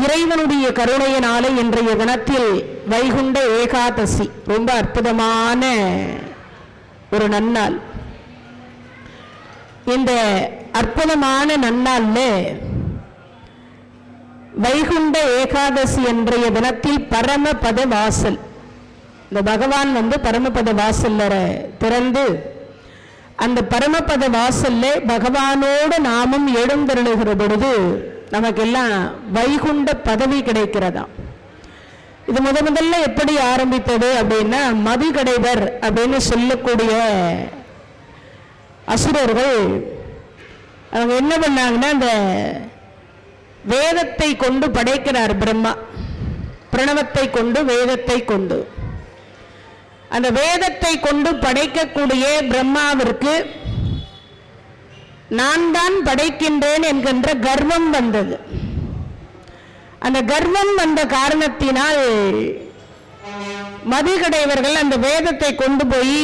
இறைவனுடைய கருணையினால இன்றைய தினத்தில் வைகுண்ட ஏகாதசி ரொம்ப அற்புதமான ஒரு நன்னாள். இந்த அற்புதமான நன்னாள்ல வைகுண்ட ஏகாதசி இன்றைய தினத்தில் பரமபத வாசல், இந்த பகவான் பரமபத வாசல்ல திறந்து அந்த பரமபத வாசல்ல பகவானோடு நாமும் எழுந்தருளுகிற பொழுது நமக்கெல்லாம் வைகுண்ட பதவி கிடைக்கிறதா. இது முதல்ல எப்படி ஆரம்பித்தது அப்படின்னா, மதிகடைவர் அப்படின்னு சொல்லக்கூடிய அசுரர்கள் அவங்க என்ன பண்ணாங்கன்னா, அந்த வேதத்தை கொண்டு படைக்கிறார் பிரம்மா, பிரணவத்தை கொண்டு வேதத்தை கொண்டு. அந்த வேதத்தை கொண்டு படைக்கக்கூடிய பிரம்மாவிற்கு நான் தான் படைக்கின்றேன் என்கின்ற கர்வம் வந்தது. அந்த கர்வம் வந்த காரணத்தினால் மதிகடைவர்கள் அந்த வேதத்தை கொண்டு போய்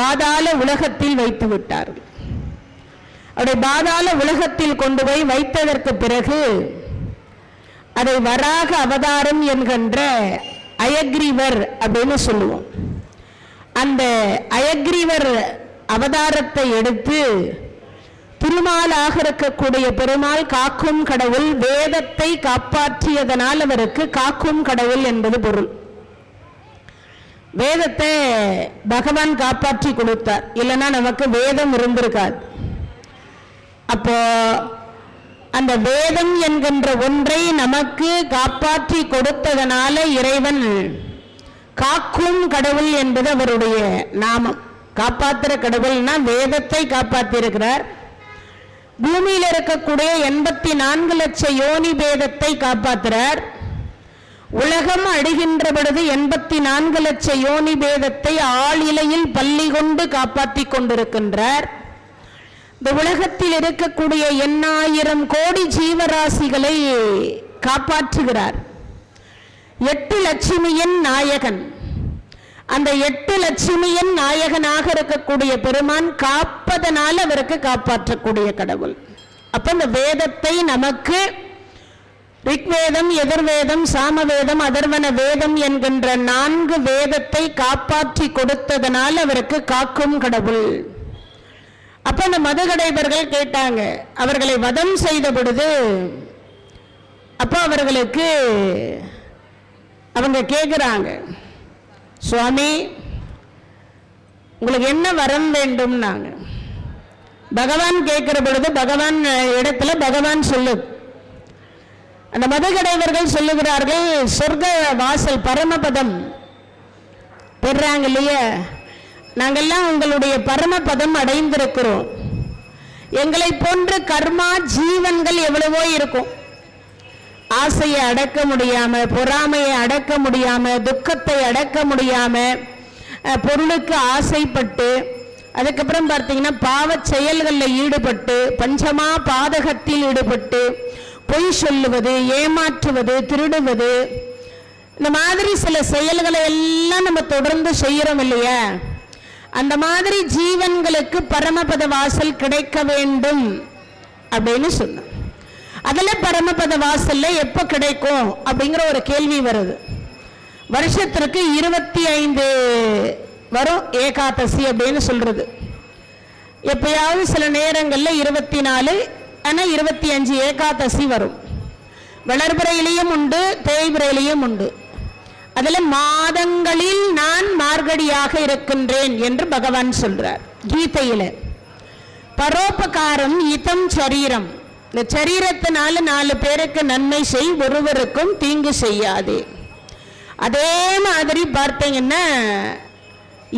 பாதாள உலகத்தில் வைத்து விட்டார்கள். அவருடைய பாதாள உலகத்தில் கொண்டு போய் வைத்ததற்கு பிறகு அதை வராக அவதாரம் என்கின்ற அயக்ரீவர் அப்படின்னு சொல்லுவோம். அந்த அயக்ரீவர் அவதாரத்தை எடுத்து திருமாலாக இருக்கக்கூடிய பெருமாள் காக்கும் கடவுள், வேதத்தை காப்பாற்றியதனால் அவருக்கு காக்கும் கடவுள் என்பது பொருள். வேதத்தை பகவான் காப்பாற்றி கொடுத்தார், இல்லைன்னா நமக்கு வேதம் இருந்திருக்காது. அப்போ அந்த வேதம் என்கின்ற ஒன்றை நமக்கு காப்பாற்றி கொடுத்ததனால இறைவன் காக்கும் கடவுள் என்பது அவருடைய நாமம். காப்பாற்றுற கடவுள்னா வேதத்தை காப்பாற்றிருக்கிறார். பூமியில் இருக்கக்கூடிய 84 லட்சம் யோனி பேதத்தை காப்பாற்றுறார். உலகம் அழிகின்ற பொழுது 84 லட்சம் யோனி பேதத்தை ஆளிலையில் பள்ளி கொண்டு காப்பாற்றி கொண்டிருக்கின்றார். இந்த உலகத்தில் இருக்கக்கூடிய 8000 கோடி ஜீவராசிகளை காப்பாற்றுகிறார். 8 லட்சுமியின் நாயகன். அந்த 8 லட்சுமியின் நாயகனாக இருக்கக்கூடிய பெருமான் காப்பதனால அவருக்கு காப்பாற்றக்கூடிய கடவுள். அப்ப இந்த வேதத்தை நமக்கு ரிக்வேதம், எதிர்வேதம், சாமவேதம், அதர்வன வேதம் என்கின்ற 4 வேதத்தை காப்பாற்றி கொடுத்ததனால அவருக்கு காக்கும் கடவுள். அப்ப அந்த மதுகடைவர்கள் கேட்டாங்க, அவர்களை வதம் செய்த பொழுது அப்ப அவர்களுக்கு அவங்க கேட்கிறாங்க, சுவாமி உங்களுக்கு என்ன வரம் வேண்டும்? பகவான் கேட்கிற பொழுது பகவான் இடத்துல பகவான் சொல்லு. அந்த மதுகடைவர்கள் சொல்லுகிறார்கள், சொர்க்க வாசல் பரமபதம் பெறாங்க இல்லையா, நாங்கெல்லாம் உங்களுடைய பரமபதம் அடைந்திருக்கிறோம். எங்களை போன்ற கர்மா ஜீவன்கள் எவ்வளவோ இருக்கும். ஆசையை அடக்க முடியாம, பொறாமையை அடக்க முடியாம, துக்கத்தை அடக்க முடியாம, பொருளுக்கு ஆசைப்பட்டு, அதுக்கப்புறம் பார்த்தீங்கன்னா பாவ செயல்களில் ஈடுபட்டு, பஞ்சமா பாதகத்தில் ஈடுபட்டு, பொய் சொல்லுவது, ஏமாற்றுவது, திருடுவது, இந்த மாதிரி சில செயல்களை எல்லாம் நம்ம தொடர்ந்து செய்யறோம் இல்லையா. அந்த மாதிரி ஜீவன்களுக்கு பரமபத வாசல் கிடைக்க வேண்டும் அப்படின்னு சொன்னோம். அதுல பரமபத வாசல்ல எப்ப கிடைக்கும் அப்படிங்கிற ஒரு கேள்வி வருது. வருஷத்திற்கு 25 வரும் ஏகாதசி அப்படின்னு சொல்றது. எப்பயாவது சில நேரங்கள்ல 24, ஆனா 25 ஏகாதசி வரும். வளர்பிறையிலையும் உண்டு, தேய்பிறையிலையும் உண்டு. அதுல மாதங்களில் நான் மார்கழியாக இருக்கின்றேன் என்று பகவான் சொல்றார் கீதையில. பரோபகாரம் இதம் சரீரம், இந்த சரீரத்தினால 4 பேருக்கு நன்மை செய், ஒருவருக்கும் தீங்கு செய்யாது. அதே மாதிரி பார்த்தீங்கன்னா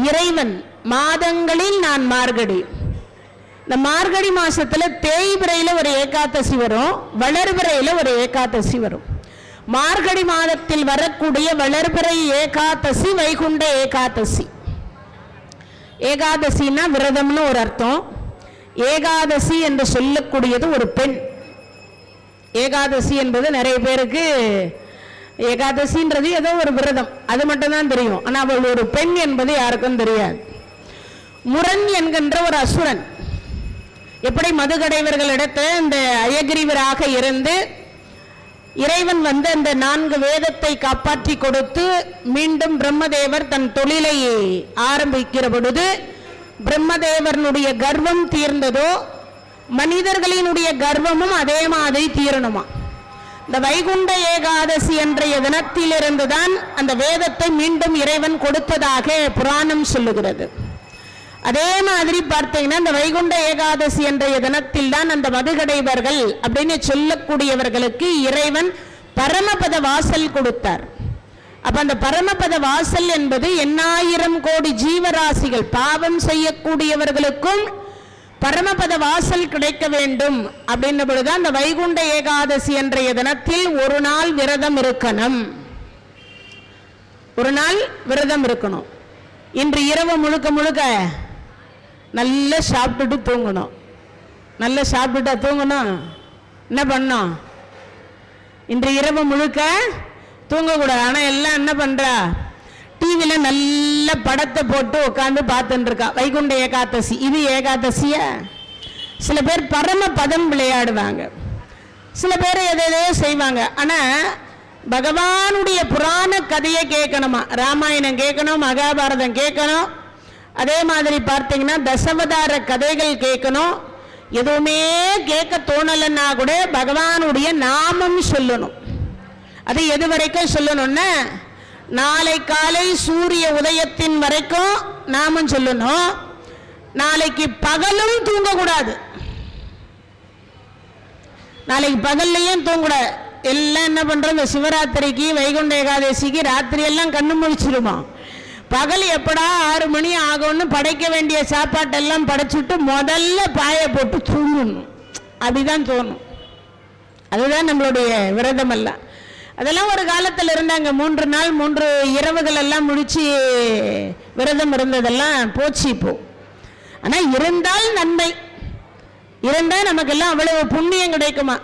இறைவன் மாதங்களில் நான் மார்கழி, இந்த மார்கழி மாசத்துல தேய்பிறையில ஒரு ஏகாதசி வரும், வளர்பிறையில ஒரு ஏகாதசி வரும். மார்கழி மாதத்தில் வரக்கூடிய வளர்பிறை ஏகாதசி வைகுண்ட ஏகாதசி. ஏகாதசின்னா விரதம்னு ஒரு அர்த்தம். ஏகாதசி என்று சொல்லக்கூடியது ஒரு பெண். ஏகாதசி என்பது நிறைய பேருக்கு ஏகாதசின்றது ஏதோ ஒரு விரதம், அது மட்டும்தான் தெரியும். ஆனால் அவள் ஒரு பெண் என்பது யாருக்கும் தெரியாது. முரண் என்கின்ற ஒரு அசுரன் எப்படி மதுகடைவர்களிடத்தில் இந்த அயகிரிவராக இருந்து இறைவன் வந்து அந்த 4 வேதத்தை காப்பாற்றி கொடுத்து மீண்டும் பிரம்மதேவர் தன் தொழிலை ஆரம்பிக்கிற பொழுது பிரம்மதேவனுடைய கர்வம் தீர்ந்ததோ மனிதர்களினுடைய கர்வமும் அதே மாதிரி தீரணுமா. இந்த வைகுண்ட ஏகாதசி என்ற தினத்திலிருந்து தான் அந்த வேதத்தை மீண்டும் இறைவன் கொடுத்ததாக புராணம் சொல்லுகிறது. அதே மாதிரி பார்த்தீங்கன்னா இந்த வைகுண்ட ஏகாதசி என்ற தினத்தில் தான் அந்த மதுகடைவர்கள் அப்படின்னு சொல்லக்கூடியவர்களுக்கு இறைவன் பரமபத வாசல் கொடுத்தார். அப்ப அந்த பரமபத வாசல் என்பது 8000 கோடி ஜீவராசிகள் பாவம் செய்யக்கூடியவர்களுக்கும் பரமபத வாசல் கிடைக்க வேண்டும் அப்படின்ற பொழுதுதான் அந்த வைகுண்ட ஏகாதசி என்ற தினத்தில் ஒரு நாள் விரதம் இருக்கணும். ஒரு நாள் விரதம் இருக்கணும். இன்று இரவு முழுக்க முழுக்க நல்லா சாப்பிட்டுட்டு தூங்கணும். நல்லா சாப்பிட்டுட்டா தூங்கணும். என்ன பண்ணோம்? இன்று இரவு முழுக்க தூங்கக்கூடாது. ஆனால் எல்லாம் என்ன பண்றா, டிவியில் நல்ல படத்தை போட்டு உட்காந்து பார்த்துட்டு இருக்கா. வைகுண்ட ஏகாதசி, இது ஏகாதசிய. சில பேர் பரம பதம் விளையாடுவாங்க, சில பேர் எதையோ செய்வாங்க. ஆனால் பகவானுடைய புராண கதையை கேட்கணுமா, ராமாயணம் கேட்கணும், மகாபாரதம் கேட்கணும், அதே மாதிரி பார்த்தீங்கன்னா தசவதார கதைகள் கேட்கணும். எதுவுமே கேட்க தோணலைன்னா கூட பகவானுடைய நாமம் சொல்லணும். அது எது வரைக்கும் சொல்லணும்னா நாளை காலை சூரிய உதயத்தின் வரைக்கும் நாமம் சொல்லணும். நாளைக்கு பகலும் தூங்கக்கூடாது. நாளைக்கு பகல்லையும் தூங்கக்கூடாது. எல்லாம் என்ன பண்றோம், இந்த சிவராத்திரிக்கு வைகுண்ட ஏகாதசிக்கு ராத்திரி எல்லாம் கண்ணு முழிச்சிருமா. பகல் எப்படா 6 மணி ஆகும்னு படைக்க வேண்டிய சாப்பாட்டெல்லாம் படைச்சிட்டு முதல்ல பாய போட்டு தூங்கணும். அப்படிதான் தோணும். அதுதான் நம்மளுடைய விரதம் எல்லாம். அதெல்லாம் ஒரு காலத்தில் இருந்தாங்க. 3 நாள் 3 இரவுகள் எல்லாம் முடிச்சு விரதம் இருந்ததெல்லாம் போச்சு இப்போ. ஆனால் இருந்தால் நன்மை, இருந்தால் நமக்கெல்லாம் அவ்வளவு புண்ணியம் கிடைக்குமா.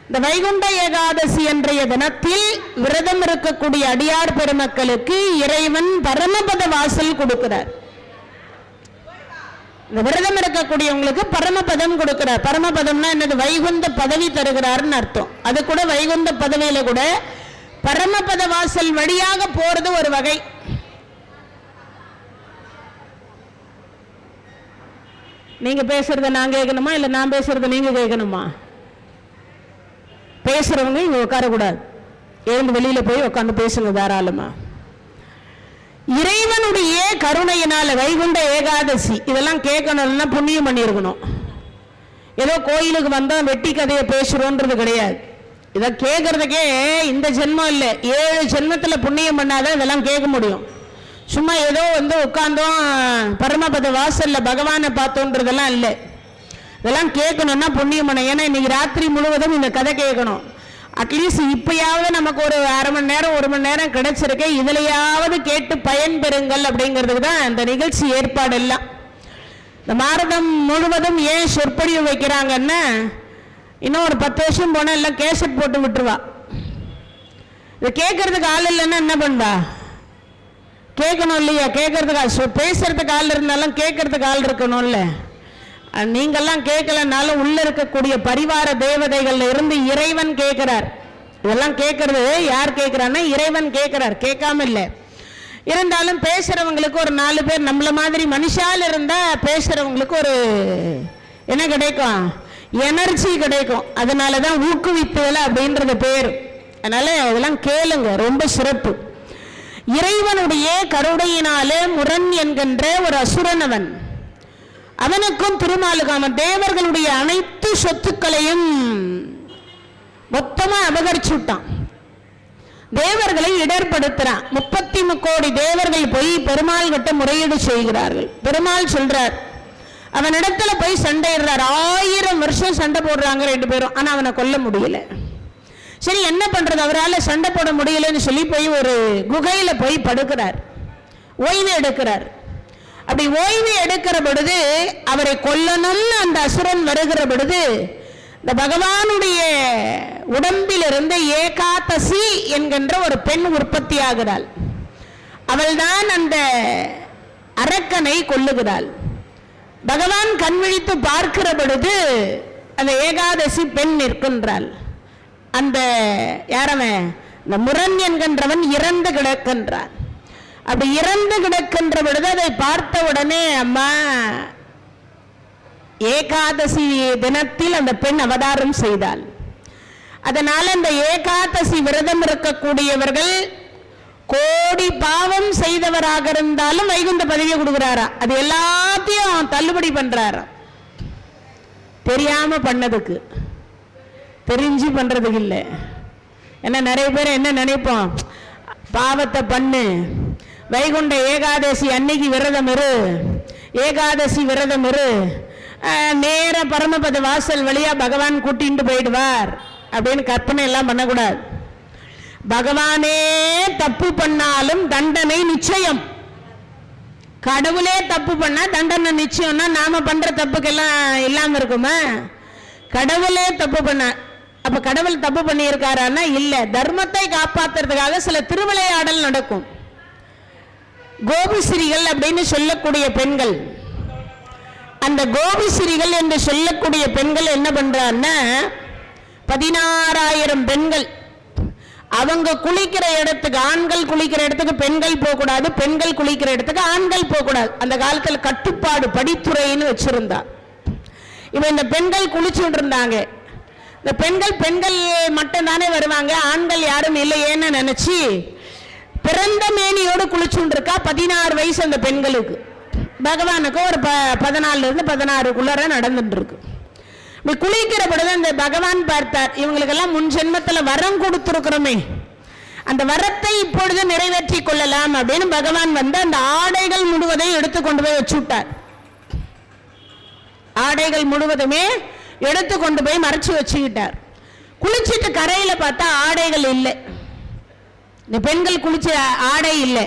இந்த வைகுண்ட ஏகாதசி என்ற தினத்தில் விரதம் இருக்கக்கூடிய அடியார் பெருமக்களுக்கு இறைவன் பரமபத வாசல் கொடுக்கிறார். இந்த விரதம் இருக்கக்கூடியவங்களுக்கு பரமபதம் கொடுக்கிறார். பரமபதம்னா என்னது? வைகுந்த பதவி தருகிறார்னு அர்த்தம். அது கூட வைகுந்த பதவியில கூட பரமபத வாசல் வழியாக போறது ஒரு வகை. நீங்க பேசுறத நான் கேட்கணுமா, இல்ல நான் பேசுறத நீங்க கேட்கணுமா? பேசுறவங்க இங்க உட்காரக்கூடாது, எழுந்து வெளியில போய் உட்காந்து பேசுங்க தாராளமா. இறைவனுடைய கருணையினால வைகுண்ட ஏகாதசி இதெல்லாம் கேட்கணும்னா புண்ணியம் பண்ணியிருக்கணும். ஏதோ கோயிலுக்கு வந்தா வெட்டி கதையை பேசுறோன்றது கிடையாது. இதை கேட்கறதுக்கே இந்த ஜென்மம் இல்லை, 7 ஜென்மத்தில் புண்ணியம் பண்ணாதான் இதெல்லாம் கேட்க முடியும். சும்மா ஏதோ உட்கார்ந்தோம் பரமபத வாசல்ல பகவானை பார்த்தோன்றதெல்லாம் இல்லை. இதெல்லாம் கேட்கணும்னா புண்ணியம் பண்ண. ஏன்னா இன்னைக்கு ராத்திரி முழுவதும் இந்த கதை கேட்கணும். அட்லீஸ்ட் இப்பயாவது நமக்கு ஒரு 1/2 மணி நேரம் 1 மணி நேரம் கிடைச்சிருக்கு, இதுலையாவது கேட்டு பயன்பெறுங்கள் அப்படிங்கிறதுக்கு தான் இந்த நிகழ்ச்சி ஏற்பாடு எல்லாம். இந்த பாரதம் முழுவதும் ஏன் சொற்பொழிவு வைக்கிறாங்கன்னா, இன்னும் ஒரு 10 வருஷம் போனால் எல்லாம் கேசட் போட்டு விட்டுருவா. இது கேட்கறதுக்கு ஆள் இல்லைன்னா என்ன பண்ணுவா? கேட்கணும் இல்லையா? கேட்கறதுக்கு பேசுறதுக்கு ஆள் இருந்தாலும் கேட்கறதுக்கு ஆள் இருக்கணும்ல. நீங்கெல்லாம் கேட்கலனாலும் உள்ள இருக்கக்கூடிய பரிவார தேவதைகள் இருந்து இறைவன் கேட்கிறார். இதெல்லாம் கேட்கறது யார் கேட்கிறான்னா இறைவன் கேட்கிறார், கேட்காம இல்லை. இருந்தாலும் பேசுறவங்களுக்கு ஒரு 4 பேர் நம்மள மாதிரி மனுஷால் இருந்தா பேசுறவங்களுக்கு ஒரு என்ன கிடைக்கும்? எனர்ஜி கிடைக்கும். அதனாலதான் ஊக்குவித்தல் அப்படின்றது பேர். அதனால இதெல்லாம் கேளுங்க, ரொம்ப சிறப்பு. இறைவனுடைய கருணையினாலே முரண் என்கின்ற ஒரு அசுரனவன், அவனுக்கும் திருமாலுக்காம தேவர்களுடைய அனைத்து சொத்துக்களையும் மொத்தமா அபகரிச்சுட்டான். தேவர்களை இடர்படுத்துறான். 33 கோடி தேவர்கள் போய் பெருமாள் கிட்ட முறையீடு செய்கிறார்கள். பெருமாள் சொல்றார், அவனிடத்துல போய் சண்டையிடுறார். 1000 வருஷம் சண்டை போடுறாங்க 2 பேரும். ஆனா அவனை கொல்ல முடியல. சரி என்ன பண்றது, அவரால் சண்டை போட முடியலன்னு சொல்லி போய் ஒரு குகையில போய் படுக்கிறார், ஓய்வு எடுக்கிறார். அப்படி ஓய்வு எடுக்கிற பொழுது அவரை கொல்லணும்னு அந்த அசுரன் வருகிற பொழுது இந்த பகவானுடைய உடம்பிலிருந்து ஏகாதசி என்கின்ற ஒரு பெண் உற்பத்தி ஆகிறாள். அவள்தான் அந்த அரக்கனை கொல்லுகிறாள். பகவான் கண் விழித்து பார்க்கிற பொழுது அந்த ஏகாதசி பெண் நிற்கின்றாள். அந்த யாரவன், இந்த முரண் என்கின்றவன் இறந்து கிடக்கின்றான். அப்படி இறந்து கிடக்கின்ற பொழுது அதை பார்த்த உடனே, அம்மா, ஏகாதசி தினத்தில் அந்த பெண் அவதாரம் செய்தாள். அதனால அந்த ஏகாதசி விரதம் இருக்கக்கூடியவர்கள் கோடி பாவம் செய்தவராக இருந்தாலும் வைகுந்த பதவியை கொடுக்கிறாரா. அது எல்லாத்தையும் தள்ளுபடி பண்றாரா. தெரியாம பண்ணதுக்கு, தெரிஞ்சு பண்றதுக்கு இல்லை. ஏன்னா நிறைய பேர் என்ன நினைப்போம், பாவத்தை பண்ணு, வைகுண்ட ஏகாதசி அன்னைக்கு விரதம் இரு, ஏகாதசி விரதம் இரு, நேர பரமபத வாசல் வழியா பகவான் கூட்டிட்டு போயிடுவார் அப்படின்னு கற்பனை எல்லாம் பண்ணக்கூடாது. பகவானே தப்பு பண்ணாலும் தண்டனை நிச்சயம். கடவுளே தப்பு பண்ணா தண்டனை நிச்சயம்னா நாம பண்ற தப்புக்கெல்லாம் இல்லாம இருக்குமா? கடவுளே தப்பு பண்ண, அப்ப கடவுள் தப்பு பண்ணி இருக்காரான்னா இல்ல. தர்மத்தை காப்பாத்துறதுக்காக சில திருவிளையாடல் நடக்கும். கோபிஸ்ரீகள் அப்படின்னு சொல்லக்கூடிய பெண்கள், அந்த கோபிஸ்ரீகள் என்று சொல்லக்கூடிய பெண்கள் என்ன பண்றான்னா, 16,000 பெண்கள் அவங்க குளிக்கிற இடத்துக்கு, ஆண்கள் குளிக்கிற இடத்துக்கு பெண்கள் போகக்கூடாது, பெண்கள் குளிக்கிற இடத்துக்கு ஆண்கள் போகக்கூடாது. அந்த காலத்தில் கட்டுப்பாடு படித்துறைன்னு வச்சிருந்தா. இப்போ இந்த பெண்கள் குளிச்சுட்டு இருந்தாங்க. இந்த பெண்கள் மட்டும் தானே வருவாங்க, ஆண்கள் யாரும் இல்லையேன்னு நினைச்சு பிறந்த மேனியோடு குளிச்சுட்டு இருக்கா. 16 வயசு அந்த பெண்களுக்கு. பகவானுக்கு ஒரு 14 to 16 நடந்துட்டு இருக்கு. குளிக்கிற பொழுது அந்த பகவான் பார்த்தார், இவங்களுக்கெல்லாம் முன் ஜென்மத்தில் வரம் கொடுத்துருக்கிறோமே, அந்த வரத்தை இப்பொழுது நிறைவேற்றி கொள்ளலாம் அப்படின்னு பகவான் வந்து அந்த ஆடைகள் முழுவதையும் எடுத்து கொண்டு போய் வச்சுட்டார். ஆடைகள் முழுவதுமே எடுத்து கொண்டு போய் மறைச்சு வச்சுக்கிட்டார். குளிச்சுட்டு கரையில பார்த்தா ஆடைகள் இல்லை. இந்த பெண்கள் குளிச்ச ஆடை இல்லை.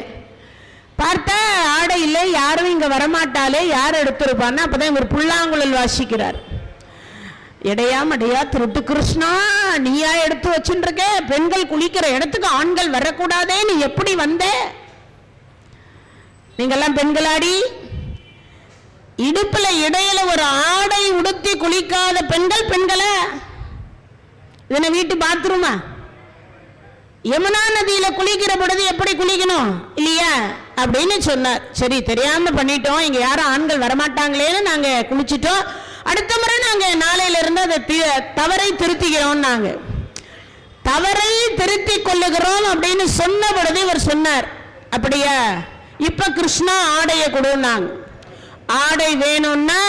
பார்த்தா ஆடை இல்லை, யாரும் இங்க வரமாட்டாலே, யார் எடுத்திருப்பான்னா அப்பதான் இவர் புல்லாங்குழல் வாசிக்கிறார். எடையா மடையா திருட்டு கிருஷ்ணா, நீயா எடுத்து வச்சுருக்க? பெண்கள் குளிக்கிற இடத்துக்கு ஆண்கள் வரக்கூடாதே, நீ எப்படி வந்த? நீங்கெல்லாம் பெண்களாடி, இடுப்புல இடையில ஒரு ஆடை உடுத்தி குளிக்காத பெண்கள் பெண்களா? இதனை வீட்டு பாத்ரூமா? யமுனா நதியில குளிக்கிற பொழுது எப்படி குளிக்கணும் இல்லையா அப்படின்னு சொன்னார். சரி, தெரியாம பண்ணிட்டோம், இங்க யாரும் ஆண்கள் வரமாட்டாங்களேன்னு நாங்க குளிச்சிட்டோம், அடுத்த முறை நாங்க நாளையில இருந்து அதை தவறை திருத்திக்கிறோம், நாங்க தவறை திருத்தி கொள்ளுகிறோம் அப்படின்னு சொன்ன பொழுது இவர் சொன்னார், அப்படியா இப்ப கிருஷ்ணா ஆடைய கொடுனாங்க. ஆடை வேணும்னா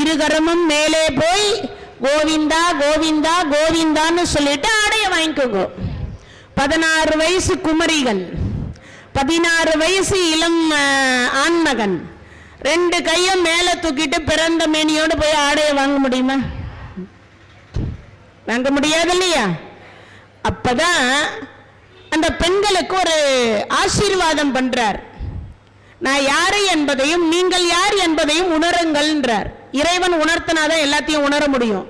இருகரமும் மேலே போய் கோவிந்தா கோவிந்தா கோவிந்தான்னு சொல்லிட்டு ஆடைய வாங்கிக்கோங்க. 16 வயசு குமரிகள், 16 வயசு இளம் ஆண்மகன், 2 கையும் மேல தூக்கிட்டு பிறந்த மேனியோடு போய் ஆடைய வாங்க முடியுமா? வாங்க முடியாது இல்லையா? அப்பதான் அந்த பெண்களுக்கு ஒரு ஆசீர்வாதம் பண்றார். நான் யாரு என்பதையும் நீங்கள் யார் என்பதையும் உணருங்கள்ன்றார். இறைவன் உணர்த்தினாதான் எல்லாத்தையும் உணர முடியும்.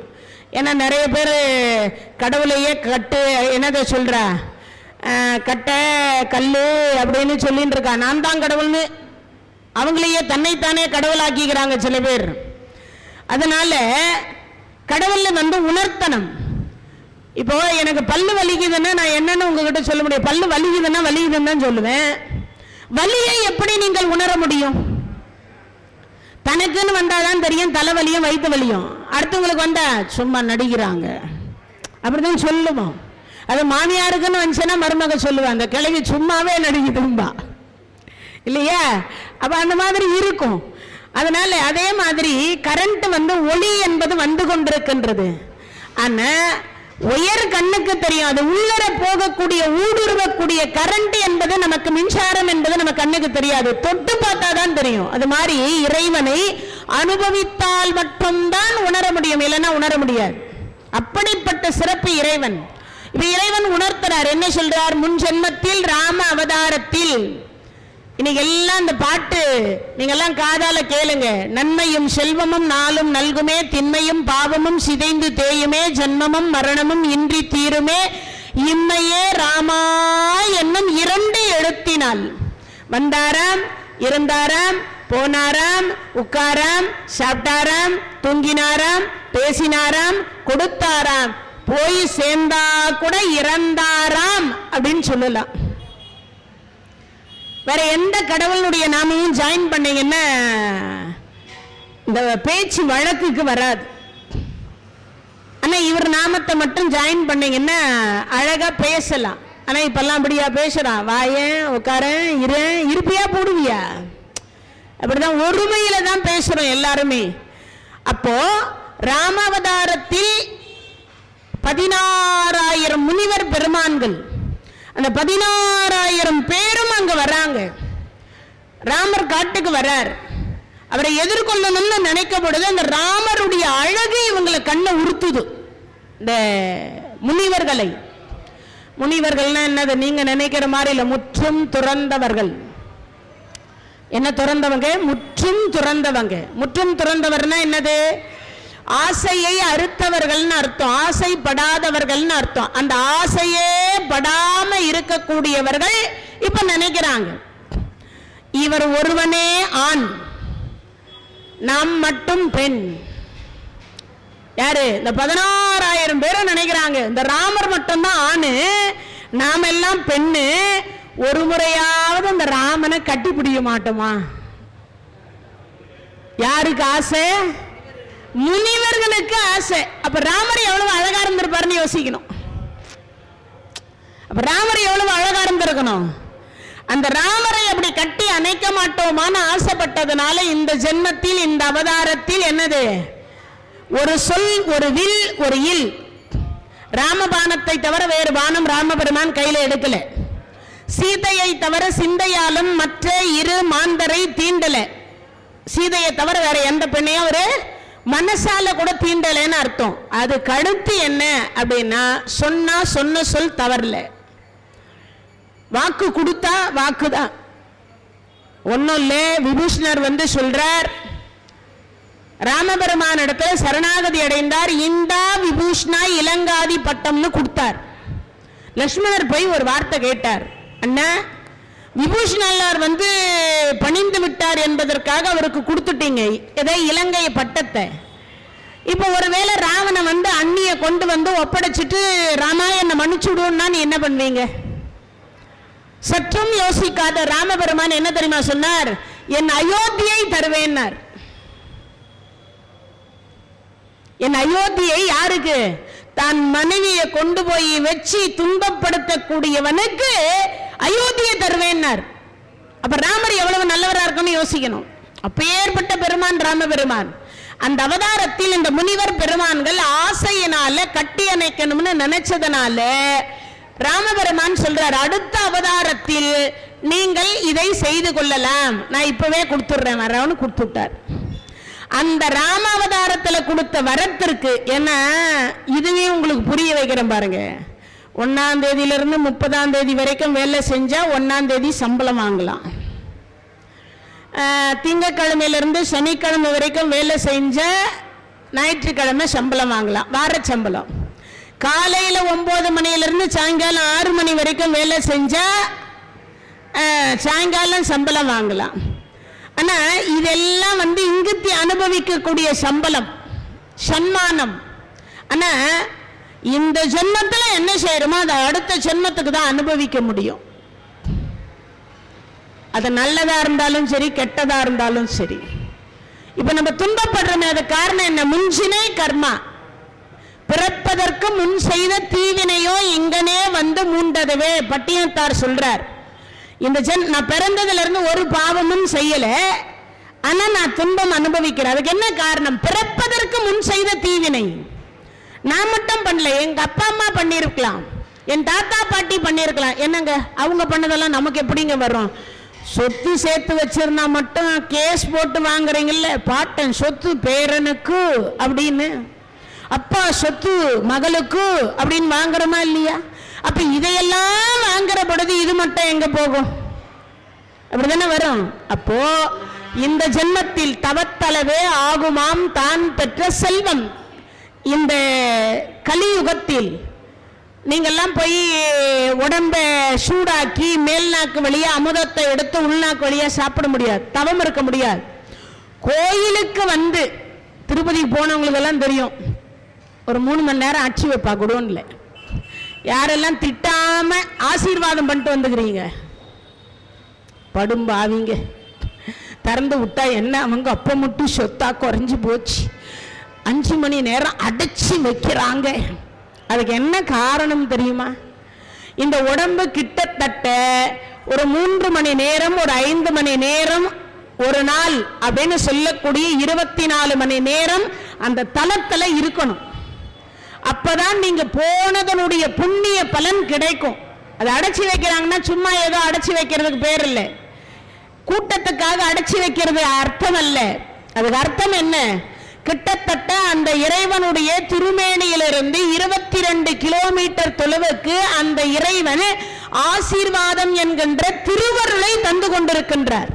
ஏன்னா நிறைய பேர் கடவுளையே கட்டு என்னதை சொல்றா, கட்ட கல்லு அப்படின்னு சொல்லிட்டு இருக்கா. நான் தான் கடவுள்னு அவங்களையே தன்னைத்தானே கடவுளாக்கிக்கிறாங்க சில பேர். அதனால கடவுள்ல வந்து உணர்த்தனம். இப்போ எனக்கு பல்லு வலிக்குதுன்னா நான் என்னன்னு உங்ககிட்ட சொல்ல முடியும்? பல்லு வலிக்குதுன்னா வலிக்குதுன்னு தான் சொல்லுவேன். வலியை எப்படி நீங்கள் உணர முடியும்? தனக்குன்னு வந்தாதான் தெரியும் தலைவலியும் வயிற்று வலியும். அடுத்தவங்களுக்கு வந்தா சும்மா நடிக்கிறாங்க அப்படிதான் சொல்லுவோம். அது மாமியாருக்குன்னு வந்துச்சுன்னா மருமக சொல்லுவாங்க, அந்த கிழவி சும்மாவே நடிக்குதும்பா இல்லையா? அப்ப அந்த மாதிரி இருக்கும். அதனால அதே மாதிரி கரண்ட் வந்து ஒளி என்பது வந்து கொண்டிருக்கின்றது. ஆனா உயர் கண்ணுக்கு தெரியும், அது உள்ளர போகக்கூடிய ஊடுருவக்கூடிய கரண்ட் என்பது நமக்கு, மின்சாரம் என்பது நம்ம கண்ணுக்கு தெரியாது, தொட்டு பார்த்தாதான் தெரியும். அது மாதிரி இறைவனை அனுபவித்தால் மட்டும்தான் உணர முடியும், இல்லைன்னா உணர முடியாது. அப்படிப்பட்ட சிறப்பு இறைவன். இப்ப இறைவன் உணர்த்துறார், என்ன சொல்றார்? முன் ஜென்மத்தில் ராம அவதாரத்தில், இன்னைக்கு எல்லாம் இந்த பாட்டு நீங்க எல்லாம் காதால கேளுங்க. நன்மையும் செல்வமும் நாளும் நல்குமே, திண்மையும் பாவமும் சிதைந்து தேயுமே, ஜன்மமும் மரணமும் இன்றி தீருமே, இம்மையே ராமா என்னும் 2 எழுத்தினால் வந்தாராம், இருந்தாராம், போனாராம், உட்காராம், சாப்பிட்டாராம், தூங்கினாராம், பேசினாராம், கொடுத்தாராம், போய் சேர்ந்தா கூட இறந்தாராம் அப்படின்னு சொல்லலாம். வேற எந்த கடவுளுடைய நாமையும் ஜாயின் பண்ணீங்கன்னா இந்த பேச்சு வழக்குக்கு வராது. ஆனா இவர் நாமத்தை மட்டும் ஜாயின் பண்ணீங்கன்னா அழகா பேசலாம். ஆனா இப்பெல்லாம் அப்படியா பேசுறான்? வாயன், உட்காரன், இருப்பியா போடுவியா, அப்படிதான் ஒருமையில தான் பேசுறோம் எல்லாருமே. அப்போ ராமாவதாரத்தில் 16,000 முனிவர் பெருமான்கள், அந்த 16,000 பேரும் அங்க வராங்க. ராமர் காட்டுக்கு வரார். அவரை எதிர்கொள்ளணும்னு நினைக்கப்படுது. அந்த ராமருடைய அழகு இவங்களை கண்ணை உறுத்துது. இந்த முனிவர்களை, முனிவர்கள்னா என்னது நீங்க நினைக்கிற மாதிரி இல்ல, முற்றும் துறந்தவர்கள். என்ன துறந்தவங்க? முற்றும் துறந்தவங்க. முற்றும் துறந்தவர்னா என்னது? ஆசையை அறுத்தவர்கள்னு அர்த்தம், ஆசைப்படாதவர்கள்னு அர்த்தம். அந்த ஆசையே படாம இருக்கக்கூடியவர்கள் இப்ப நினைக்கிறாங்க இவர் ஒருவனே ஆண், நாம் மட்டும் பெண். யாரு? இந்த 16,000 பேரும் நினைக்கிறாங்க இந்த ராமர் மட்டும்தான் ஆணு, நாம எல்லாம் பெண்ணு. ஒரு முறையாவது இந்த ராமனை கட்டி பிடிக்க மாட்டோமா? யாருக்கு ஆசை? முனிவர்களுக்கு ஆசை. அப்ப ராமர் எவ்வளவு அழகா இருந்திருப்பாருன்னு யோசிக்கணும். அப்ப ராமர் எவ்வளவு அழகா இருந்திருக்கணும். அந்த ராமரை அப்படி கட்டி அணைக்க மாட்டோமான்னு ஆசைப்பட்டதுனால இந்த ஜென்மத்தில், இந்த அவதாரத்தில் என்னது? ஒரு சொல், ஒரு வில், ஒரு இல். ராமபானத்தை தவிர வேறு பானம் ராமபெருமான் கையில எடுக்கல. சீதையை தவிர சிந்தையாலும் மற்ற இரு மாந்தரை தீண்டல. சீதையை தவிர வேற எந்த பெண்ணையும் ஒரு மனசால கூட தீண்டலன்னு அர்த்தம். அது கடுத்து என்ன அப்படின்னா, சொன்னா சொன்ன சொல் தவறல, வாக்கு கொடுத்தா வாக்குதான். ஒன்னும் இல்ல, விபூஷணர் வந்து சொல்றார், ராமபெருமான இடத்துல சரணாகதி அடைந்தார், இந்தா விபூஷணா இளங்காதி பட்டம்னு கொடுத்தார். லட்சுமணர் போய் ஒரு வார்த்தை கேட்டார், அண்ணா விபூஷணர் வந்து பணிந்து விட்டார் என்பதற்காக அவருக்கு கொடுத்துட்டீங்க எதை? இலங்கை பட்டத்தை. இப்ப ஒருவேளை ராவணன் வந்து அண்ணிய கொண்டு வந்து ஒப்படைச்சிட்டு ராமாயண மன்னிச்சுடுன்னா நீ என்ன பண்ணுவீங்க? சற்றும் யோசிக்காத ராமபெருமான் என்ன தெரியுமா சொன்னார்? என் அயோத்தியை தருவேன்னார். என் அயோத்தியை யாருக்கு? தான் மனைவியை கொண்டு போய் வச்சு துன்பப்படுத்தக்கூடியவனுக்கு அயோத்தியை தருவேன்னார். அப்ப ராமர் எவ்வளவு நல்லவரா இருக்குன்னு யோசிக்கணும். அப்பேற்பட்ட பெருமான் ராமபெருமான். அந்த அவதாரத்தில் இந்த முனிவர் பெருமான்கள் ஆசையினால கட்டி அணைக்கணும்னு நினைச்சதுனால ராமபெருமான் சொல்றார், அடுத்த அவதாரத்தில் நீங்கள் இதை செய்து கொள்ளலாம், நான் இப்பவே கொடுத்துடுறேன் வரவன்னு கொடுத்துட்டார். அந்த ராம அவதாரத்தில் கொடுத்த வரத்திற்கு என்ன, இதுவே உங்களுக்கு புரிய வைக்கிறேன் பாருங்க. 1ஆம் தேதியிலிருந்து 30ஆம் தேதி வரைக்கும் வேலை செஞ்சா 1ஆம் தேதி சம்பளம் வாங்கலாம். திங்கக்கிழமையிலிருந்து சனிக்கிழமை வரைக்கும் வேலை செஞ்ச ஞாயிற்றுக்கிழமை சம்பளம் வாங்கலாம், வார சம்பளம். காலையில் 9 மணியிலிருந்து சாயங்காலம் 6 மணி வரைக்கும் வேலை செஞ்சா சாயங்காலம் சம்பளம் வாங்கலாம். ஆனா இதெல்லாம் வந்து இங்குத்தி அனுபவிக்கக்கூடிய சம்பளம், சன்மானம். ஆனா இந்த ஜென்மத்துல என்ன செய்யறோமோ அதை அடுத்த ஜென்மத்துக்கு தான் அனுபவிக்க முடியும். அது நல்லதா இருந்தாலும் சரி, கெட்டதா இருந்தாலும் சரி. இப்ப நம்ம துன்பப்படுறோமே, அது காரணம் என்ன? முன்சினை கர்மா. பிறப்பதற்கு முன் செய்த தீவினையோ இங்கனே வந்து மூண்டதுவே பட்டினத்தார் சொல்றார். இந்த நான் பிறந்ததுல இருந்து ஒரு பாவமும் செய்யல, ஆனா நான் துன்பம் அனுபவிக்கிறேன். அதுக்கு என்ன காரணம்? பிறப்பதற்கு முன் செய்த தீவினை. நான் மட்டும் பண்ணல, எங்க அப்பா அம்மா பண்ணிருக்கலாம், என் தாத்தா பாட்டி பண்ணிருக்கலாம். என்னங்க அவங்க பண்ணதெல்லாம் நமக்கு எப்படிங்க வரும்? சொத்து சேர்த்து வச்சிருந்தா மட்டும் கேஸ் போட்டு வாங்குறீங்கல்ல, பாட்டன் சொத்து பேரனுக்கு அப்படின்னு, அப்பா சொத்து மகளுக்கு அப்படின்னு வாங்குறோமா இல்லையா? அப்ப இதையெல்லாம் வாங்குற பொழுது இது மட்டும் எங்க போகும்? அப்படிதானே வரும். அப்போ இந்த ஜென்மத்தில் தவத்தளவே ஆகுமாம் தான் பெற்ற செல்வம். இந்த கலியுகத்தில் நீங்கெல்லாம் போய் உடம்ப சூடாக்கி மேல் நாக்கு வழியா அமுதத்தை எடுத்து உள்நாக்கு வழியா சாப்பிட முடியாது, தவம் இருக்க முடியாது. கோயிலுக்கு வந்து திருப்பதிக்கு போனவங்களுக்கு எல்லாம் தெரியும், ஒரு 3 மணி நேரம் அச்சு வைப்பா குடோன்ல. யாரெல்லாம் திட்டாம ஆசீர்வாதம் பண்ணிட்டு வந்துக்கிறீங்க? படும்பாவிங்க. திறந்து விட்டா என்ன அவங்க அப்ப மட்டும் சொத்தா குறைஞ்சு போச்சு. 5 மணி நேரம் அடைச்சி வைக்கிறாங்க. அதுக்கு என்ன காரணம் தெரியுமா? இந்த உடம்பு கிட்டத்தட்ட ஒரு 3 மணி நேரம், ஒரு 5 மணி நேரம் ஒரு நாள் அப்படின்னு சொல்லக்கூடிய 24 மணி நேரம் அந்த தலத்துல இருக்கணும். அப்பதான் நீங்க போனதனுடைய புண்ணிய பலன் கிடைக்கும். அதை அடைச்சி வைக்கிறாங்கன்னா சும்மா ஏதோ அடைச்சி வைக்கிறதுக்கு பேர் இல்லை, கூட்டத்துக்காக அடைச்சி வைக்கிறது அர்த்தம் அல்ல. அதுக்கு அர்த்தம் என்ன? கிட்டத்தட்ட அந்த இறைவனுடைய திருமேனியிலிருந்து 22 கிலோமீட்டர் தொலைவுக்கு அந்த இறைவன் ஆசீர்வாதம் என்கின்ற திருவருளை தந்து கொண்டிருக்கின்றார்.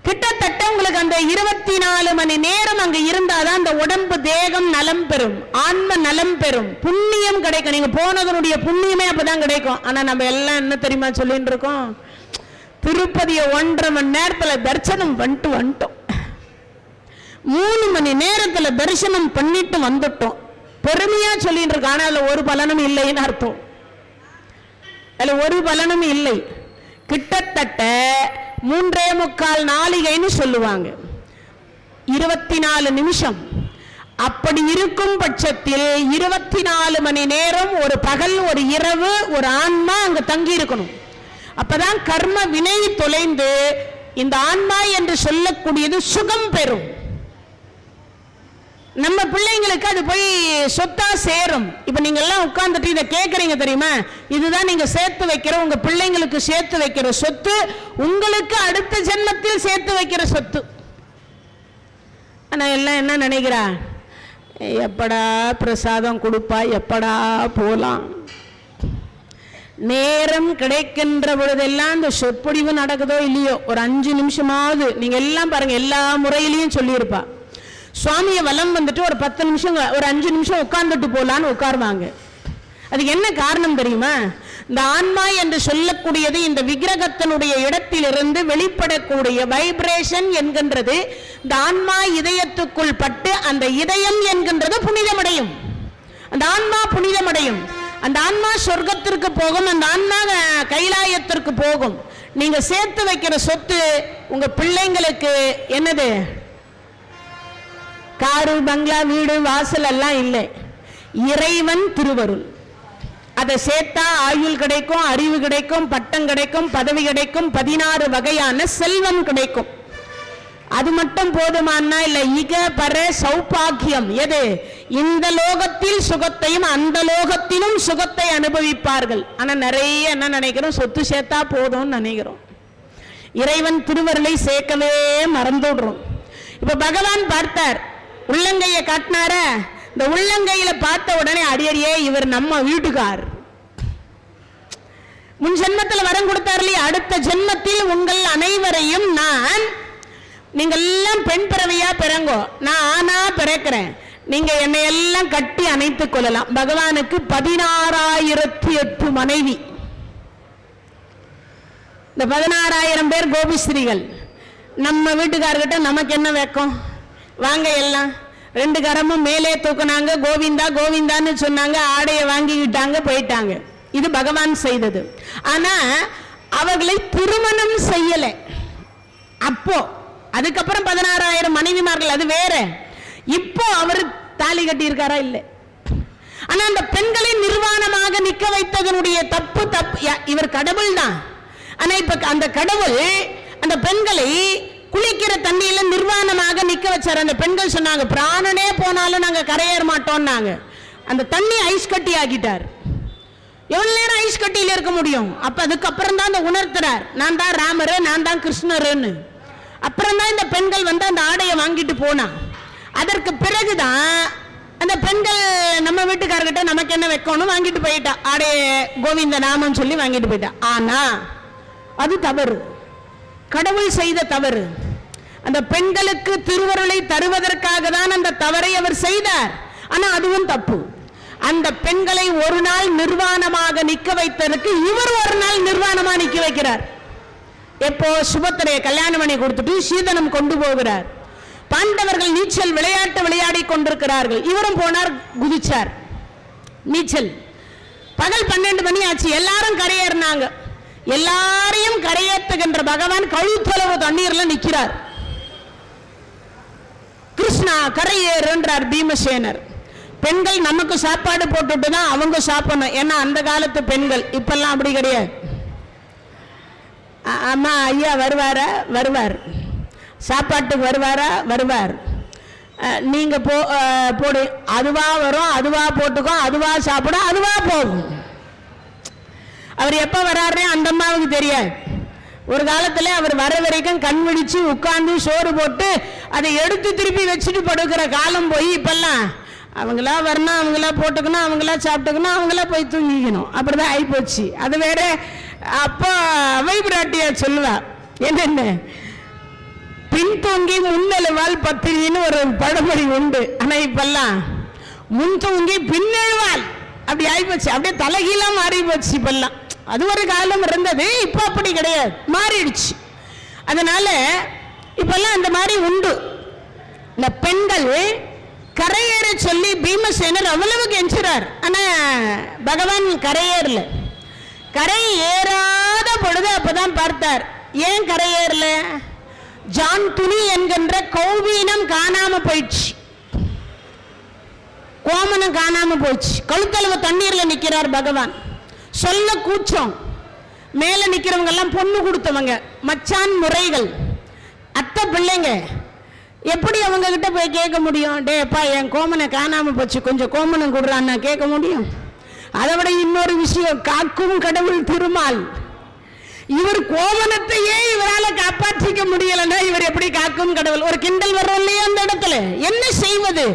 கிட்டத்தட்ட உங்களுக்கு அந்த 24 மணி நேரம் அங்க இருந்தாதான் அந்த உடம்பு தேகம் நலம் பெறும், ஆன்ம நலம் பெறும், புண்ணியம் கிடைக்கும். நீங்க போனதனுடைய புண்ணியமே அப்பதான் கிடைக்கும். ஆனா நம்ம எல்லாம் என்ன தெரியுமா சொல்லிட்டு இருக்கோம்? திருப்பதியை 1.5 மணி நேரத்துல தரிசனம் பண்ணிட்டு வந்துட்டோம், 3 மணி நேரத்துல தரிசனம் பண்ணிட்டு வந்துட்டோம். பெருமையா சொல்லிட்டு இருக்க. ஆனா அதுல ஒரு பலனும் இல்லைன்னு அர்த்தம். அதுல ஒரு பலனும் இல்லை. கிட்டத்தட்ட 3.25 நாளிகைன்னு சொல்லுவாங்க, 24 நிமிஷம். அப்படி இருக்கும் பட்சத்தில் 24 மணி நேரம் ஒரு பகல், ஒரு இரவு, ஒரு ஆன்மா அங்க தங்கி இருக்கணும். அப்பதான் கர்ம வினை தொலைந்து இந்த ஆன்மா என்று சொல்லக்கூடியது சுகம் பெறும். நம்ம பிள்ளைங்களுக்கு அது போய் சொத்தா சேரும். இப்ப நீங்க எல்லாம் உட்கார்ந்துட்டு இதை கேட்கறீங்க தெரியுமா? இதுதான் நீங்க சேர்த்து வைக்கிற, உங்க பிள்ளைங்களுக்கு சேர்த்து வைக்கிற சொத்து, உங்களுக்கு அடுத்த ஜென்மத்தில் சேர்த்து வைக்கிற சொத்து. ஆனா எல்லாம் என்ன நினைக்கிறா? எப்படா பிரசாதம் கொடுப்பா, எப்படா போலாம். நேரம் கிடைக்கின்ற பொழுதெல்லாம் இந்த சொற்பொழிவு நடக்குதோ இல்லையோ, ஒரு 5 நிமிஷமாவது நீங்க எல்லாம் பாருங்க, எல்லா முறையிலையும் சொல்லியிருப்பா. சுவாமியை வலம் வந்துட்டு ஒரு 10 நிமிஷம், ஒரு 5 நிமிஷம் உட்கார்ந்துட்டு போலான்னு உட்காருவாங்க. அதுக்கு என்ன காரணம் தெரியுமா? இந்த ஆன்மா என்று சொல்லக்கூடியது இந்த விக்கிரகத்தினுடைய இடத்திலிருந்து வெளிப்படக்கூடிய வைப்ரேஷன் என்கின்றது இந்த ஆன்மா இதயத்துக்குள் பட்டு அந்த இதயம் என்கின்றது புனிதமடையும். அந்த ஆன்மா புனிதமடையும். அந்த ஆன்மா சொர்க்கத்திற்கு போகும், அந்த ஆன்மா கைலாயத்திற்கு போகும். நீங்க சேர்த்து வைக்கிற சொத்து உங்க பிள்ளைங்களுக்கு என்னது? காரு, பங்களா, வீடு, வாசல் எல்லாம் இல்லை, இறைவன் திருவருள். அதை சேர்த்தா ஆயுள் கிடைக்கும், அறிவு கிடைக்கும், பட்டம் கிடைக்கும், பதவி கிடைக்கும், 16 வகையான செல்வம் கிடைக்கும். அது மட்டும் போதுமானா இல்ல, இக பர சௌபாக்கியம். எது? இந்த லோகத்தில் சுகத்தையும் அந்த லோகத்திலும் சுகத்தை அனுபவிப்பார்கள். ஆனா நிறைய என்ன நினைக்கிறோம்? சொத்து சேர்த்தா போதும்னு நினைக்கிறோம். இறைவன் திருவருளை சேர்க்கவே மறந்துடுறோம். இப்ப பகவான் பார்த்தார், உள்ளங்கையை காட்டினார. இந்த உள்ளங்கையில பார்த்த உடனே அடியடியே இவர் நம்ம வீட்டுக்கார். முன் ஜென்மத்தில் வரம் கொடுத்தார் இல்லையா? அடுத்த ஜென்மத்தில் உங்கள் அனைவரையும் நான், நீங்க எல்லாம் பெண் பிறவையா பிறங்கோ, நான் ஆனா பிறக்கிறேன், நீங்க என்னை எல்லாம் கட்டி அணைத்துக் கொள்ளலாம். பகவானுக்கு 16,008 மனைவி. இந்த 16,000 பேர் கோபிஸ்திரிகள். நம்ம வீட்டுக்காரர்கிட்ட நமக்கு என்ன வெக்கம்? வாங்க எல்லாம் 2 கரமும் மேலே தூக்குனாங்க, கோவிந்தா கோவிந்தான்னு சொன்னாங்க, ஆடையை வாங்கிக்கிட்டாங்க, போயிட்டாங்க. இது பகவான் செய்தது. ஆனா அவர்களை திருமணம் செய்யல. அப்போ அதுக்கப்புறம் 16,000 மனைவிமார்கள், அது வேற. இப்போ அவர் தாலி கட்டி இருக்காரா? இல்லை. ஆனா அந்த பெண்களை நிர்வாணமாக நிக்க வைத்ததனுடைய தப்பு இவர் கடவுள் தான். ஆனா இப்ப அந்த கடவுள் அந்த பெண்களை குளிக்கிற தண்ணியில நிர்வாணமாக நிக்க வச்சார். அந்த பெண்கள் சொன்னாங்க, பிராணனே போனாலும் நாங்க கரையேற மாட்டோம்னாங்க. அந்த தண்ணி ஐஸ் கட்டி ஆகிட்டார். எவ்வளவு நேரம் ஐஸ் கட்டியில இருக்க முடியும்? அப்ப அதுக்கப்புறம் தான் அந்த உணர்த்துறார், நான் தான் ராமரு, நான் தான் கிருஷ்ணருன்னு. அப்புறம் தான் இந்த பெண்கள் வந்து அந்த ஆடையை வாங்கிட்டு போனா. அதற்கு பிறகுதான் அந்த பெண்கள் நம்ம வீட்டுக்காரர்கிட்ட நமக்கு என்ன வைக்கணும் வாங்கிட்டு போயிட்டா, ஆடைய கோவிந்த நாமம் சொல்லி வாங்கிட்டு போயிட்டா. ஆனா அது தவறு, கடவுள் செய்த தவறு. அந்த பெண்களுக்கு திருவருளை தருவதற்காக தான் அந்த தவறை அவர் செய்தார். ஆனா அதுவும் தப்பு. அந்த பெண்களை ஒரு நாள் நிர்வாணமாக நிக்க வைத்ததற்கு இவர் ஒரு நாள் நிர்வாணமா நிக்க வைக்கிறார். எப்போ சுபத்திரையை கல்யாணம் பண்ணி கொடுத்துட்டு சீதனம் கொண்டு போகிறார். பாண்டவர்கள் நீச்சல் விளையாட்டு விளையாடி கொண்டிருக்கிறார்கள். இவரும் போனார், குதிச்சார் நீச்சல். பகல் 12 மணி ஆச்சு. எல்லாரும் கரையேறினாங்க. எல்லாரையும் கரையேற்றுகின்ற பகவான் கழுத்தளவு தண்ணீர்ல நிற்கிறார். கிருஷ்ணா கரையேறுன்றார் பீமசேனர். பெண்கள் நமக்கு சாப்பாடு போட்டுட்டு தான் அவங்க சாப்பிடணும். ஏன்னா அந்த காலத்து பெண்கள், இப்பெல்லாம் அப்படி கிடையாது. அம்மா ஐயா வருவாரா? வருவார். சாப்பாட்டுக்கு வருவாரா? வருவார். நீங்க போடு, அதுவா வரும், அதுவா போட்டுக்கோ, அதுவா சாப்பிடும், அதுவா போகும். அவர் எப்ப வர்றாருன்னு அந்த அம்மாவுக்கு தெரியாது. ஒரு காலத்துல அவர் வர வரைக்கும் கண் விழிச்சு உட்கார்ந்து சோறு போட்டு அதை எடுத்து திருப்பி வச்சுட்டு படுக்கிற காலம் போய் இப்பெல்லாம் அவங்களா வரணும், அவங்களா போட்டுக்கணும், அவங்களா சாப்பிட்டுக்கணும், அவங்களா போய் தூங்கிக்கணும். அப்படிதான் ஆயிப்போச்சு. அது வேற. அப்போ அவை பிராட்டியா சொல்லுவா, என்னென்ன பின் தூங்கி முன்னெழுவாள் பத்திரின்னு ஒரு பழமொழி உண்டு. ஆனா இப்பெல்லாம் முன் தூங்கி பின்னெழுவாள் அப்படி ஆயிப்போச்சு. அப்படியே தலைகீழா மாறி போச்சு இப்பெல்லாம். அது ஒரு காலம் இருந்தது, இப்ப அப்படி கிடையாது, மாறிடுச்சு. அதனால இப்பெல்லாம் அந்த மாதிரி உண்டு. இந்த பெண்கள் கரையேற சொல்லி பீமசேனர் அவ்வளவு கெஞ்சுறார். ஆனா பகவான் கரையேறல. கரை ஏறாத பொழுது அப்பதான் பார்த்தார். ஏன் கரையேறல? ஜான் துணி என்கின்ற கௌபீனம் காணாம போயிடுச்சு, கோமனம் காணாம போயிடுச்சு. கழுத்தளவு தண்ணீர்ல நிக்கிறார் பகவான். சொல்ல கூச்சம். மேல நிக்கிறவங்க எல்லாம் பொண்ணு கொடுத்தவங்க, மச்சான் முறைகள், அத்தை பிள்ளைங்க. எப்படி அவங்க கிட்ட போய் கேட்க முடியும்? டேப்பா என் கோமனை காணாம போச்சு, கொஞ்சம் கோமனம் கொடுறான்னு கேட்க முடியும்? அதை விட இன்னொரு விஷயம், காக்கும் கடவுள் திருமால். இவர் கோமனத்தையே இவரால் காப்பாற்றிக்க முடியலன்னா இவர் எப்படி காக்கும் கடவுள்? ஒரு கிண்டல் வரும் இல்லையா அந்த இடத்துல? என்ன செய்வது?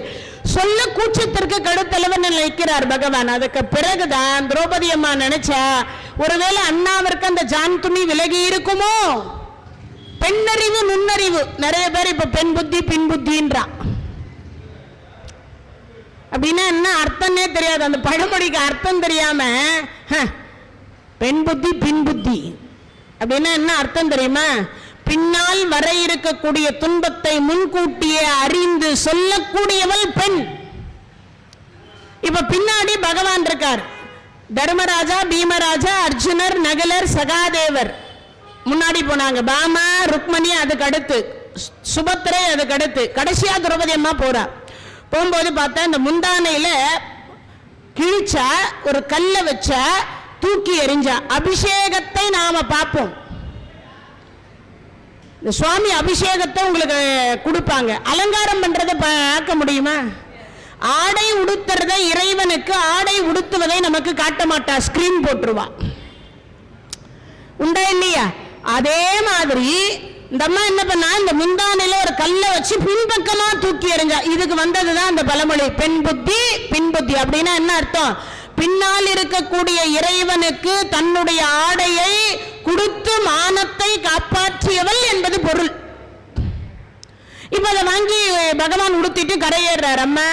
சொல்ல கூச்சத்திற்கு கடுத்தளவன் நினைக்கிறார் பகவான். அதுக்கு பிறகுதான் திரௌபதி அம்மா நினைச்சா, ஒருவேளை அண்ணாவிற்கு அந்த ஜான் துணி விலகி இருக்குமோ? பெண்ணறிவு நுண்ணறிவு. நிறைய பேர் இப்ப பெண் புத்தி பின் புத்தின்றா. அப்படின்னா என்ன அர்த்தம்னே தெரியாது. அந்த பழமொழிக்கு அர்த்தம் தெரியாம பெண் புத்தி பின் புத்தி அப்படின்னா என்ன அர்த்தம் தெரியுமா? பின்னால் வர இருக்கக்கூடிய துன்பத்தை முன்கூட்டியே அறிந்து சொல்லக்கூடியவள் பெண். இப்ப பின்னாடி பகவான் இருக்கார். தர்மராஜா, பீமராஜா, அர்ஜுனர், நகுலர், சகாதேவர் முன்னாடி போனாங்க. பாமா, ருக்மணி அதுக்கு அடுத்து, சுபத்திரை அதுக்கு அடுத்து, கடைசியா திரௌபதி அம்மா போறா. போகும்போது பார்த்தா இந்த முந்தானையில கிழிச்சா, ஒரு கல்ல வச்சா, தூக்கி எறிஞ்சா. அபிஷேகத்தை நாம பார்ப்போம். இந்த சுவாமி அபிஷேகத்தை உங்களுக்கு கொடுப்பாங்க. அலங்காரம் பண்றதை பார்க்க முடியுமா? ஆடை உடுத்துறத இறைவனுக்கு ஆடை உடுத்துவதை நமக்கு காட்ட மாட்டா, ஸ்கிரீன் போட்டுருவா. உண்டா இல்லையா? அதே மாதிரி இந்த அம்மா என்ன பண்ணா, இந்த முந்தானையில ஒரு கல்லை வச்சு பின்பக்கமா தூக்கி எறிஞ்சா. இதுக்கு வந்ததுதான் அந்த பழமொழி, பெண் புத்தி பின் புத்தி. அப்படின்னா என்ன அர்த்தம்? பின்னால் இருக்கக்கூடிய இறைவனுக்கு தன்னுடைய ஆடையை கொடுத்து மானத்தை காப்பாற்றியவள் என்பது பொருள். இப்ப அதை வாங்கி பகவான் உடுத்திட்டு கரையேறார். அம்மா,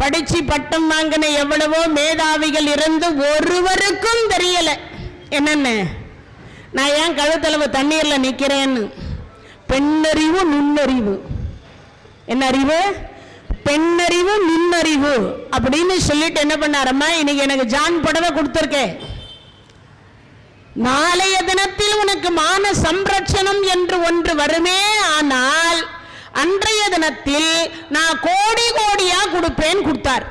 படிச்சு பட்டம் வாங்கின எவ்வளவோ மேதாவிகள் இருந்து ஒருவருக்கும் தெரியல என்னன்னு நான் ஏன் கழுத்தளவு தண்ணீர்ல நிக்கிறேன்னு. பெண்ணறிவு நுண்ணறிவு. என்ன அறிவு? பெண்ணறிவு நுண்ணறிவு அப்படின்னு சொல்லிட்டு என்ன பண்ணாரம்மா, இன்னைக்கு எனக்கு ஜான் புடவை கொடுத்திருக்கேன், நாளைய தினத்தில் உனக்கு மான சம்ரட்சணம் என்று ஒன்று வருமே, ஆனால் அன்றைய தினத்தில் நான் கோடி கோடியா கொடுப்பேன் கொடுத்தார்.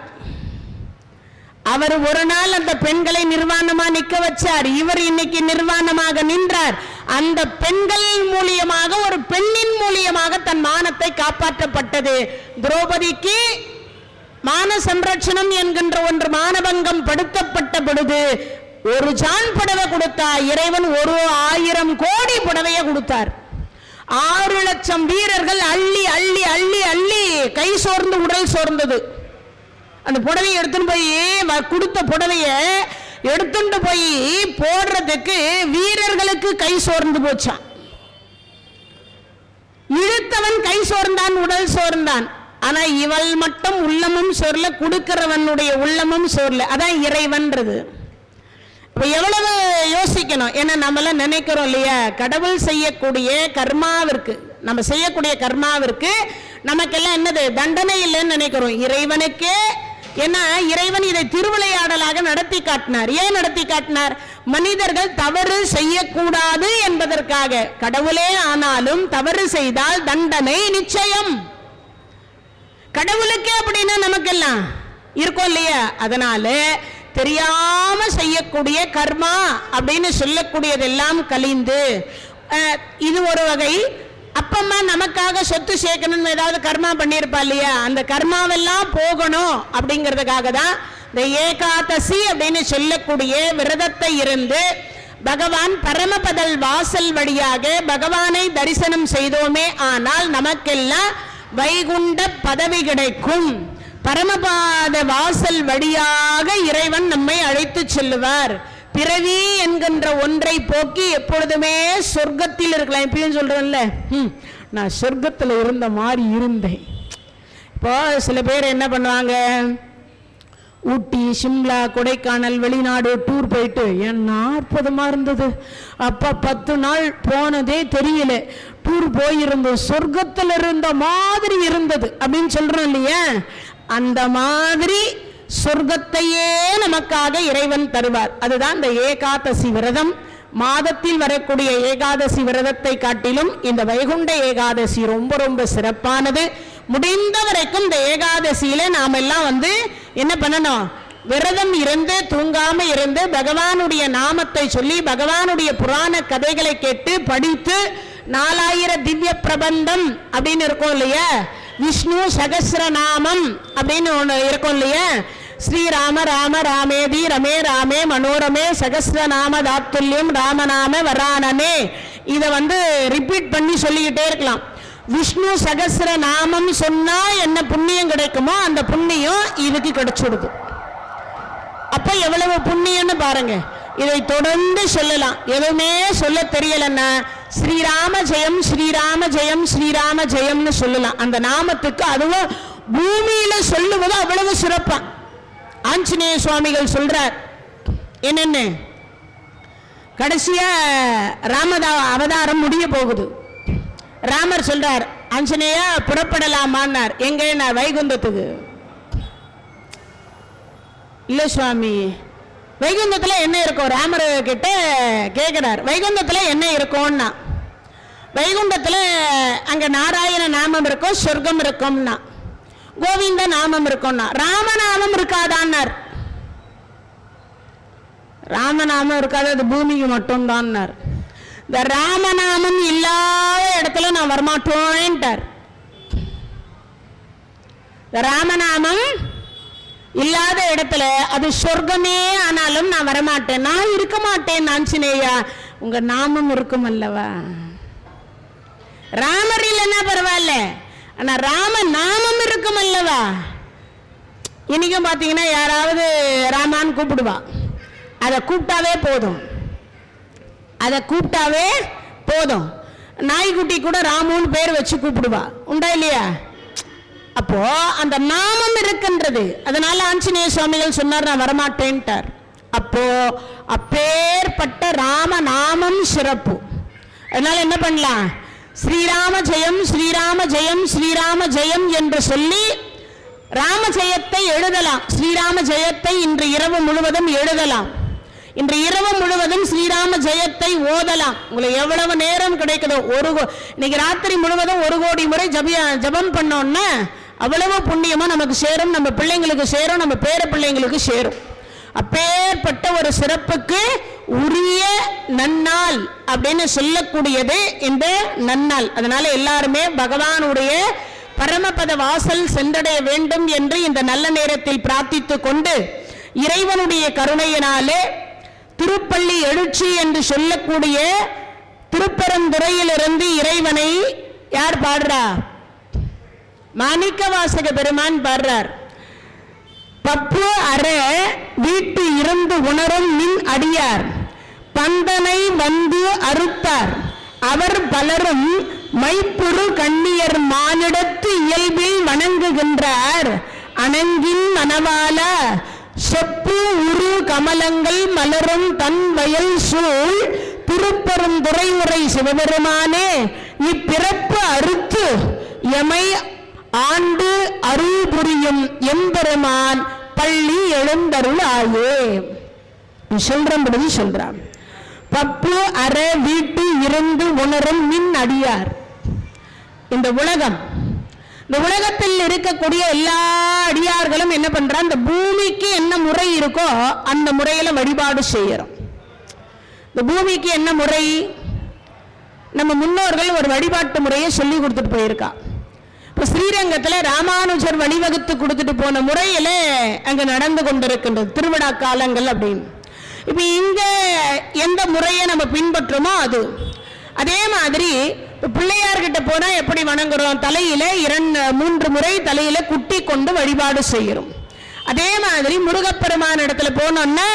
அவர் ஒரு நாள் அந்த பெண்களை நிர்வாணமா நிக்க வச்சார். இவர் இன்னைக்கு நிர்வாணமாக நின்றார். அந்த பெண்கள் மூலியமாக, ஒரு பெண்ணின் மூலியமாக தன் மானத்தை காப்பாற்றப்பட்டது. திரௌபதிக்கு மான சம்ரட்சணம் என்கின்ற ஒன்று மானபங்கம் படுத்தப்பட்ட பொழுது ஒரு ஜான் புடவை கொடுத்தா, இறைவன் 1000 கோடி புடவையை கொடுத்தார். 6 லட்சம் வீரர்கள் அள்ளி அள்ளி அள்ளி அள்ளி கை சோர்ந்து உடல் சோர்ந்தது. அந்த புடவையை எடுத்துன்னு போய், கொடுத்த புடவைய எடுத்துட்டு போய் போடுறதுக்கு வீரர்களுக்கு கை சோர்ந்து போச்சான். இழுத்தவன் கை சோர்ந்தான், உடல் சோர்ந்தான். ஆனா இவள் மட்டும் உள்ளமும் சோர்ல, கொடுக்கிறவனுடைய உள்ளமும் சோர்ல. அதான் இறைவன்றது. எவ்வளவு யோசிக்கணும். ஏன்னா நம்மள நினைக்கிறோம் இல்லையா, கடவுள் செய்யக்கூடிய கர்மாவிற்கு, நம்ம செய்யக்கூடிய கர்மாவிற்கு நமக்கெல்லாம் என்னது தண்டனை இல்லைன்னு நினைக்கிறோம். இறைவனுக்கே, ஏன்னா இறைவன் இதை திருவிளையாடலாக நடத்தி காட்டினார். ஏன் நடத்தி காட்டினார்? மனிதர்கள் தவறு செய்யக்கூடாது என்பதற்காக. கடவுளே ஆனாலும் தவறு செய்தால் தண்டனை நிச்சயம். கடவுளுக்கே அப்படின்னா நமக்கெல்லாம் இருக்கும் இல்லையா. அதனால தெரியாம செய்யக்கூடிய கர்மா அப்படின்னு சொல்லக்கூடியதெல்லாம் கழிந்து, இது ஒரு வகை. அப்பம்மா நமக்காக சொத்து சேர்க்கணும்னு ஏதாவது கர்மா பண்ணியிருப்பா இல்லையா, அந்த கர்மாவெல்லாம் போகணும் அப்படிங்கிறதுக்காக தான் இந்த ஏகாதசி அப்படின்னு சொல்லக்கூடிய விரதத்தை இருந்து பகவான் பரமபதல் வாசல் வழியாக பகவானை தரிசனம் செய்தோமே ஆனால் நமக்கெல்லாம் வைகுண்ட பதவி கிடைக்கும். பரமபாத வாசல் வழியாக இறைவன் நம்மை அழைத்து செல்லுவார். பிறவி என்கின்ற ஒன்றை போக்கி எப்பொழுதுமே சொர்க்கத்தில் இருக்கலாம். இப்பயும் சொல்றேன்ல, நான் சொர்க்கத்தில் இருந்த மாதிரி இருந்தேன். இப்போ சில பேர் என்ன பண்ணுவாங்க, ஊட்டி, சிம்லா, கொடைக்கானல், வெளிநாடு டூர் போயிட்டு என்ன அற்புதமா இருந்தது, அப்ப 10 நாள் போனதே தெரியல, டூர் போயிருந்தோம், சொர்க்கத்தில் இருந்த மாதிரி இருந்தது அப்படின்னு சொல்றோம் இல்லையா. அந்த மாதிரி சொர்க்கத்தையே நமக்காக இறைவன் தருவார். அதுதான் இந்த ஏகாதசி விரதம். மாதத்தில் வரக்கூடிய ஏகாதசி விரதத்தை காட்டிலும் இந்த வைகுண்ட ஏகாதசி ரொம்ப ரொம்ப சிறப்பானது. முடிந்த வரைக்கும் இந்த ஏகாதசியில நாம் எல்லாம் என்ன பண்ணணும், விரதம் இருந்து தூங்காம இருந்து பகவானுடைய நாமத்தை சொல்லி பகவானுடைய புராண கதைகளை கேட்டு படித்து 4000 திவ்ய பிரபந்தம் அப்படின்னு இருக்கும் இல்லையா, விஷ்ணு சகஸ்ரநாமம் அப்படின்னு ஒன்று இருக்கும் இல்லையா, ஸ்ரீராம ராம ராமேதி ரமே ராமே மனோரமே சகஸ்ரநாம தாத்துல்யம் ராமநாம வரானனே, இதை ரிப்பீட் பண்ணி சொல்லிக்கிட்டே இருக்கலாம். விஷ்ணு சகஸ்ரநாமம் சொன்னா என்ன புண்ணியம் கிடைக்குமோ அந்த புண்ணியம் இதுக்கு கிடைச்சிடுது. அப்ப எவ்வளவு புண்ணியம்னு பாருங்க. இதை தொடர்ந்து சொல்லலாம். எதுவுமே சொல்ல தெரியலன்னா ஸ்ரீராம ஜெயம் ஸ்ரீராம ஜெயம் ஸ்ரீராம ஜெயம்னு சொல்லலாம். அந்த நாமத்துக்கு அதுவும் பூமியில சொல்லுவது அவ்வளவு சிறப்பா. ஆஞ்சநேய சுவாமிகள் சொல்றார் என்னன்னு, கடைசியா ராமதா அவதாரம் முடிய போகுது. ராமர் சொல்றார், ஆஞ்சநேயா புறப்படலாமான்னார். எங்க? நான் வைகுந்தத்துக்கு. இல்ல சுவாமி, வைகுந்தத்துல என்ன இருக்கும்? ராமர் கிட்ட கேட்கிறார், வைகுந்தத்துல என்ன இருக்கும்னா, வைகுண்டத்துல அங்க நாராயண நாமம் இருக்கும், சொர்க்கம் இருக்கும்னா, கோவிந்த நாமம் இருக்கும்னா, ராமநாமம் இருக்காதான்னார். ராமநாமம் இருக்காது, அது பூமிக்கு மட்டும்தான். இந்த ராமநாமம் இல்லாத இடத்துல நான் வரமாட்டேன்ட்டார். ராமநாமம் இல்லாத இடத்துல அது சொர்க்கமே ஆனாலும் நான் வரமாட்டேன், நான் இருக்க மாட்டேன். ஆஞ்சநேயா உங்க நாமம் இருக்கும் அல்லவா. ராமர் இல்லைன்னா பரவாயில்ல, ஆனா ராம நாமம் இருக்கும் அல்லவா. இன்னைக்கும் பாத்தீங்கன்னா யாராவது ராமான்னு கூப்பிடுவா, அதை கூப்பிட்டாவே போதும், அதை கூப்பிட்டாவே போதும். நாய்க்குட்டி கூட ராமுன்னு பேர் வச்சு கூப்பிடுவா, உண்டா இல்லையா? அப்போ அந்த நாமம் இருக்கின்றது. அதனால ஆஞ்சநேய சுவாமிகள் சொன்னார், நான் வரமாட்டேன்ட்டார். அப்போ அப்பேற்பட்ட ராம நாமம் சிறப்பு. அதனால என்ன பண்ணலாம், ஸ்ரீராம ஜெயம் ஸ்ரீராம ஜெயம் ஸ்ரீராம ஜெயம் என்று சொல்லி ராம ஜெயத்தை எழுதலாம். ஸ்ரீராம ஜெயத்தை இன்று இரவு முழுவதும் எழுதலாம். இன்று இரவு முழுவதும் ஸ்ரீராம ஜெயத்தை ஓதலாம். உங்களுக்கு எவ்வளவு நேரம் கிடைக்குதோ, இன்னைக்கு ராத்திரி முழுவதும் 1 கோடி முறை ஜபம் பண்ணோம்னா அவ்வளவு புண்ணியமா நமக்கு சேரும், நம்ம பிள்ளைங்களுக்கு சேரும், நம்ம பேர பிள்ளைங்களுக்கு சேரும். அப்பேற்பட்ட ஒரு சிறப்புக்கு உரிய நன்னாள் அப்படின்னு சொல்லக்கூடியது இந்த நன்னாள். அதனால எல்லாருமே பகவானுடைய பரமபத வாசல் சென்றடைய வேண்டும் என்று இந்த நல்ல நேரத்தில் பிரார்த்தித்துக் கொண்டு, இறைவனுடைய கருணையினாலே திருப்பள்ளி எழுச்சி என்று சொல்லக்கூடிய திருப்பரந்துறையிலிருந்து இறைவனை யார் பாடுறா? மாணிக்க வாசக பெருமான் பாடுறார். பப்பு அற வீட்டு இருந்து உணரும் நின் அடியார் பந்தனை வந்து அறுத்தார் அவர் பலரும் மைப்புறு கண்ணியர் மானிடத்து இயல்பில் வணங்குகின்றார் அணங்கின் மணவாள செப்பு உரு கமலங்கள் மலரும் தன் வயல் சூழ் திருப்பெரும் துறைமுறை சிவபெருமானே, இப்பிறப்பு அறுத்து எமை ஆண்டு அருள் புரியும் எம்பெருமான் பள்ளி எழுந்தருள் ஆயே. சொல்றபடி சொல்றான். பப்பு அற வீட்டு இருந்து உணரும் மின் அடியார். இந்த உலகத்தில் இருக்கக்கூடிய எல்லா அடியார்களும் என்ன பண்றான், இந்த பூமிக்கு என்ன முறை இருக்கோ அந்த முறையில வழிபாடு செய்யறோம். இந்த பூமிக்கு என்ன முறை, நம்ம முன்னோர்கள் ஒரு வழிபாட்டு முறையை சொல்லி கொடுத்துட்டு போயிருக்கா. இப்ப ஸ்ரீரங்கத்தில் ராமானுஜர் வழிவகுத்து கொடுத்துட்டு போன முறையில அங்க நடந்து கொண்டிருக்கின்றது திருவிழா காலங்கள் அப்படின்னு. இப்ப இங்க எந்த முறையை நம்ம பின்பற்றுமோ அது அதே மாதிரி பிள்ளையார்கிட்ட போனா எப்படி வணங்குறோம், தலையில 2-3 முறை தலையில குட்டி கொண்டு வழிபாடு செய்கிறோம். அதே மாதிரி முருகப்பெருமான இடத்துல போனோம்னா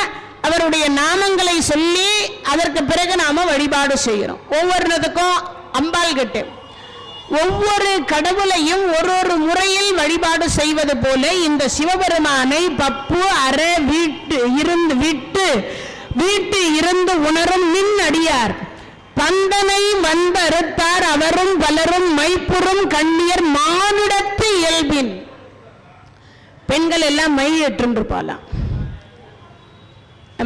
அவருடைய நாமங்களை சொல்லி அதற்கு பிறகு நாம வழிபாடு செய்கிறோம். ஒவ்வொருக்கும் அம்பாள் கிட்ட ஒவ்வொரு கடவுளையும் ஒரு முறையில் வழிபாடு செய்வது போல இந்த சிவபெருமானை பப்பு அற வீட்டு இருந்து உணரும் மின் அடியார் பந்தனை வந்தறுத்தார் அவரும் பலரும் மைப்புறும் கண்ணியர் மானுடத்து இயல்பின். பெண்கள் எல்லாம் மை இட்டுருப்பாளாம்.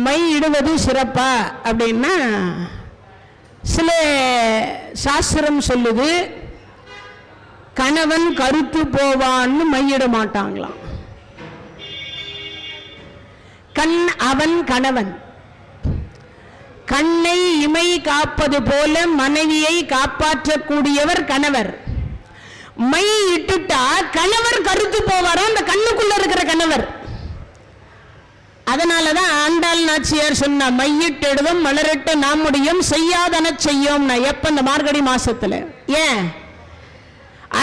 மை இடுவது சிறப்பா அப்படின்னா சில சாஸ்திரம் சொல்லுது, கணவன் கருத்து போவான்னு மையிட மாட்டாங்களாம். அவன் கணவன் கண்ணை இமை காப்பது போல மனைவியை காப்பாற்றக்கூடியவர் கணவர். மை இட்டுட்டா கணவர் கருத்து போவாரோ, அந்த கண்ணுக்குள்ள இருக்கிற கணவர். அதனாலதான் ஆண்டாள் நாச்சியார் சொன்ன மையிட்டெடுதும் மலரிட்டு நாம் முடியும் செய்யாதன செய்யும். எப்ப இந்த மார்கழி மாசத்துல ஏன்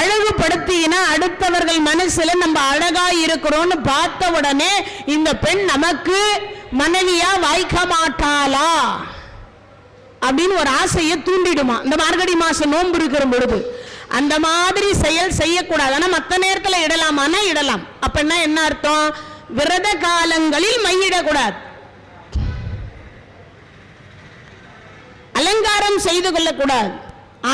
அழகுபடுத்தினா அடுத்தவர்கள் மனசுல நம்ம அழகா இருக்கிறோம்னு பார்த்த உடனே இந்த பெண் நமக்கு மனைவியா வாய்க்க மாட்டாளா அப்படின்னு ஒரு ஆசையை தூண்டிடுமா. இந்த மார்கழி மாசம் நோன்பு இருக்கிற பொழுது அந்த மாதிரி செயல் செய்யக்கூடாது. ஆனா மற்ற நேரத்தில் இடலாமான்னா இடலாம். அப்படின்னா என்ன அர்த்தம், விரத காலங்களில் மையிடக்கூடாது, அலங்காரம் செய்து கொள்ளக்கூடாது.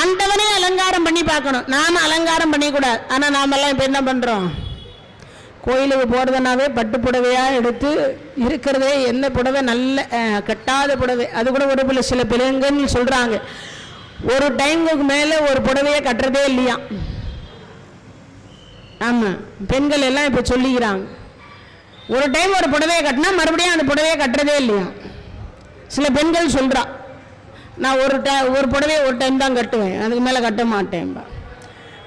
ஆண்டவனே அலங்காரம் பண்ணி பார்க்கணும், நாம அலங்காரம் பண்ணிக்கூடாது. ஆனா நாமெல்லாம் இப்ப என்ன பண்றோம், கோயிலுக்கு போறதுனாவே பட்டு புடவையா எடுத்து இருக்கிறதே எந்த புடவை நல்ல கட்டாத புடவை, அது கூட ஒரு சில பிள்ளைங்கன்னு சொல்றாங்க ஒரு டைமுக்கு மேல ஒரு புடவையை கட்டுறதே இல்லையா. ஆமா, பெண்கள் எல்லாம் இப்ப சொல்லிக்கிறாங்க ஒரு டைம் ஒரு புடவையை கட்டினா மறுபடியும் அந்த புடவையை கட்டுறதே இல்லையா. சில பெண்கள் சொல்றா, நான் ஒரு புடவையை ஒரு டைம் தான் கட்டுவேன், அதுக்கு மேல கட்ட மாட்டேன்.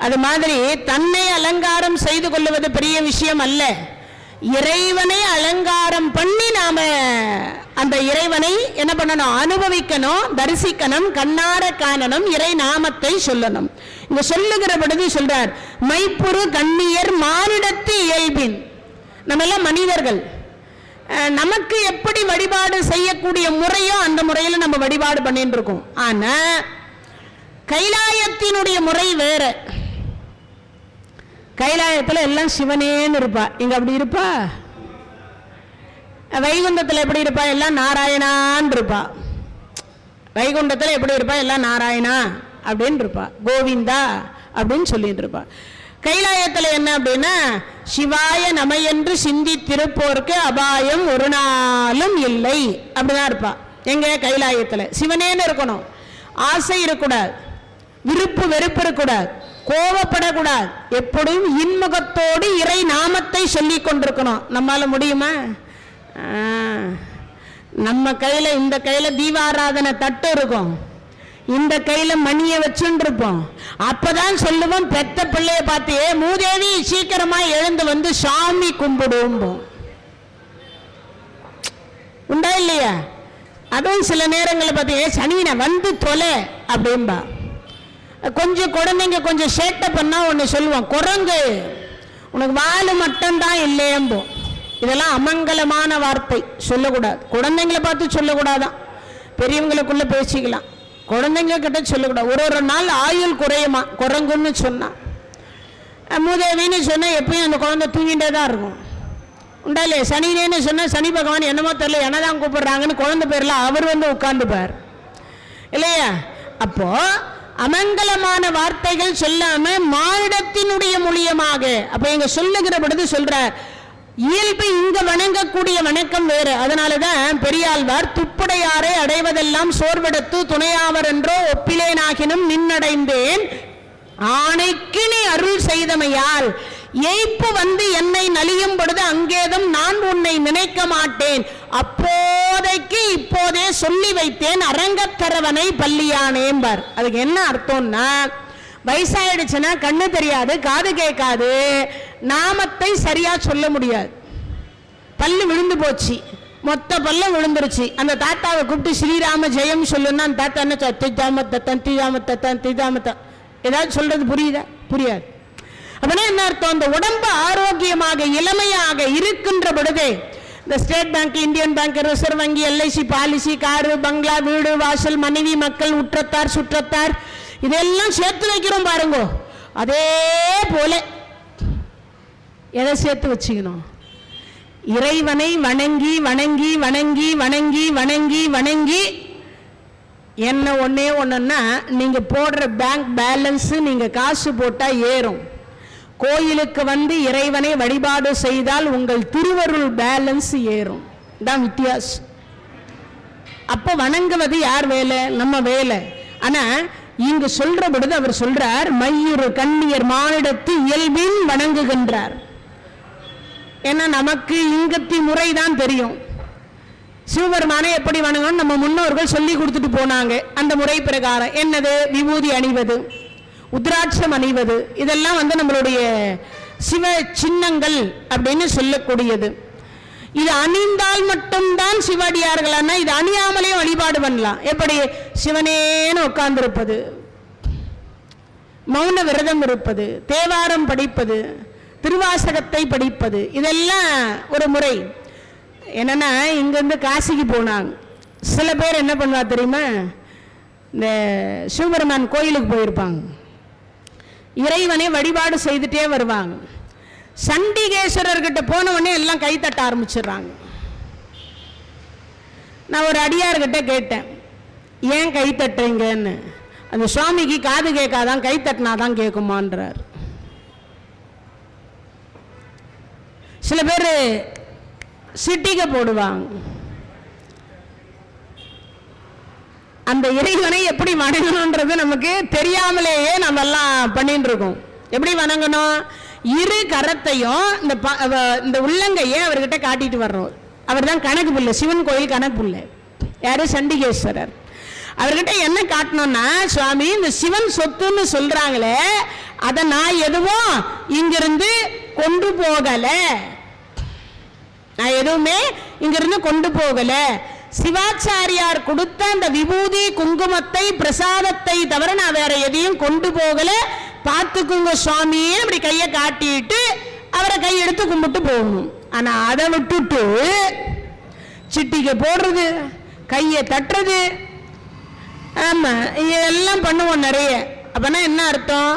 அது மாதிரி தன்னை அலங்காரம் செய்து கொள்வது பெரிய விஷயம் அல்ல. இறைவனை அலங்காரம் பண்ணி நாம அந்த இறைவனை என்ன பண்ணணும், அனுபவிக்கணும், தரிசிக்கணும், கண்ணார காணணும், இறை நாமத்தை சொல்லணும். இங்க சொல்லுகிற பொழுது சொல்றார், மைப்புறு கண்ணியர் மானிடத்து இயல்பின். நம்ம எல்லாம் மனிதர்கள், நமக்கு எப்படி வழிபாடு செய்யக்கூடிய முறையோ அந்த முறையில் நம்ம வழிபாடு பண்ணிட்டு இருக்கோம். ஆனா கைலாயத்தினுடைய முறை வேற. கைலாயத்துல எல்லாம் சிவனேன்னு இருப்பா, இங்க அப்படி இருப்பா. வைகுண்டத்துல எப்படி இருப்பா, எல்லாம் நாராயணான்னு இருப்பா. வைகுண்டத்துல எப்படி இருப்பா, எல்லாம் நாராயணா அப்படின்னு இருப்பா, கோவிந்தா அப்படின்னு சொல்லிட்டு இருப்பா. கைலாயத்துல என்ன அப்படின்னா, சிவாய நம என்று சிந்தித்திருப்போருக்கு அபாயம் ஒரு நாளும் இல்லை அப்படிதான் இருப்பா. எங்க கைலாயத்துல சிவனேன்னு இருக்கணும், ஆசை இருக்கக்கூடாது, விருப்பு வெறுப்பு இருக்கக்கூடாது, கோபப்படக்கூடாது, எப்பொழுதும் இன்முகத்தோடு இறை நாமத்தை சொல்லி கொண்டிருக்கணும். நம்மால முடியுமா? நம்ம கையில, இந்த கையில தீபாராதனை தட்டு இருக்கும், இந்த கையில மணியை வச்சுட்டு இருப்போம். அப்பதான் சொல்லுவோம், பெத்த பிள்ளைய பார்த்து, மூதேவி சீக்கிரமா எழுந்து வந்து சாமி கும்பிடுவோம். உண்டா இல்லையா? அதுவும் சில நேரங்களில் பார்த்தீங்க, சனியனை வந்து தொலை அப்படின்பா. கொஞ்சம் குழந்தைங்க கொஞ்சம் சேட்டை பண்ணா ஒன்று சொல்லுவான், குரங்கு உனக்கு வாழு மட்டும்தான் இல்லையம்போ. இதெல்லாம் அமங்கலமான வார்த்தை, சொல்லக்கூடாது. குழந்தைங்களை பார்த்து சொல்லக்கூடாதான், பெரியவங்களுக்குள்ள பேசிக்கலாம், குழந்தைங்க கிட்ட சொல்லக்கூடாது. ஒரு நாள் ஆயுள் குறையுமா குரங்குன்னு சொன்னா. மூதேவின்னு சொன்னா எப்பயும் அந்த குழந்தை தூங்கிட்டே தான் இருக்கும். உண்டா இல்லையா? சனினேன்னு சொன்னா சனி பகவான் என்னமோ தெரியல என்னதான் கூப்பிடுறாங்கன்னு குழந்தை பேர்ல அவர் வந்து உட்கார்ந்துப்பார் இல்லையா? அப்போ அமங்கலமான வார்த்தைகள் சொல்லாம மானிடத்தினுடைய மூலியமாக அப்ப இங்க சொல்லுகிற பொழுது சொல்ற இயல்பு இங்க வணங்கக்கூடிய வணக்கம் வேறு. அதனாலதான் பெரியாழ்வார் துப்புடையாரை அடைவதெல்லாம் சோர்வெடுத்து துணையாவர் என்றோ ஒப்பிலேனாகினும் நின்னடைந்தேன் ஆணைக்கு நீ அருள் செய்தமையால் ஏய்ப்பு வந்து என்னை நலியும் பொழுது அங்கேதும் நான் உன்னை நினைக்க மாட்டேன் அப்போதைக்கு இப்போதே சொல்லி வைத்தேன் அரங்கத்தரவனை பள்ளியானேம்பார். அதுக்கு என்ன அர்த்தம்னா வயசாயிடுச்சுன்னா கண்ணு தெரியாது காது கேட்காது நாமத்தை சரியா சொல்ல முடியாது. பல்லு விழுந்து போச்சு, மொத்த பல்ல விழுந்துருச்சு. அந்த தாத்தாவை கூப்பிட்டு ஸ்ரீராம ஜெயம் சொல்லுன்னா அந்த தாத்தா என்ன திதாமத்த ஏதாவது சொல்றது புரியுதா? புரியாது. அப்படின்னா என்ன அர்த்தம்? இந்த உடம்பு ஆரோக்கியமாக இளமையாக இருக்கின்ற பொழுதே இந்த state bank, Indian bank, reserve வங்கி, எல்ஐசி பாலிசி, காரு, பங்களா, வீடு, வாசல், மனைவி, மக்கள், உற்றத்தார், சுற்றத்தார் இதெல்லாம் சேர்த்து வைக்கிறோம் பாருங்க. அதே போல எதை சேர்த்து வச்சுக்கணும்? இறைவனை வணங்கி வணங்கி வணங்கி வணங்கி வணங்கி வணங்கி என்ன ஒன்னே ஒண்ணுன்னா நீங்க போடுற பேங்க் பேலன்ஸ் நீங்க காசு போட்டா ஏறும். கோயிலுக்கு வந்து இறைவனை வழிபாடு செய்தால் உங்கள் திருவருள் பேலன்ஸ் ஏறும். தான் வித்தியாசம். அப்ப வணங்குவது யார் வேலை? நம்ம வேலை. ஆனா இங்கு சொல்ற பொழுது அவர் சொல்றார் மையுறு கண்ணியர் மானிடத்து இயல்பின் வணங்குகின்றார். ஏன்னா நமக்கு இங்கத்தி முறைதான் தெரியும். சிவபெருமானை எப்படி வணங்கணும் நம்ம முன்னோர்கள் சொல்லி கொடுத்துட்டு போனாங்க. அந்த முறை பிரகாரம் என்னது? விபூதி அணிவது, உத்ராட்சம் அணிவது, இதெல்லாம் வந்து நம்மளுடைய சிவ சின்னங்கள் அப்படின்னு சொல்லக்கூடியது. இது அணிந்தால் மட்டும்தான் சிவடியார்கள். இது அணியாமலே வழிபாடு பண்ணலாம். எப்படி? சிவனேன்னு உட்கார்ந்திருப்பது, மௌன விரதம் இருப்பது, தேவாரம் படிப்பது, திருவாசகத்தை படிப்பது, இதெல்லாம் ஒரு முறை. என்னன்னா இங்கிருந்து காசிக்கு போனாங்க. சில பேர் என்ன பண்ணுவா தெரியுமா? இந்த சிவபெருமான் கோயிலுக்கு போயிருப்பாங்க, இறைவனை வழிபாடு செய்துட்டே வருவாங்க. சண்டிகேஸ்வரர்கிட்ட போன உடனே எல்லாம் கைத்தட்ட ஆரம்பிச்சிடுறாங்க. நான் ஒரு அடியார்கிட்ட கேட்டேன், ஏன் கைத்தட்டுறீங்கன்னு. அந்த சுவாமிக்கு காது கேட்காதான், கைத்தட்டினாதான் கேட்குமான்றார். சில பேர் சிட்டிகை போடுவாங்க. அந்த இறைவனை எப்படி வணங்கணும்ன்றது நமக்கு தெரியாமலேயே நம்ம எல்லாம் பண்ணிட்டு இருக்கோம். எப்படி வணங்கணும்? இரு கரத்தையும் இந்த உள்ளங்கையை அவர்கிட்ட காட்டிட்டு வர்றோம். அவர் தான் கணக்கு புள்ள, சிவன் கோயில் கணக்கு புள்ள. யாரு? சண்டிகேஸ்வரர். அவர்கிட்ட என்ன காட்டணும்னா, சுவாமி இந்த சிவன் சொத்துன்னு சொல்றாங்களே அதை நான் எதுவும் இங்கிருந்து கொண்டு போகல, நான் எதுவுமே இங்கிருந்து கொண்டு போகல. சிவாச்சாரியார் கொடுத்த அந்த விபூதி குங்குமத்தை பிரசாதத்தை தவிர நான் வேற எதையும் கொண்டு போகல, பார்த்துக்குங்க சுவாமியே அப்படி கையை காட்டிட்டு அவரை கையெடுத்து கும்பிட்டு போகணும். ஆனா அதை விட்டுட்டு சிட்டிகை போடுறது, கையை தட்டுறது, ஆமா இதெல்லாம் பண்ணுவோம் நிறைய. அப்பனா என்ன அர்த்தம்?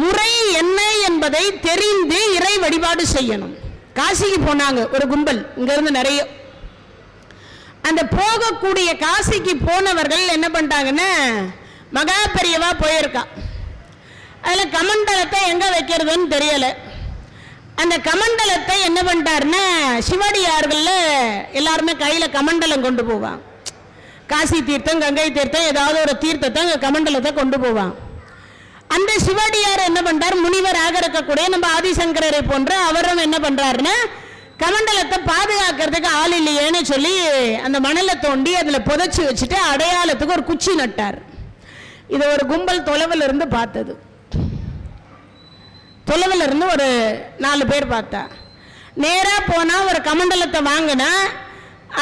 முறை என்ன என்பதை தெரிந்து இறை வழிபாடு செய்யணும். காசிக்கு போனாங்க ஒரு கும்பல், இங்க இருந்து நிறைய. அந்த போகக்கூடிய காசிக்கு போனவர்கள் என்ன பண்ணிட்டாங்கன்னா, மகா பெரியவா போயிருக்கா. அதுல கமண்டலத்தை எங்க வைக்கிறதுன்னு தெரியல. அந்த கமண்டலத்தை என்ன பண்ணிட்டாருன்னா, சிவடியார்கள் எல்லாருமே கையில கமண்டலம் கொண்டு போவாங்க. காசி தீர்த்தம், கங்கை தீர்த்தம், ஏதாவது ஒரு தீர்த்தத்தை கமண்டலத்தை கொண்டு போவாங்க. அந்த சிவடியார் என்ன பண்றார்? முனிவராக இருக்கக்கூடிய நம்ம ஆதிசங்கரரை போன்ற அவரும் என்ன பண்றாருன்னா, கமண்டலத்தை பாதுகாக்கிறதுக்கு ஆள் இல்லையேன்னு சொல்லி அந்த மணலை தோண்டி அதுல புதைச்சி வச்சுட்டு அடையாளத்துக்கு ஒரு குச்சி நட்டார். இது ஒரு கும்பல் தொலைவில் இருந்து பார்த்தது. தொலைவில் இருந்து ஒரு 4 பேர் பார்த்தா. நேரா போனா ஒரு கமண்டலத்தை வாங்கினா,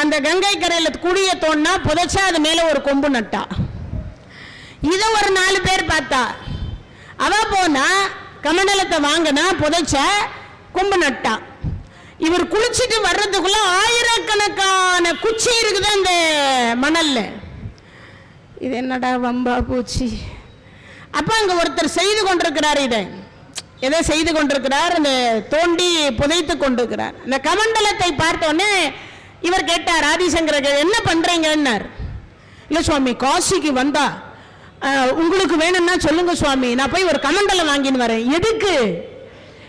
அந்த கங்கை கரையில குடிய தோண்டா புதைச்சா அது மேல ஒரு கொம்பு நட்டா. இதை ஒரு 4 பேர் பார்த்தா. அவ போனா கமண்டலத்தை வாங்கினா புதைச்ச கொம்பு நட்டா. இவர் குளிச்சுட்டு வர்றதுக்குள்ள ஆயிரக்கணக்கான குச்சி இருக்குது அந்த மணல்ல. இது என்னடா வம்பா பூச்சி. அப்ப அங்க ஒருத்தர் செய்து கொண்டிருக்கிறார். இதை எதை செய்து கொண்டிருக்கிறார்? அந்த தோண்டி புதைத்து கொண்டிருக்கிறார். அந்த கமண்டலத்தை பார்த்தோன்னே இவர் கேட்டார், ஆதிசங்கரர், என்ன பண்றீங்கன்னார். இல்லை சுவாமி, காசிக்கு வந்தா உங்களுக்கு வேணும்னா சொல்லுங்க சுவாமி, நான் போய் ஒரு கமண்டலம் வாங்கின்னு வரேன். எதுக்கு?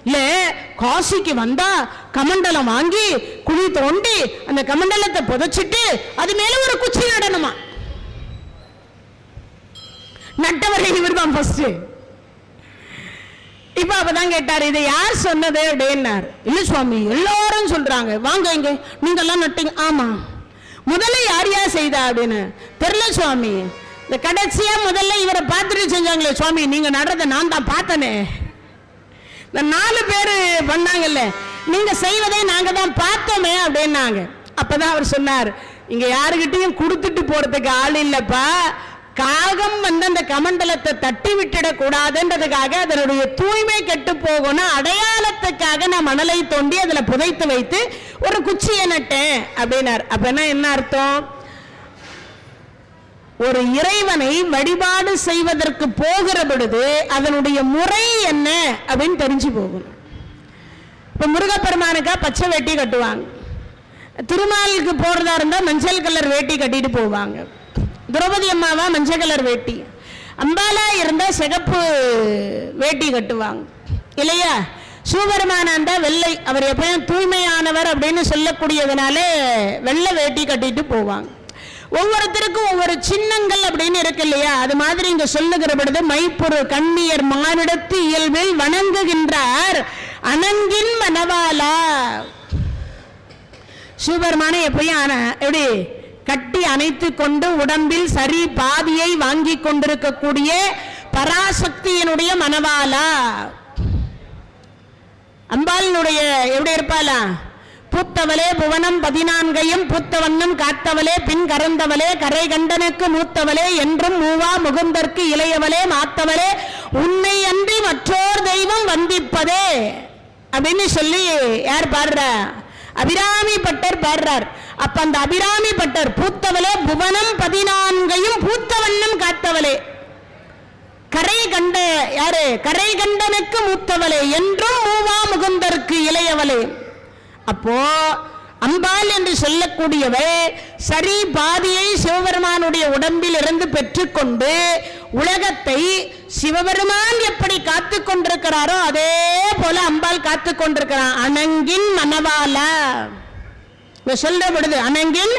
இல்ல, காசிக்கு வந்தா கமண்டலம் வாங்கி குழி தோண்டி அந்த கமண்டலத்தை புதைச்சிட்டு அது மேல ஒரு குச்சி நடணுமா. நட்டவரை இவர் தான் ஃபர்ஸ்ட். இப்ப அப்பதான் கேட்டார், இதை யார் சொன்னது அப்படின்னார். இல்ல சுவாமி, எல்லாரும் சொல்றாங்க. வாங்க, இங்க நீங்க எல்லாம் நட்டீங்க. ஆமா, முதல்ல யார் யார் செய்தா அப்படின்னு தெரியல சுவாமி. இந்த கடைசியா முதல்ல இவரை பார்த்துட்டு செஞ்சாங்களே சுவாமி, நீங்க நடுறத நான் தான் பார்த்தனே. இந்த 4 பேரு பண்ணாங்கல்ல, நீங்க செய்வதை நாங்க தான் பார்த்தோமே அப்படின்னாங்க. அப்பதான் அவர் சொன்னார், இங்க யாருகிட்டையும் கொடுத்துட்டு போறதுக்கு ஆள் இல்லப்பா, காகம் வந்து அந்த கமண்டலத்தை தட்டி விட்டுடக் கூடாதுன்றதுக்காக, அதனுடைய தூய்மை கெட்டு போகணும் அடையாளத்துக்காக நான் மணலை தோண்டி அதுல புதைத்து வைத்து ஒரு குச்சியை நட்டேன் அப்படின்னார். அப்ப என்ன அர்த்தம்? ஒரு இறைவனை வழிபாடு செய்வதற்கு போகிற பொழுது அதனுடைய முறை என்ன அப்படின்னு தெரிஞ்சு போகணும். இப்ப முருகப்பெருமானுக்கா பச்சை வேட்டி கட்டுவாங்க, திருமாலுக்கு போறதா இருந்தா மஞ்சள் கலர் வேட்டி கட்டிட்டு போவாங்க. திரௌபதி அம்மாவா மஞ்சள் கலர் வேட்டி, அம்பாலா இருந்தா சிகப்பு வேட்டி கட்டுவாங்க இல்லையா. சிவபெருமானா இருந்தா வெள்ளை, அவர் எப்பயும் தூய்மையானவர் அப்படின்னு சொல்லக்கூடியதுனால வெள்ளை வேட்டி கட்டிட்டு போவாங்க. ஒவ்வொருத்தருக்கும் ஒவ்வொரு சின்னங்கள் அப்படின்னு இருக்கு இல்லையா. அது மாதிரி இங்க சொல்லுகிற பொழுது, மைப்புறு கண்ணியர் மானிடத்து இயல்பில் வணங்குகின்றார் அனங்கின் மனவாலா. சிவபெருமான எப்பயும் எப்படி கட்டி அணைத்து கொண்டு உடம்பில் சரி பாதியை வாங்கி கொண்டிருக்கக்கூடிய பராசக்தியினுடைய மனவாலா. அம்பாளினுடைய எப்படி இருப்பாளா? பூத்தவளே புவனம் 14 பூத்தவண்ணம் காத்தவளே பின் கறந்தவளே கரை கண்டனுக்கு மூத்தவளே என்றும் மூவா முகுந்தற்கு இளையவளே மாத்தவளே உன்னை அன்றி மற்றோர் தெய்வம் வந்திப்பதே அப்படின்னு சொல்லி யார் பாடுற? அபிராமி பட்டர் பாடுறார். அப்ப அந்த அபிராமி பட்டர் பூத்தவளே புவனம் 14 பூத்தவண்ணம் காத்தவளே கரை கண்ட யாரு? கரை கண்டனுக்கு மூத்தவளே என்றும் மூவா முகுந்தற்கு இளையவளே. அப்போ அம்பாள் என்று சொல்லக்கூடியவை சரி பாதியை சிவபெருமானுடைய உடம்பில் இருந்து பெற்றுக்கொண்டு உலகத்தை சிவபெருமான் எப்படி காத்து கொண்டிருக்கிறாரோ அதே போல அம்பாள் காத்து கொண்டிருக்கிறார். அனங்கின் மனவாலா சொல்ற பொழுது அனங்கின்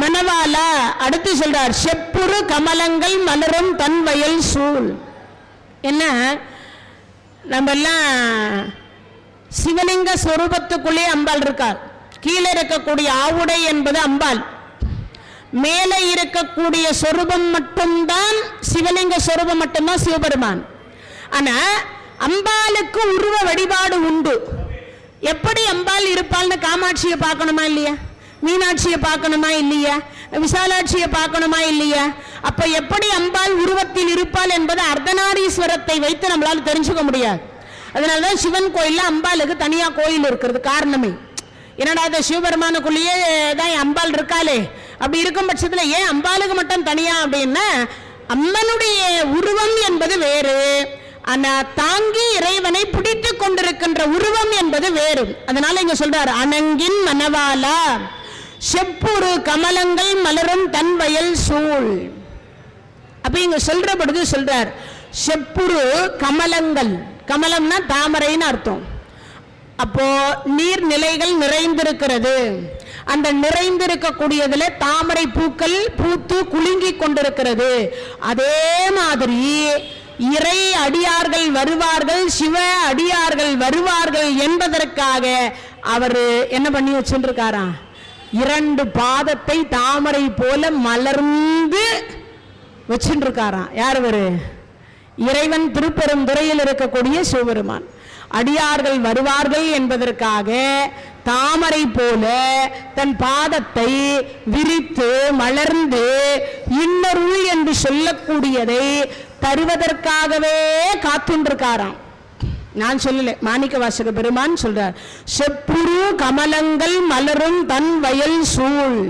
மனவாலா. அடுத்து சொல்றார், செப்புரு கமலங்கள் மலரும் தன் வயல் சூழ். என்ன, நம்ம எல்லாம் சிவலிங்க சொரூபத்துக்குள்ளே அம்பாள் இருக்கார். கீழே இருக்கக்கூடிய ஆவுடை என்பது அம்பாள், மேலே இருக்கக்கூடிய சொரூபம் மட்டும்தான் சிவலிங்க சொரூபம் மட்டும்தான் சிவபெருமான். ஆனா அம்பாளுக்கு உருவ வழிபாடு உண்டு. எப்படி அம்பாள் இருப்பாள்னு காமாட்சியை பார்க்கணுமா இல்லையா? மீனாட்சியை பார்க்கணுமா இல்லையா? விசாலாட்சியை பார்க்கணுமா இல்லையா? அப்ப எப்படி அம்பாள் உருவத்தில் இருப்பாள் என்பது அர்த்தநாரீஸ்வரத்தை வைத்து நம்மளால தெரிஞ்சுக்க முடியாது. அதனாலதான் சிவன் கோயில்ல அம்பாளுக்கு தனியா கோயில் இருக்கிறது காரணமே. என்னடா இந்த சிவபெருமானுக்குள்ளேயே தான் அம்பாள் இருக்காளே, அப்படி இருக்கும் பட்சத்துல ஏன் அம்பாளுக்கு மட்டும் தனியா அப்படின்னா, அம்மனுடைய உருவம் என்பது வேறு, ஆனா தாங்கி இறைவனை பிடித்து கொண்டிருக்கின்ற உருவம் என்பது வேறு. அதனால இங்க சொல்றார், அனங்கின் மனவாலா செப்புரு கமலங்கள் மலரும் தன் வயல் சூழ். அப்ப இங்க சொல்ற பொழுது சொல்றார், செப்புரு கமலங்கள், கமலம்னா தாமரைன்னு அர்த்தம். அப்போ நீர்நிலைகள் நிறைந்திருக்கிறது. அந்த நிறைந்திருக்கக்கூடியதுல தாமரை பூக்கள் பூத்து குலுங்கி கொண்டிருக்கிறது. அதே மாதிரி இறை அடியார்கள் வருவார்கள், சிவ அடியார்கள் வருவார்கள் என்பதற்காக அவர் என்ன பண்ணி வச்சுருக்காரா, 2 பாதத்தை தாமரை போல மலர்ந்து வச்சுருக்காராம். யார் அவரு? இறைவன் திருப்பெருந்துறையில் இருக்கக்கூடிய சிவபெருமான். அடியார்கள் வருவார்கள் என்பதற்காக தாமரை போல தன் பாதத்தை விரித்து மலர்ந்து இன்னொருள் என்று சொல்லக்கூடியதை தருவதற்காகவே காத்துண்டிருக்காராம். நான் சொல்லல, மாணிக்க வாசக பெருமான் சொல்றார், செப்புரு கமலங்கள் மலரும் தன் வயல் சூழ்.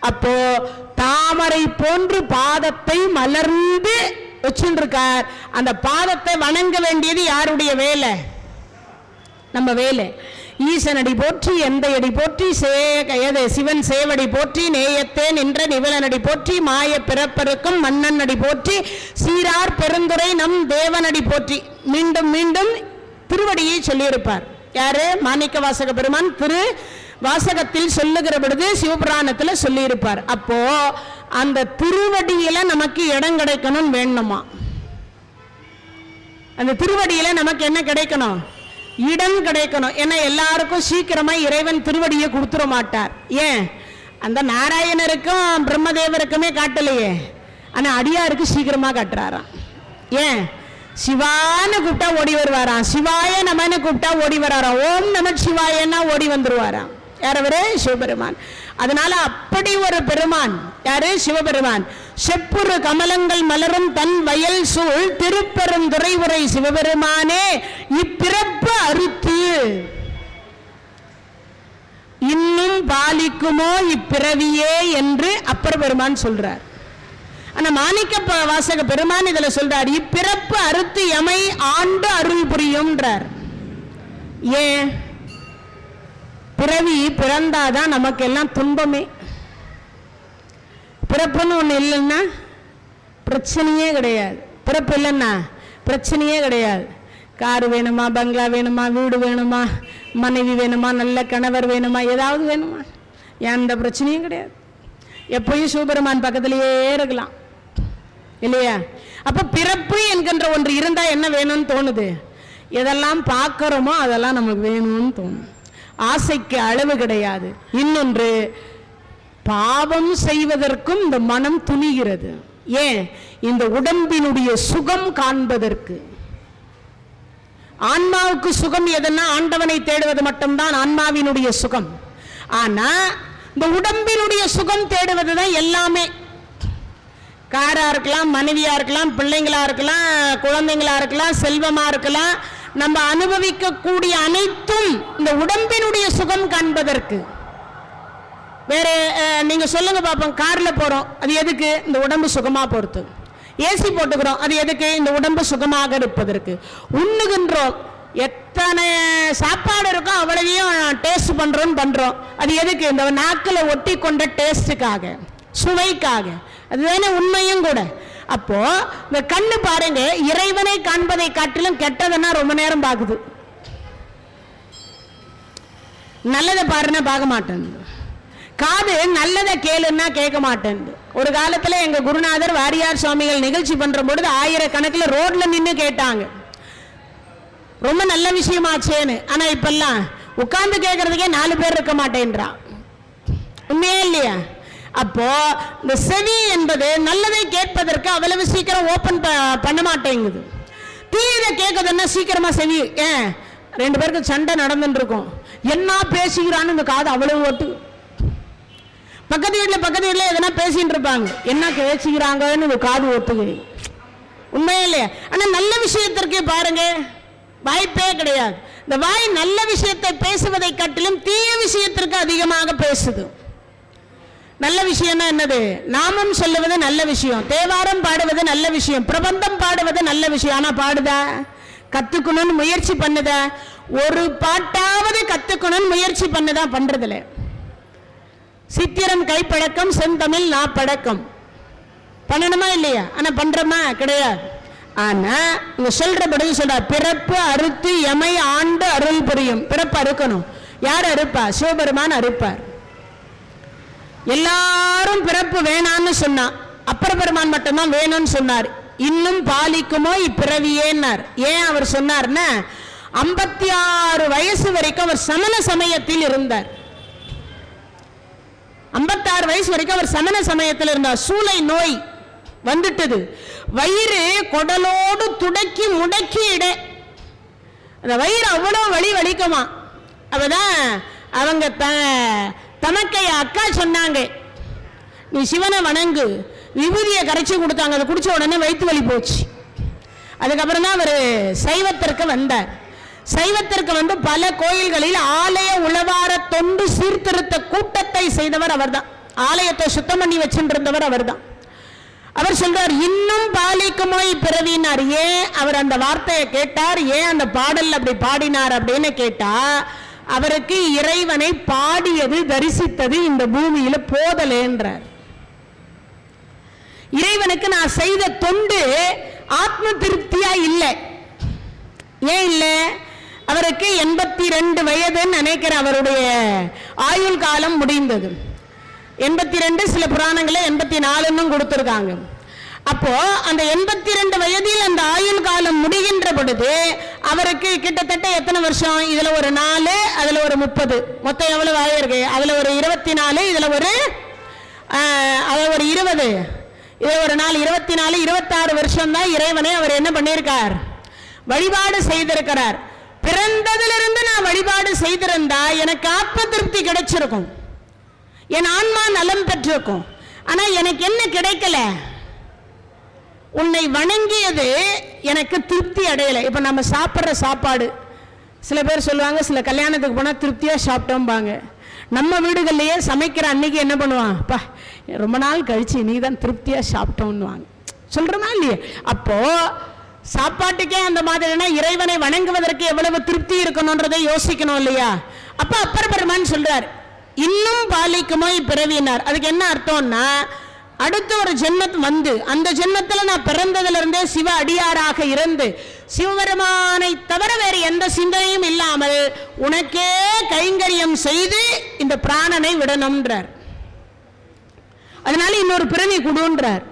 அப்போ தாமரை போன்று பாதத்தை மலர்ந்து வச்சுருக்கார். அந்த பாதத்தை வணங்க வேண்டியது யாருடைய வேலை? நம்ம வேலை. ஈசனடி போற்றி எந்தையடி போற்றி சிவன் சேவடி போற்றி நேயத்தே நின்ற நிவலனடி போற்றி மாய பிறப்பருக்கும் மன்னன் அடி போற்றி சீரார் பெருந்துரை நம் தேவனடி போற்றி. மீண்டும் மீண்டும் திருவடியை சொல்லியிருப்பார். யாரு? மாணிக்க வாசக பெருமான் திரு வாசகத்தில் சொல்லுகிற பொழுது சிவபுராணத்தில் சொல்லியிருப்பார். அப்போ அந்த திருவடியில நமக்கு இடம் கிடைக்கணும் வேணுமா? அந்த திருவடியில நமக்கு என்ன கிடைக்கணும்? இடம் கிடைக்கணும். ஏன்னா எல்லாருக்கும் சீக்கிரமா இறைவன் திருவடியை கொடுத்துட மாட்டார். ஏன்? அந்த நாராயணருக்கும் பிரம்மதேவருக்குமே காட்டலையே, ஆனா அடியாருக்கு சீக்கிரமா காட்டுறாராம். ஏன்? சிவான்னு கூப்பிட்டா ஓடி வருவாராம், சிவாய நமன்னு கூப்பிட்டா ஓடி வராராம், ஓம் நம சிவாயன்னா ஓடி வந்துருவாராம். யார் அவரு? சிவபெருமான். அதனால அப்படி ஒரு பெருமான் யாரு? சிவபெருமான். செப்புரு கமலங்கள் மலரும் தன் வயல் சூழ் திருப்பெருந்துறை உரை சிவபெருமானே இப்பிறப்பு அறுத்து இன்னும் பாலிக்குமோ இப்பிறவியே என்று அப்பர் பெருமான் சொல்றார். ஆனா மாணிக்க வாசக பெருமான் இதுல சொல்றார், இப்பிறப்பு அறுத்து எமை ஆண்டு அருள் புரியும்ன்றார். ஏன்? பிறவி பிறந்தாதான் நமக்கு எல்லாம் துன்பமே. பிறப்புன்னு ஒண்ணு இல்லைன்னா பிரச்சனையே கிடையாது. பிறப்பு இல்லைன்னா பிரச்சனையே கிடையாது. காரு வேணுமா, பங்களா வேணுமா, வீடு வேணுமா, மனைவி வேணுமா, நல்ல கணவர் வேணுமா, ஏதாவது வேணுமா, எந்த பிரச்சனையும் கிடையாது. எப்பயும் சிவபெருமான் பக்கத்திலேயே இருக்கலாம் இல்லையா? அப்ப பிறப்பு என்கின்ற ஒன்று இருந்தா என்ன வேணும்னு தோணுது? எதெல்லாம் பார்க்கிறோமோ அதெல்லாம் நமக்கு வேணும்னு தோணும். ஆசைக்கு அளவு கிடையாது. இன்னொன்று, பாவம் செய்வதற்கும் இந்த மனம் துணிகிறது. ஏன்? இந்த உடம்பினுடைய சுகம் காண்பதற்கு. ஆன்மாவுக்கு சுகம் எதுன்னா ஆண்டவனை தேடுவது மட்டும்தான் ஆன்மாவினுடைய சுகம். ஆனா இந்த உடம்பினுடைய சுகம் தேடுவதுதான் எல்லாமே. காரா இருக்கலாம், மனைவியா இருக்கலாம், பிள்ளைங்களா இருக்கலாம், குழந்தைங்களா இருக்கலாம், செல்வமா இருக்கலாம், நம்ம அனுபவிக்கக்கூடிய அனைத்தும் இந்த உடம்பினுடைய சுகம் காண்பதற்கு. வேற நீங்க சொல்லுங்க பாப்போம். கார்ல போறோம், அது எதுக்கு? இந்த உடம்பு சுகமா போறது. ஏசி போட்டுக்கிறோம், அது எதுக்கு? இந்த உடம்பு சுகமாக இருப்பதற்கு. உண்ணுகின்றோம், எத்தனை சாப்பாடு இருக்கோ அவ்வளவையும் டேஸ்ட் பண்றோம், அது எதுக்கு? இந்த நாக்கில் ஒட்டி கொண்ட டேஸ்டுக்காக, சுவைக்காக. அதுதானே உண்மையும் கூட. அப்போ இந்த கண்ணு பாருங்க, இறைவனை காண்பதை காட்டிலும் கெட்டதுன்னா ரொம்ப நேரம் பார்க்குது. நல்லதை பாருன்னா பார்க்க மாட்டேன். காது நல்லதை கேளுன்னா கேட்க மாட்டேன். ஒரு காலத்துல எங்க குருநாதர் வாரியார் சுவாமிகள் நிகழ்ச்சி பண்ற பொழுது ஆயிரக்கணக்கில் ரோட்ல நின்று கேட்டாங்க, ரொம்ப நல்ல விஷயமாச்சேன்னு. ஆனா இப்பெல்லாம் உட்கார்ந்து கேட்கறதுக்கே 4 பேர் இருக்க மாட்டேன்றா. உண்மையே இல்லையா? அப்போ இந்த செவி என்பது நல்லதை கேட்பதற்கு அவ்வளவு சீக்கிரம் ஓபன் பண்ண மாட்டேங்குது. தீயதை கேட்கறதுன்னா சீக்கிரமா செவி. ஏன்? 2 பேருக்கு சண்டை நடந்துட்டு இருக்கும், என்ன பேசுகிறான்னு இந்த காது அவ்வளவு ஓட்டு. பக்கத்து வீட்டுல எதனா பேசிட்டு இருப்பாங்க, என்ன பேசுகிறாங்கன்னு இந்த காது ஓட்டுது. உண்மையே இல்லையா? ஆனா நல்ல விஷயத்திற்கு பாருங்க வாய்ப்பே கிடையாது. இந்த வாய் நல்ல விஷயத்தை பேசுவதை காட்டிலும் தீய விஷயத்திற்கு அதிகமாக பேசுது. நல்ல விஷயம்னா என்னது? நாமம் சொல்லுவது நல்ல விஷயம், தேவாரம் பாடுவது நல்ல விஷயம், பிரபந்தம் பாடுவது நல்ல விஷயம். ஆனா பாடுதா? கத்துக்கணும்னு முயற்சி பண்ணுதா? ஒரு பாட்டாவது கத்துக்கணும்னு முயற்சி பண்ணுதா? பண்றதுல. சித்திரம் கைப்பழக்கம், செந்தமிழ் நாப்பழக்கம் பண்ணணுமா இல்லையா? ஆனா பண்றோமா? கிடையாது. ஆனா இங்க சொல்றபடி சொல்ற, பிறப்பு அறுத்து எமை ஆண்டு அருள் புரியும். பிறப்பு அறுக்கணும். யார் அறுப்பா? சிவபெருமான் அறுப்பார். எல்லாரும் பிறப்பு வேணான்னு சொன்னா, அப்பர் பெருமான் மட்டும்தான் வேணும்னு சொன்னார். இன்னும் பாலிக்குமோ இப்பிறவியேன்னார். ஏன் அவர் சொன்னார்னா, 56 வயசு வரைக்கும் அவர் சமண சமயத்தில் இருந்தார். 56 வயசு வரைக்கும் அவர் சமண சமயத்தில் இருந்தார். சூளை நோய் வந்துட்டது. வயிறு குடலோடு துடக்கி முடக்கி இட, அந்த வயிறு அவ்வளவு வலிக்குமா. அவதான் அவங்க தமக்கை அக்கா சொன்னாங்க, நீ சிவனை வணங்கு, விபூதியை கரைச்சி கொடுத்தாங்க. அதை குடிச்ச உடனே வயிற்று வலி போச்சு. அதுக்கப்புறம் தான் அவர் சைவத்திற்கு வந்தார். சைவத்திற்கு வந்து பல கோயில்களில் ஆலய உளவார தொண்டு சீர்திருத்த கூட்டத்தை செய்தவர் அவர்தான். ஆலயத்தை சுத்தம் பண்ணி வச்சுட்டு இருந்தவர் அவர்தான். அவர் சொல்றார், இன்னும் பாலிக்குமோ இப்பிறவினார். ஏன் அவர் அந்த வார்த்தையை கேட்டார், ஏன் அந்த பாடல் அப்படி பாடினார் அப்படின்னு கேட்டா, அவருக்கு இறைவனை பாடியது தரிசித்தது இந்த பூமியில போதலேன்றார். இறைவனுக்கு நான் செய்த தொண்டு ஆத்ம திருப்தியா இல்லை. ஏன் இல்லை? அவருக்கு 82 வயதுன்னு நினைக்கிற அவருடைய ஆயுள் காலம் முடிந்தது. 82, சில புராணங்களை 84 கொடுத்திருக்காங்க. அப்போ அந்த 82 வயதில் அந்த ஆயுள் காலம் முடிகின்ற பொழுது அவருக்கு கிட்டத்தட்ட எத்தனை வருஷம்? இதுல ஒரு 4, அதுல ஒரு 30, மொத்தம் எவ்வளவு ஆயிருக்கு? அதுல ஒரு 24, இதுல ஒரு 20, இதுல ஒரு 4, 24, 26 வருஷம் தான் இறைவனை அவர் என்ன பண்ணியிருக்கார்? வழிபாடு செய்திருக்கிறார். பிறந்ததிலிருந்து நான் வழிபாடு செய்திருந்தா எனக்கு ஆத்ம திருப்தி கிடைச்சிருக்கும், என் ஆன்மா நலம் பெற்றிருக்கும். ஆனா எனக்கு என்ன கிடைக்கல? உன்னை வணங்கியது எனக்கு திருப்தி அடையலை. இப்ப நம்ம சாப்பிட்ற சாப்பாடு, சில பேர் சொல்லுவாங்க, சில கல்யாணத்துக்கு போனா திருப்தியா சாப்பிட்டோம்பாங்க. நம்ம வீடுகள்லயே சமைக்கிற அன்னைக்கு என்ன பண்ணுவான்? அப்பா ரொம்ப நாள் கழிச்சு நீ தான் திருப்தியா சாப்பிட்டோம்னு வாங்க சொல்றமா இல்லையே? அப்போ சாப்பாட்டுக்கே அந்த மாதிரினா இறைவனை வணங்குவதற்கு எவ்வளவு திருப்தி இருக்கணும்ன்றதை யோசிக்கணும் இல்லையா? அப்ப அப்பர் பெருமான் சொல்றார், இன்னும் பாலிக்குமோ இப்பிறவினார். அதுக்கு என்ன அர்த்தம்னா, அடுத்த ஒரு ஜென்மம் வந்து அந்த ஜென்மத்தில் நான் பிறந்ததுல இருந்தே சிவ அடியாராக இருந்து சிவபெருமானை தவிர வேறு எந்த சிந்தனையும் இல்லாமல் உனக்கே கைங்கரியம் செய்து இந்த பிராணனை விடணும்ன்றார். அதனால இன்னொரு பிறவி கொடுன்றார்.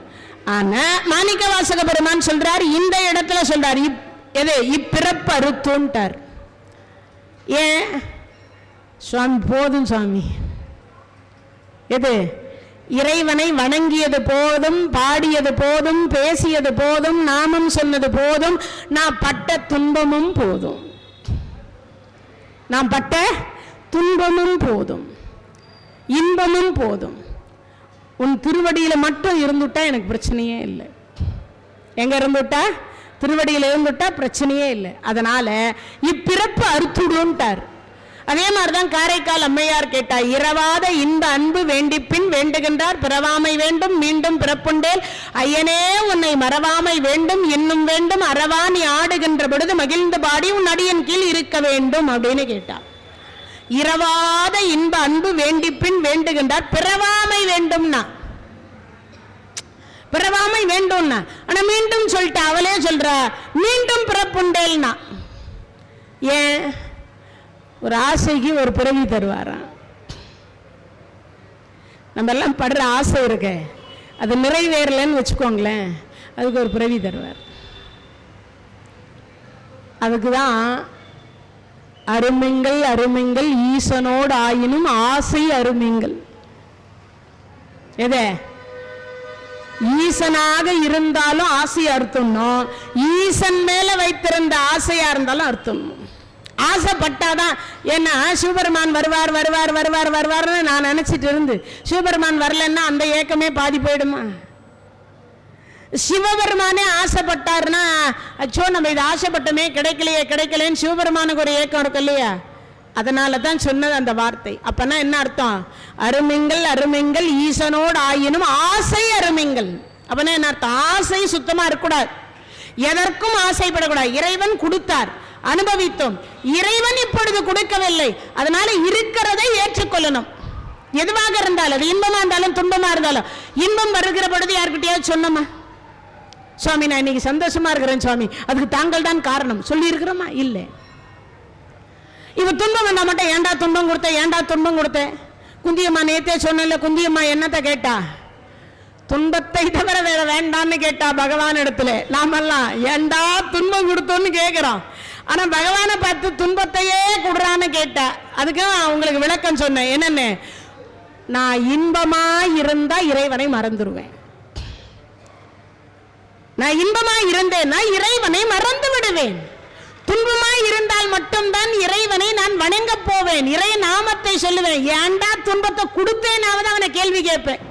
ஆனா மாணிக்க வாசக பெருமான் சொல்றார், இந்த இடத்துல சொல்றார் இப்பிறப்பு அறுத்துன்ட்டார். ஏன் சுவாமி? போதும் சுவாமி, எது இறைவனை வணங்கியது போதும், பாடியது போதும், பேசியது போதும், நாமம் சொன்னது போதும், நான் பட்ட துன்பமும் போதும், நான் பட்ட துன்பமும் போதும், இன்பமும் போதும். உன் திருவடியில மட்டும் இருந்துட்டா எனக்கு பிரச்சனையே இல்லை. எங்க இருந்துட்டா? திருவடியில இருந்துட்டா பிரச்சனையே இல்லை. அதனால இப்பிறப்பு அறுத்துடுன்ட்டார். அதே மாதிரிதான் காரைக்கால் அம்மையார் கேட்டா, இரவாத இந்த அன்பு வேண்டிப்பின் வேண்டுகின்றார், பிறவாமை வேண்டும் மீண்டும் பிறப்புண்டேன், ஐயனே உன்னை மறவாமை வேண்டும் இன்னும் வேண்டும், அறவா நீ ஆடுகின்ற பொழுது மகிழ்ந்து பாடி உன் அடியின் கீழ் இருக்க வேண்டும் அப்படின்னு கேட்டார். இரவாத இன்ப அன்பு வேண்டிப்பின் வேண்டுகின்றார், பிறவாமை வேண்டும்னா, பிறவாமை வேண்டும்னா. ஆனா மீண்டும் சொல்லிட்டா, அவளே சொல்றா மீண்டும் பிறப்புண்டேல்னா. ஏன்? ஒரு ஆசைக்கு ஒரு பிறவி தருவாராம். நம்ம எல்லாம் படுற ஆசை இருக்க, அது நிறைவேறலன்னு வச்சுக்கோங்களேன், அதுக்கு ஒரு பிறவி தருவார். அதுக்குதான் அருமைங்கள் அருமைங்கள் ஈசனோடு ஆயினும் ஆசை அருமைங்கள். எதே? ஈசனாக இருந்தாலும் ஆசை அறுத்தணும், ஈசன் மேல வைத்திருந்த ஆசையா இருந்தாலும் அறுத்தணும். ஆசைப்பட்டாதான். ஏன்னா சிவபெருமான் வருவார் வருவார் வருவார் வருவார்னு நான் நினைச்சிட்டு இருந்து சிவபெருமான் வரலன்னா அந்த ஏக்கமே பாதி போயிடுமா? சிவபெருமானே ஆசைப்பட்டார்னா, அச்சோ நம்ம இது ஆசைப்பட்டமே கிடைக்கலையே கிடைக்கலன்னு சிவபெருமானுக்கு ஒரு ஏக்கம் இருக்கு இல்லையா? அதனால தான் சொன்னது அந்த வார்த்தை. அப்பனா என்ன அர்த்தம்? அருமைங்கள் அருமைங்கள் ஈசனோடு ஆயினும் ஆசை அருமைங்கள். அப்பனா என்ன அர்த்தம்? ஆசை சுத்தமா இருக்கக்கூடாது, எதற்கும் ஆசைப்படக்கூடாது. இறைவன் கொடுத்தார், அனுபவித்தோம். இறைவன் இப்பொழுது கொடுக்கவில்லை, அதனால இருக்கிறதை ஏற்றுக்கொள்ளணும். எதுவாக இருந்தாலும், அது இன்பமா இருந்தாலும் துன்பமா இருந்தாலும். இன்பம் வருகிற பொழுது யாருக்கிட்டையாவது சொன்னோமா? சுவாமி நான் இன்னைக்கு சந்தோஷமா இருக்கிறேன் சுவாமி, அதுக்கு தாங்கள் தான் காரணம் சொல்லி இருக்கிறோமா? இல்லை. இவ துன்பம் வந்தா மட்டும் ஏண்டா துன்பம் கொடுத்த ஏண்டா துன்பம் கொடுத்த? குந்தியம்மா நேத்தே சொன்ன, குந்தியம்மா என்னத்தை கேட்டா? துன்பத்தை தவிர வேற வேண்டான்னு கேட்டா பகவான் இடத்துல. நாமெல்லாம் ஏண்டா துன்பம் கொடுத்தோன்னு கேட்கிறோம், ஆனா பகவானை பார்த்து துன்பத்தையே கொடுறான்னு கேட்டா. அதுக்கு உங்களுக்கு விளக்கம் சொன்னேன். என்னன்னு? நான் இன்பமா இருந்தா இறைவனை மறந்துடுவேன். நான் இன்பமா இருந்தேன்னா இறைவனை மறந்து விடுவேன். துன்பமாய் இருந்தால் மட்டும்தான் இறைவனை நான் வணங்க போவேன், இறை நாமத்தை சொல்லுவேன். ஏண்டா துன்பத்தை கொடுத்தேனாவது அவனை கேள்வி கேட்பேன்.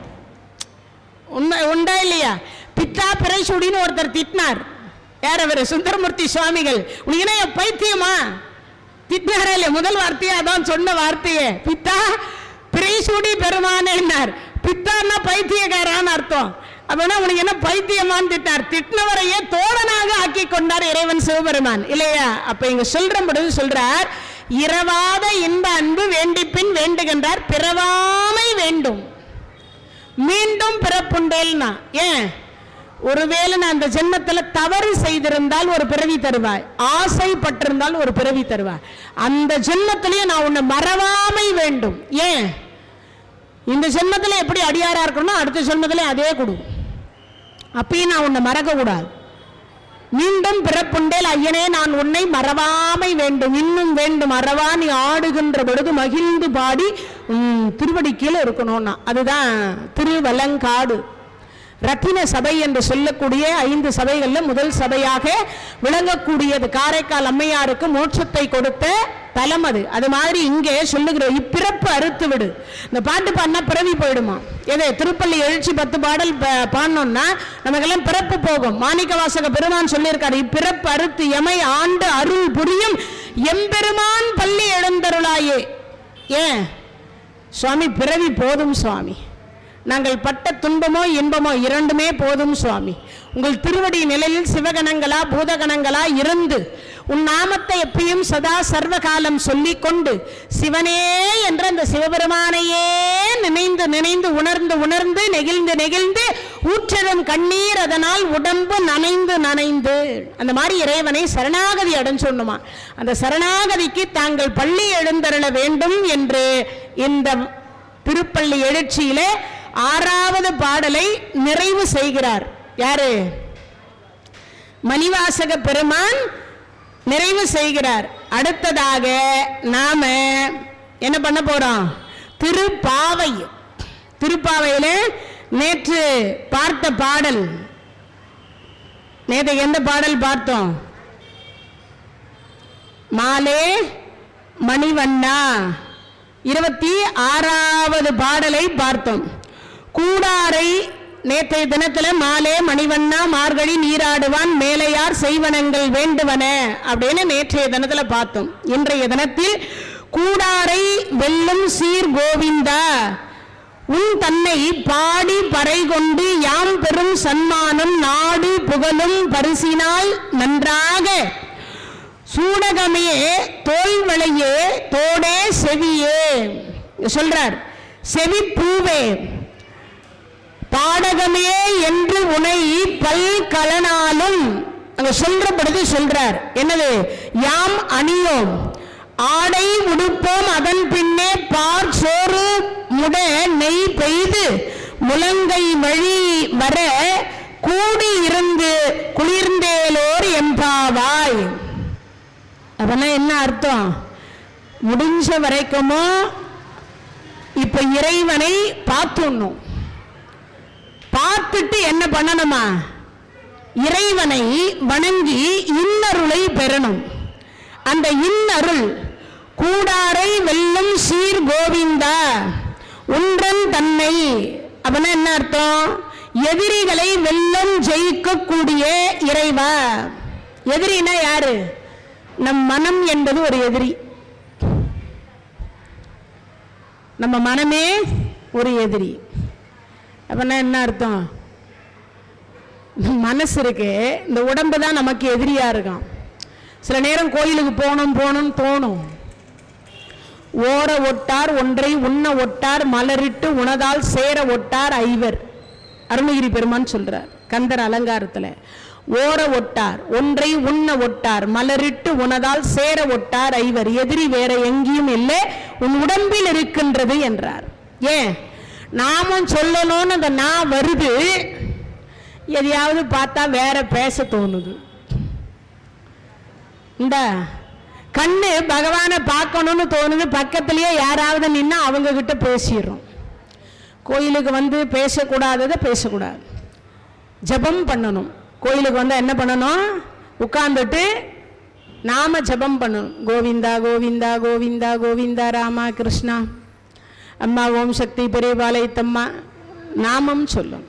உண்மை உண்டா இல்லையா? பித்தா பிறைசூடின்னு ஒருத்தர் திட்டினார். யார் அவர்? சுந்தரமூர்த்தி சுவாமிகள். உனக்கு பைத்தியமா? திட்டினாரே இல்லையா? முதல் வார்த்தையே அதான் சொன்ன வார்த்தையே, பித்தா பிறைசூடி பெருமானேன்னார். பித்தான்னா பைத்தியக்காரான்னு அர்த்தம். அப்படின்னா உனக்கு என்ன பைத்தியமான் திட்டார்? திட்டினவரையே தோழனாக ஆக்கி கொண்டார் இறைவன் சிவபெருமான் இல்லையா? அப்ப இங்க சொல்ற பொழுது சொல்றார், இரவாத இன்ப அன்பு வேண்டிப்பின் வேண்டுகின்றார், பிறவாமை வேண்டும், மீண்டும் பிறப்புண்டேல்னா. ஏன்? ஒருவேளை நான் அந்த ஜென்மத்தில் தவறு செய்திருந்தால் ஒரு பிறவி தருவாய், ஆசைப்பட்டிருந்தால் ஒரு பிறவி தருவாய். அந்த ஜென்மத்திலேயே நான் உன்னை மறவாமை வேண்டும். ஏன்? இந்த ஜென்மத்தில் எப்படி அடியாரா இருக்கணும், அடுத்த ஜென்மத்திலே அதே கொடு. அப்பயும் நான் உன்னை மறக்க கூடாது. மீண்டும் பிறப்புண்டேல் ஐயனே நான் உன்னை மறவாமை வேண்டும், இன்னும் வேண்டும் அறவா நீ ஆடுகின்ற பொழுது மகிழ்ந்து பாடி திருவடி கீழே இருக்கணும்னா. அதுதான் திருவலங்காடு. ரத்தின சபை என்று சொல்லக்கூடிய 5 சபைகளில் முதல் சபையாக விளங்கக்கூடியது காரைக்கால் அம்மையாருக்கு மோட்சத்தை கொடுத்த தலம் அது. அது மாதிரி இங்கே சொல்லுகிற இப்பிறப்பு அறுத்து விடு. இந்த பாட்டு பாடினா பிறவி போயிடுமா? எது? திருப்பள்ளி எழுச்சி 10 பாடல் பாடணும்னா நமக்கெல்லாம் பிறப்பு போகும். மாணிக்க வாசக பெருமான் சொல்லியிருக்காரு, இப்பிறப்பு அறுத்து எமை ஆண்டு அருள் புரியும் எம்பெருமான் பள்ளி எழுந்தருளாயே. ஏன் சுவாமி? பிறவி போதும் சுவாமி, நாங்கள் பட்ட துன்பமோ இன்பமோ இரண்டுமே போதும் சுவாமி. உங்கள் திருவடி நிலையில் சிவகணங்களா பூதகணங்களா இருந்து உன் நாமத்தை எப்பயும் சதா சர்வகாலம் சொல்லிக் கொண்டு சிவனே என்ற அந்த சிவபெருமானையே நினைந்து நினைந்து உணர்ந்து உணர்ந்து நெகிழ்ந்து நெகிழ்ந்து ஊற்றரும் கண்ணீர் அதனால் உடம்பு நனைந்து நனைந்து அந்த மாதிரி இறைவனை சரணாகதி அடைஞ்சொன்னுமா. அந்த சரணாகதிக்கு தாங்கள் பள்ளி எழுந்தருள வேண்டும் என்று இந்த திருப்பள்ளி எழுச்சியிலே 6வது பாடலை நிறைவு செய்கிறார். யாரு? மணிவாசக பெருமான் நிறைவு செய்கிறார். அடுத்ததாக நாம என்ன பண்ண போறோம்? திருப்பாவை. திருப்பாவையில நேற்று பார்த்த பாடல், நேற்று எந்த பாடல் பார்த்தோம்? மாலே மணிவண்ணா 26வது பாடலை பார்த்தோம். கூடாரை நேற்றைய தினத்துல மாலே மணிவண்ணா மார்கழி நீராடுவான் மேலையார் செய்வனங்கள் வேண்டுவன அப்படின்னு நேற்றைய தினத்துல பார்த்தோம். இன்றைய தினத்தில் கூடாரை வெல்லும் சீர் கோவிந்தா உன் தன்னை பாடி பறை கொண்டு யாம் பெரும் சன்மானம் நாடு புகழும் பரிசினால் நன்றாக சூடகமே தோல்வளையே தோடே செவியே சொல்றார். செவி பூவே பாடகமே என்று உனை பல்கலனாலும் அங்க சொல்ற பொழுது சொல்றார். என்னது? யாம் அணியோம் ஆடை உடுப்போம் அதன் பின்னே பார் சோறு முட நெய் பெய்து முழங்கை வழி வர கூடி இருந்து குளிர்ந்தேலோர் எம்பாவாய். அப்படின்னா என்ன அர்த்தம்? முடிஞ்ச வரைக்குமோ இப்ப இறைவனை பார்த்துடணும். பார்த்துட்டு என்ன பண்ணணுமா? இறைவனை வணங்கி இன்னருளை பெறணும். அந்த இன்னருள் கூடாரை வெல்லும் சீர் கோவிந்தா உன்றன் தன்னை. அப்படின்னா என்ன அர்த்தம்? எதிரிகளை வெல்லும் ஜெயிக்கக்கூடிய இறைவா. எதிரினா யாரு? நம் மனம் என்பது ஒரு எதிரி. நம்ம மனமே ஒரு எதிரி. அப்படின்னா என்ன அர்த்தம்? மனசு இருக்கு, இந்த உடம்பு தான் நமக்கு எதிரியா இருக்கும். சில நேரம் கோயிலுக்கு போகணும் தோணும். ஓர ஒட்டார் ஒன்றை உண்ண ஒட்டார் மலரிட்டு உணதால் சேர ஒட்டார் ஐவர். அருணகிரி பெருமான் சொல்றார் கந்தர் அலங்காரத்துல. ஓர ஒட்டார் ஒன்றை உண்ண ஒட்டார் மலரிட்டு உணதால் சேர ஒட்டார் ஐவர். எதிரி வேற எங்கேயும் இல்லை, உன் உடம்பில் இருக்கின்றது என்றார். ஏன்? நாமும் சொல்லணும்னு அந்த நான் வருது, எதையாவது பார்த்தா வேற பேச தோணுது. இந்த கண்ணு பகவானை பார்க்கணும்னு தோணுது, பக்கத்திலேயே யாராவது நின்னா அவங்க கிட்ட பேசிடுறோம். கோயிலுக்கு வந்து பேசக்கூடாததை பேசக்கூடாது, ஜபம் பண்ணணும். கோயிலுக்கு வந்தால் என்ன பண்ணணும்? உட்கார்ந்துட்டு நாம ஜபம் பண்ணணும். கோவிந்தா கோவிந்தா கோவிந்தா கோவிந்தா ராமா கிருஷ்ணா அம்மா ஓம் சக்தி பெரியபாளையத்தம்மா நாமம் சொல்லும்.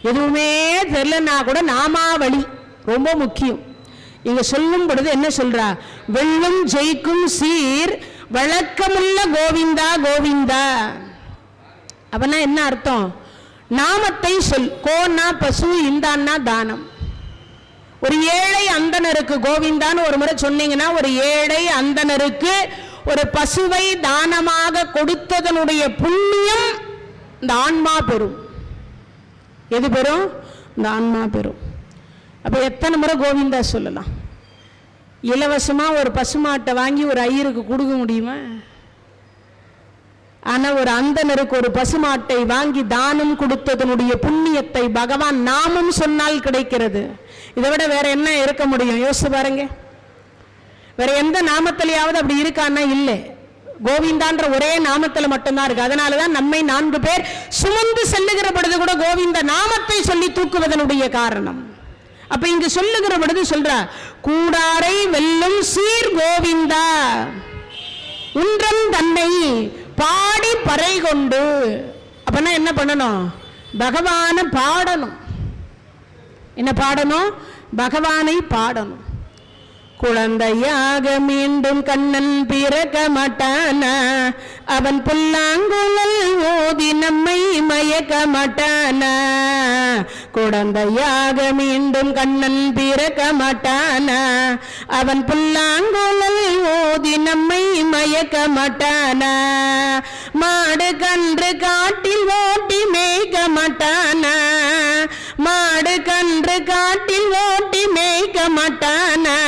எதுவுமே தெரியலன்னா கூட நாமாவளி ரொம்ப முக்கியம். இங்க சொல்லும் பொழுது என்ன சொல்றா? வெல்லும் ஜெயிக்கும் சீர் வழக்கமுள்ள கோவிந்தா கோவிந்தா. அப்படின்னா என்ன அர்த்தம்? நாமத்தை சொல். கோன்னா பசு, இந்தான்னா தானம். ஒரு ஏழை அந்தனருக்கு கோவிந்தான்னு ஒரு முறை சொன்னீங்கன்னா, ஒரு ஏழை அந்தனருக்கு ஒரு பசுவை தானமாக கொடுத்ததனுடைய புண்ணியம் இந்த ஆன்மா பெறும். எது பெறும்? இந்த ஆன்மா பெறும். அப்ப எத்தனை முறை கோவிந்தா சொல்லலாம்? இலவசமா ஒரு பசுமாட்டை வாங்கி ஒரு ஐயருக்கு கொடுக்க முடியுமா? ஆனா ஒரு அந்தனருக்கு ஒரு பசுமாட்டை வாங்கி தானம் கொடுத்ததனுடைய புண்ணியத்தை பகவான் நாமம் சொன்னால் கிடைக்கிறது. இதை விட வேற என்ன இருக்க முடியும்? யோசிச்சு பாருங்க. வேற எந்த நாமத்திலேயாவது அப்படி இருக்கான்னா இல்லை. கோவிந்தான்ற ஒரே நாமத்துல மட்டும்தான் இருக்கு. அதனாலதான் நம்மை 4 பேர் சுமந்து செல்லுகிற பொழுது கூட கோவிந்த நாமத்தை சொல்லி தூக்குவதனுடைய காரணம். அப்ப இங்கு சொல்லுகிற பொழுது சொல்ற, கூடாரை வெல்லும் சீர் கோவிந்தா உன்றம் தன்னை பாடி பறை கொண்டு. அப்பனா என்ன பண்ணணும்? பகவான பாடணும். என்ன பாடணும்? பகவானை பாடணும். குழந்தையாக மீண்டும் கண்ணன் பிறக்க மாட்டானா, அவன் புல்லாங்குழல் ஓதி நம்மை மயக்க மாட்டானா. குழந்தையாக மீண்டும் கண்ணன் பிறக்க மாட்டானா, அவன் புல்லாங்குழல் ஓதி நம்மை மயக்க மாட்டானா. மாடு கன்று காட்டில் ஓட்டி மேய்க்க மாட்டானா, மாடு கன்று காட்டில் ஓட்டி மேய்க்க மாட்டானா.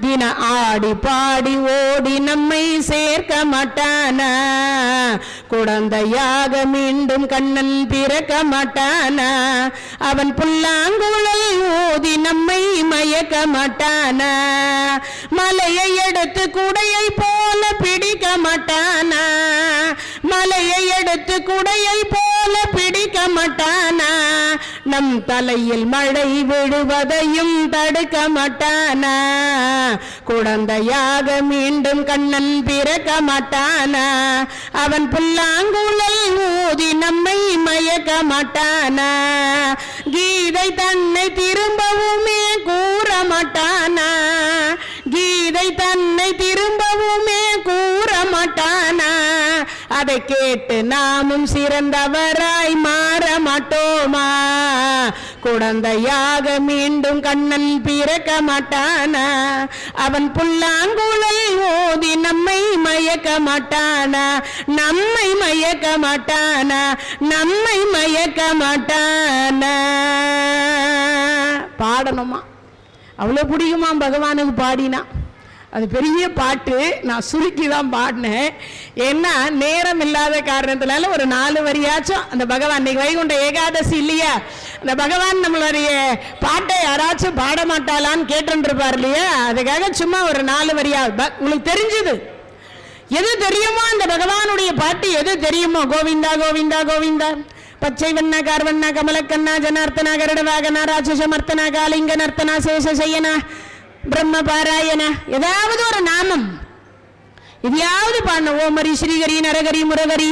தின ஆடி பாடி ஓடி நம்மை சேர்க்க மாட்டானா. குழந்தையாக மீண்டும் கண்ணன் பிறக்க மாட்டானா, அவன் புல்லாங்குழல் ஓதி நம்மை மயக்க மாட்டானா. மலையை எடுத்து குடையை போல பிடிக்க மாட்டானா, மலையை எடுத்து குடையை போல பிடிக்க மாட்டானா. நம் தலையில் மழை விழுவதையும் தடுக்க மாட்டானா. குழந்தையாக மீண்டும் கண்ணன் பிறக்க மாட்டானா, அவன் புல்லாங்குழல் ஊதி நம்மை மயக்க மாட்டானா. கீதை தன்னை திரும்பவுமே கூற மாட்டானா, கீதை தன்னை திரும்பவுமே கூற மாட்டானா. அதை கேட்டு நாமும் சிறந்தவராய் மாற மாட்டோமா. குழந்தையாக மீண்டும் கண்ணன் பிறக்க மாட்டானா, அவன் புல்லாங்குழல் ஓதி நம்மை மயக்க மாட்டானா. நம்மை மயக்க மாட்டானா, நம்மை மயக்க மாட்டானா. பாடணுமா? அவ்வளவு பிடிக்குமா பகவானுக்கு பாடினா? அது பெரிய பாட்டு. நான் சுருக்கி தான் பாடினேன். ஏன்னா நேரம் இல்லாத காரணத்தினால ஒரு 4 வரியாச்சும் அந்த பகவான், இன்னைக்கு வைகுண்ட ஏகாதசி இல்லையா, அந்த பகவான் நம்மளுடைய பாட்டை யாராச்சும் பாட மாட்டாளான்னு கேட்டுருப்பார் இல்லையா, அதுக்காக சும்மா ஒரு 4 வரியா. உங்களுக்கு தெரிஞ்சது எது தெரியுமோ அந்த பகவானுடைய பாட்டு எது தெரியுமோ? கோவிந்தா கோவிந்தா கோவிந்தா. பச்சை வண்ணா கார்வண்ணா கமலக்கண்ணா ஜனார்த்தனா கருடவாகனா ராட்சசமர்த்தனா காலிங்க நர்த்தனா சேஷசையனா பிரம்ம பாராயண. ஏதாவது ஒரு நாமம் எதையாவது பாடணும். ஓமரி ஸ்ரீகரி நரகரி முரகரி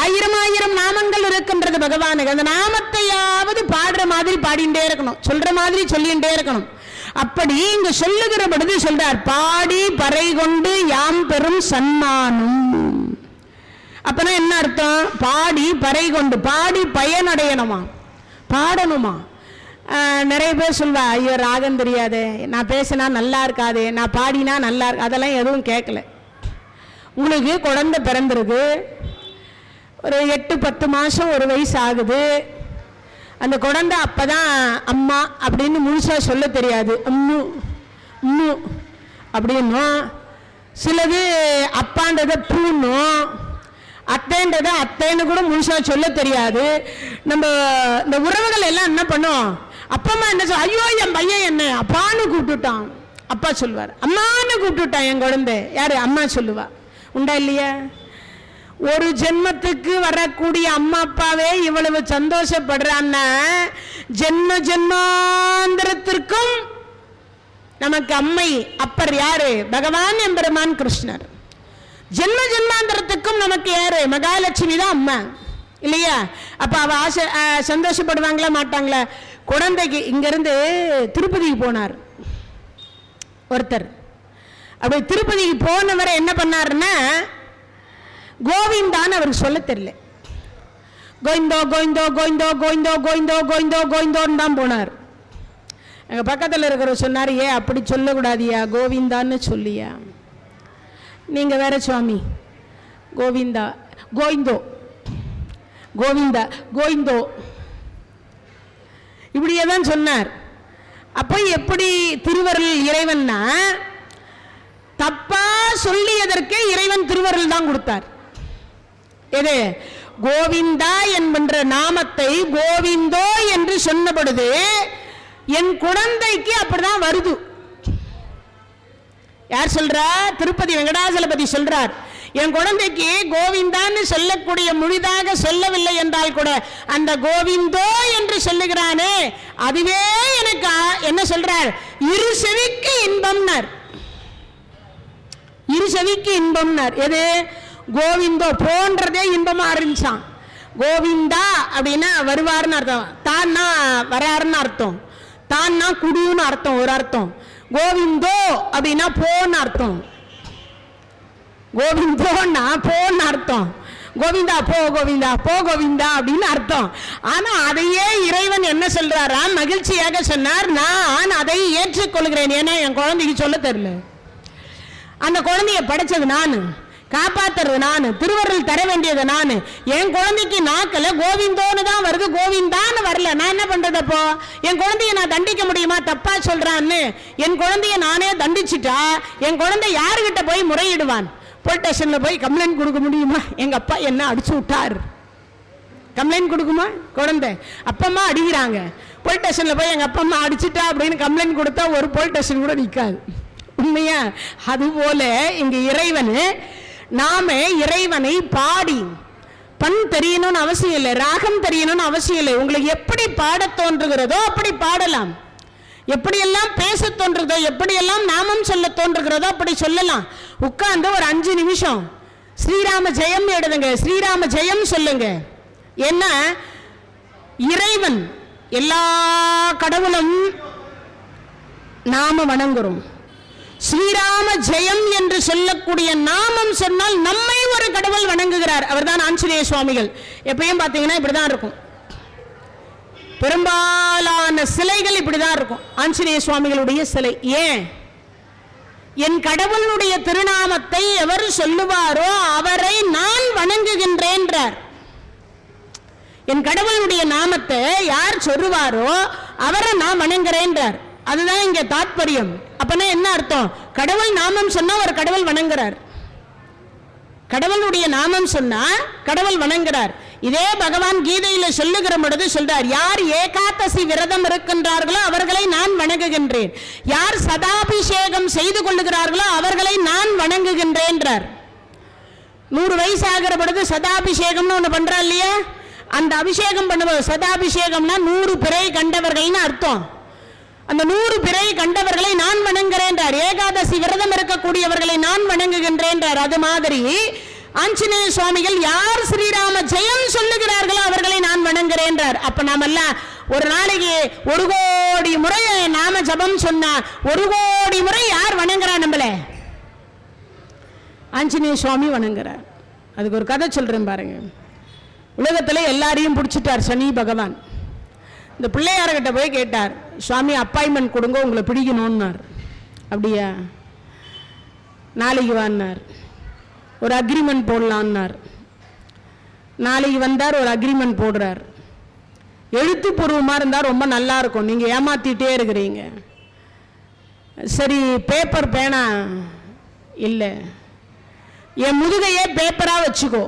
1000 நாமங்கள் இருக்கின்றது பகவானுக்கு. அந்த நாமத்தையாவது பாடுற மாதிரி பாடிண்டே இருக்கணும், சொல்ற மாதிரி சொல்லிண்டே இருக்கணும். அப்படி இங்கு சொல்லுகிற பொழுது சொல்றார், பாடி பறை கொண்டு யாம் பெரும் சன்மானம். அப்பனா என்ன அர்த்தம்? பாடி பறை கொண்டு, பாடி பயனடையணுமா, பாடணுமா. நிறைய பேர் சொல்வா, ஐயோ ராகம் தெரியாதே, நான் பேசினா நல்லா இருக்காதே, நான் பாடினா நல்லா இருக்கு. அதெல்லாம் எதுவும் கேட்கல. உங்களுக்கு குழந்தை பிறந்திருக்கு, ஒரு 8-10 மாதம், ஒரு வயசு ஆகுது. அந்த குழந்தை அப்பதான் அம்மா அப்படின்னு முழுசா சொல்ல தெரியாது, அம்மு அம்மு அப்படின்னும், சிலது அப்பான்றதை பூன்னும், அத்தைன்றதை அத்தைன்னு கூட முழுசா சொல்ல தெரியாது. நம்ம இந்த உறவுகள் எல்லாம் என்ன பண்ணும், அப்பா அம்மா என்ன சொல்ல, ஐயோ என் பையன் என்ன அப்பான்னு கூப்பிட்டுட்டான், அப்பா சொல்லுவார். அம்மான்னு கூப்பிட்டுட்டான் என் குழந்தை, யாரு அம்மா சொல்லுவா. உண்டா இல்லையா? ஒரு ஜென்மத்துக்கு வரக்கூடிய அம்மா அப்பாவே இவ்வளவு சந்தோஷப்படுறான்னா, ஜென்ம ஜென்மாந்திரத்திற்கும் நமக்கு அம்மை அப்பர் யாரு? பகவான் எம்பெருமான் கிருஷ்ணர். ஜென்ம ஜென்மாந்திரத்துக்கும் நமக்கு யாரு? மகாலட்சுமி தான் அம்மா இல்லையா? அப்ப அவ ஆசை சந்தோஷப்படுவாங்களா மாட்டாங்களா? குழந்தைக்கு இங்கிருந்து திருப்பதிக்கு போனார் ஒருத்தர். அப்படி திருப்பதிக்கு போனவரை என்ன பண்ணாருன்னா, கோவிந்தான்னு அவருக்கு சொல்ல தெரியல. கோவிந்தோ கோவிந்தோ கோவிந்தோ கோவிந்தோ கோவிந்தோ கோவிந்தோ கோவிந்தோன்னு தான் போனார். எங்கள் பக்கத்தில் இருக்கிறவர் சொன்னார், ஏன் அப்படி சொல்லக்கூடாதியா, கோவிந்தான்னு சொல்லியா. நீங்கள் வேற சுவாமி, கோவிந்தா கோவிந்தோ கோவிந்தா கோவிந்தோ இப்படியே தான் சொன்னார். அப்போ எப்படி திருவருள் இறைவன்னா, தப்பா சொல்லியதற்கே இறைவன் திருவருள் தான் கொடுத்தார். எது? கோவிந்தா என்கின்ற நாமத்தை கோவிந்தோ என்று சொன்னபொழுது என் குழந்தைக்கு அப்படிதான் வருது. யார் சொல்றா? திருப்பதி வெங்கடாசலபதி சொல்றார், என் குழந்தைக்கு கோவிந்தான்னு சொல்லக்கூடிய முழுதாக சொல்லவில்லை என்றால் கூட அந்த கோவிந்தோ என்று சொல்லுகிறானே, அதுவே எனக்கு என்ன சொல்றார், இரு செவிக்கு இன்பம்னார். இரு செவிக்கு இன்பம்னார். எது? கோவிந்தோ போன்றதே இன்பமா இருந்துச்சான். கோவிந்தா அப்படின்னா வருவார்னு அர்த்தம், தான்னா வராருன்னு அர்த்தம், தான்னா குடுன்னு அர்த்தம் ஒரு அர்த்தம். கோவிந்தோ அப்படின்னா போன்னு அர்த்தம். கோவிந்தோன்னா போன்னு அர்த்தம். கோவிந்தா போ கோவிந்தா போ கோவிந்தா அப்படின்னு அர்த்தம். ஆனா அதையே இறைவன் என்ன சொல்றாரா, மகிழ்ச்சியாக சொன்னார், நான் அதை ஏற்றுக்கொள்கிறேன். ஏன்னா என் குழந்தைக்கு சொல்ல தெரியல, அந்த குழந்தைய படைச்சது நான், காப்பாத்துறது நான், திருவருள் தர வேண்டியது நான். என் குழந்தைக்கு நாக்கல கோவிந்தோன்னு தான் வருது, கோவிந்தான்னு வரல. நான் என்ன பண்றது? அப்போ என் குழந்தைய நான் தண்டிக்க முடியுமா? தப்பா சொல்றான்னு என் குழந்தைய நானே தண்டிச்சுட்டா என் குழந்தை யாருகிட்ட போய் முறையிடுவான்? போலீஸ் ஸ்டேஷன்ல போய் கம்ப்ளைண்ட் கொடுக்க முடியுமா? எங்க அப்பா என்ன அடிச்சு விட்டார், கம்ப்ளைண்ட் கொடுக்குமா குழந்தை? அப்பம்மா அடிக்கிறாங்க, போலீஸ் ஸ்டேஷன்ல போய் எங்க அப்பா அம்மா அடிச்சுட்டா அப்படின்னு கம்ப்ளைண்ட் கொடுத்தா ஒரு போலீஸ் ஸ்டேஷன் கூட நிற்காது. உண்மையா? அதுபோல இங்க இறைவன், நாம இறைவனை பாடி, பண் தெரியணும்னு அவசியம் இல்லை, ராகம் தெரியணும்னு அவசியம் இல்லை. உங்களுக்கு எப்படி பாட தோன்றுகிறதோ அப்படி பாடலாம், எப்படியெல்லாம் பேச தோன்றுகிறதோ, எப்படியெல்லாம் நாமம் சொல்ல தோன்றுகிறதோ அப்படி சொல்லலாம். உட்கார்ந்து ஒரு 5 நிமிஷம் ஸ்ரீராம ஜெயம் எழுதுங்க, ஸ்ரீராம ஜெயம் சொல்லுங்க. என்ன? இறைவன் எல்லா கடவுளும் நாம வணங்குறோம். ஸ்ரீராம ஜெயம் என்று சொல்லக்கூடிய நாமம் சொன்னால் நம்மை ஒரு கடவுள் வணங்குகிறார், அவர்தான் ஆஞ்சநேய சுவாமிகள். எப்பயும் பார்த்தீங்கன்னா இப்படிதான் இருக்கும், பெரும்பாலான சிலைகள் இப்படிதான் இருக்கும், ஆஞ்சநேய சுவாமிகளுடைய சிலை. ஏன்? என் கடவுளுடைய திருநாமத்தை எவர் சொல்லுவாரோ அவரை நான் வணங்குகின்றேன்றார். என் கடவுளுடைய நாமத்தை யார் சொல்லுவாரோ அவரை நான் வணங்குறேன்றார். அதுதான் இங்க தாத்பரியம். அப்பனா என்ன அர்த்தம்? கடவுள் நாமம் சொன்னா ஒரு கடவுள் வணங்குறார், கடவுளுடைய நாமம் சொன்னா கடவுள் வணங்குறார். இதே பகவான் கீதையில சொல்லுகிற பொழுது சொல்றார், யார் ஏகாதசி விரதம் இருக்கின்றார்களோ அவர்களை நான் வணங்குகின்றேன், யார் சதாபிஷேகம் செய்து கொள்ளுகிறார்களோ அவர்களை நான் வணங்குகின்றேன்றார். 100 வயசு ஆகிற பொழுது சதாபிஷேகம்னு ஒண்ணு பண்றா இல்லையா? அந்த அபிஷேகம் பண்ணுவது சதாபிஷேகம்னா 100 பிறை கண்டவர்கள்னு அர்த்தம். அந்த 100 பிறை கண்டவர்களை நான் வணங்குகிறேன்றார். ஏகாதசி விரதம் இருக்கக்கூடியவர்களை நான் வணங்குகின்றேன்றார். அது மாதிரி ஆஞ்சநேய சுவாமிகள் யார் ஸ்ரீராம ஜெயம் சொல்லுகிறார்களோ அவர்களை நான் வணங்குகிறேன்றார். அப்ப நாமெல்லாம் ஒரு நாளைக்கு 1 கோடி முறை நாம ஜபம் சொன்னா 1 கோடி முறை யார் வணங்குறா? நம்மள ஆஞ்சநேய சுவாமி வணங்குறார். அதுக்கு ஒரு கதை சொல்றேன் பாருங்க. உலகத்துல எல்லாரையும் பிடிச்சிட்டார் சனி பகவான். இந்த பிள்ளையார்கிட்ட போய் கேட்டார், சுவாமி அப்பாயின்மெண்ட் கொடுங்க, உங்களை பிடிக்கணும்னார். அப்படியா? நாளைக்கு வான்னார். ஒரு அக்ரிமெண்ட் போடலான்னார். நாளைக்கு வந்தார், ஒரு அக்ரிமெண்ட் போடுறார். எழுத்துப்பூர்வமாக இருந்தால் ரொம்ப நல்லா இருக்கும், நீங்கள் ஏமாத்திட்டே இருக்கிறீங்க. சரி பேப்பர் பேனா இல்லை, என் முதுகையே பேப்பராக வச்சுக்கோ.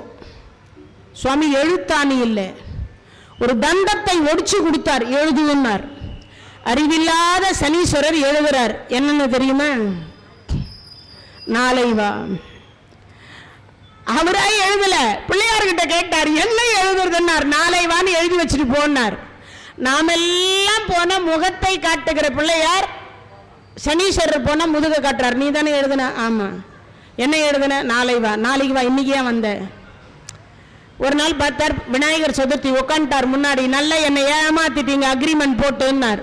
சுவாமி எழுத்தாணி இல்லை, ஒரு தண்டத்தை ஒடிச்சு கொடுத்தார், எழுதுனார். அறிவில்லாத சனீஸ்வரர் எழுதுறார். என்னன்னு தெரியுமா? நாளை வா. அவரா எழுதல, பிள்ளையார்கிட்ட கேட்டார், என்ன எழுதுறதுன்னார். நாளை வான்னு எழுதி வச்சுட்டு போனார். நாமெல்லாம் போன முகத்தை காட்டுகிற பிள்ளையார், சனீஸ்வரர் போன முதுக காட்டுறார். நீ தானே எழுதுன? ஆமா. என்ன எழுதுன? நாளை வா. நாளைக்கு வா. இன்னைக்கு ஏன் வந்த? ஒரு நாள் பார்த்தார், விநாயகர் சதுர்த்தி, உட்காந்துட்டார் முன்னாடி. நல்லா என்னை ஏமாத்திட்டீங்க, அக்ரிமெண்ட் போட்டுன்னார்.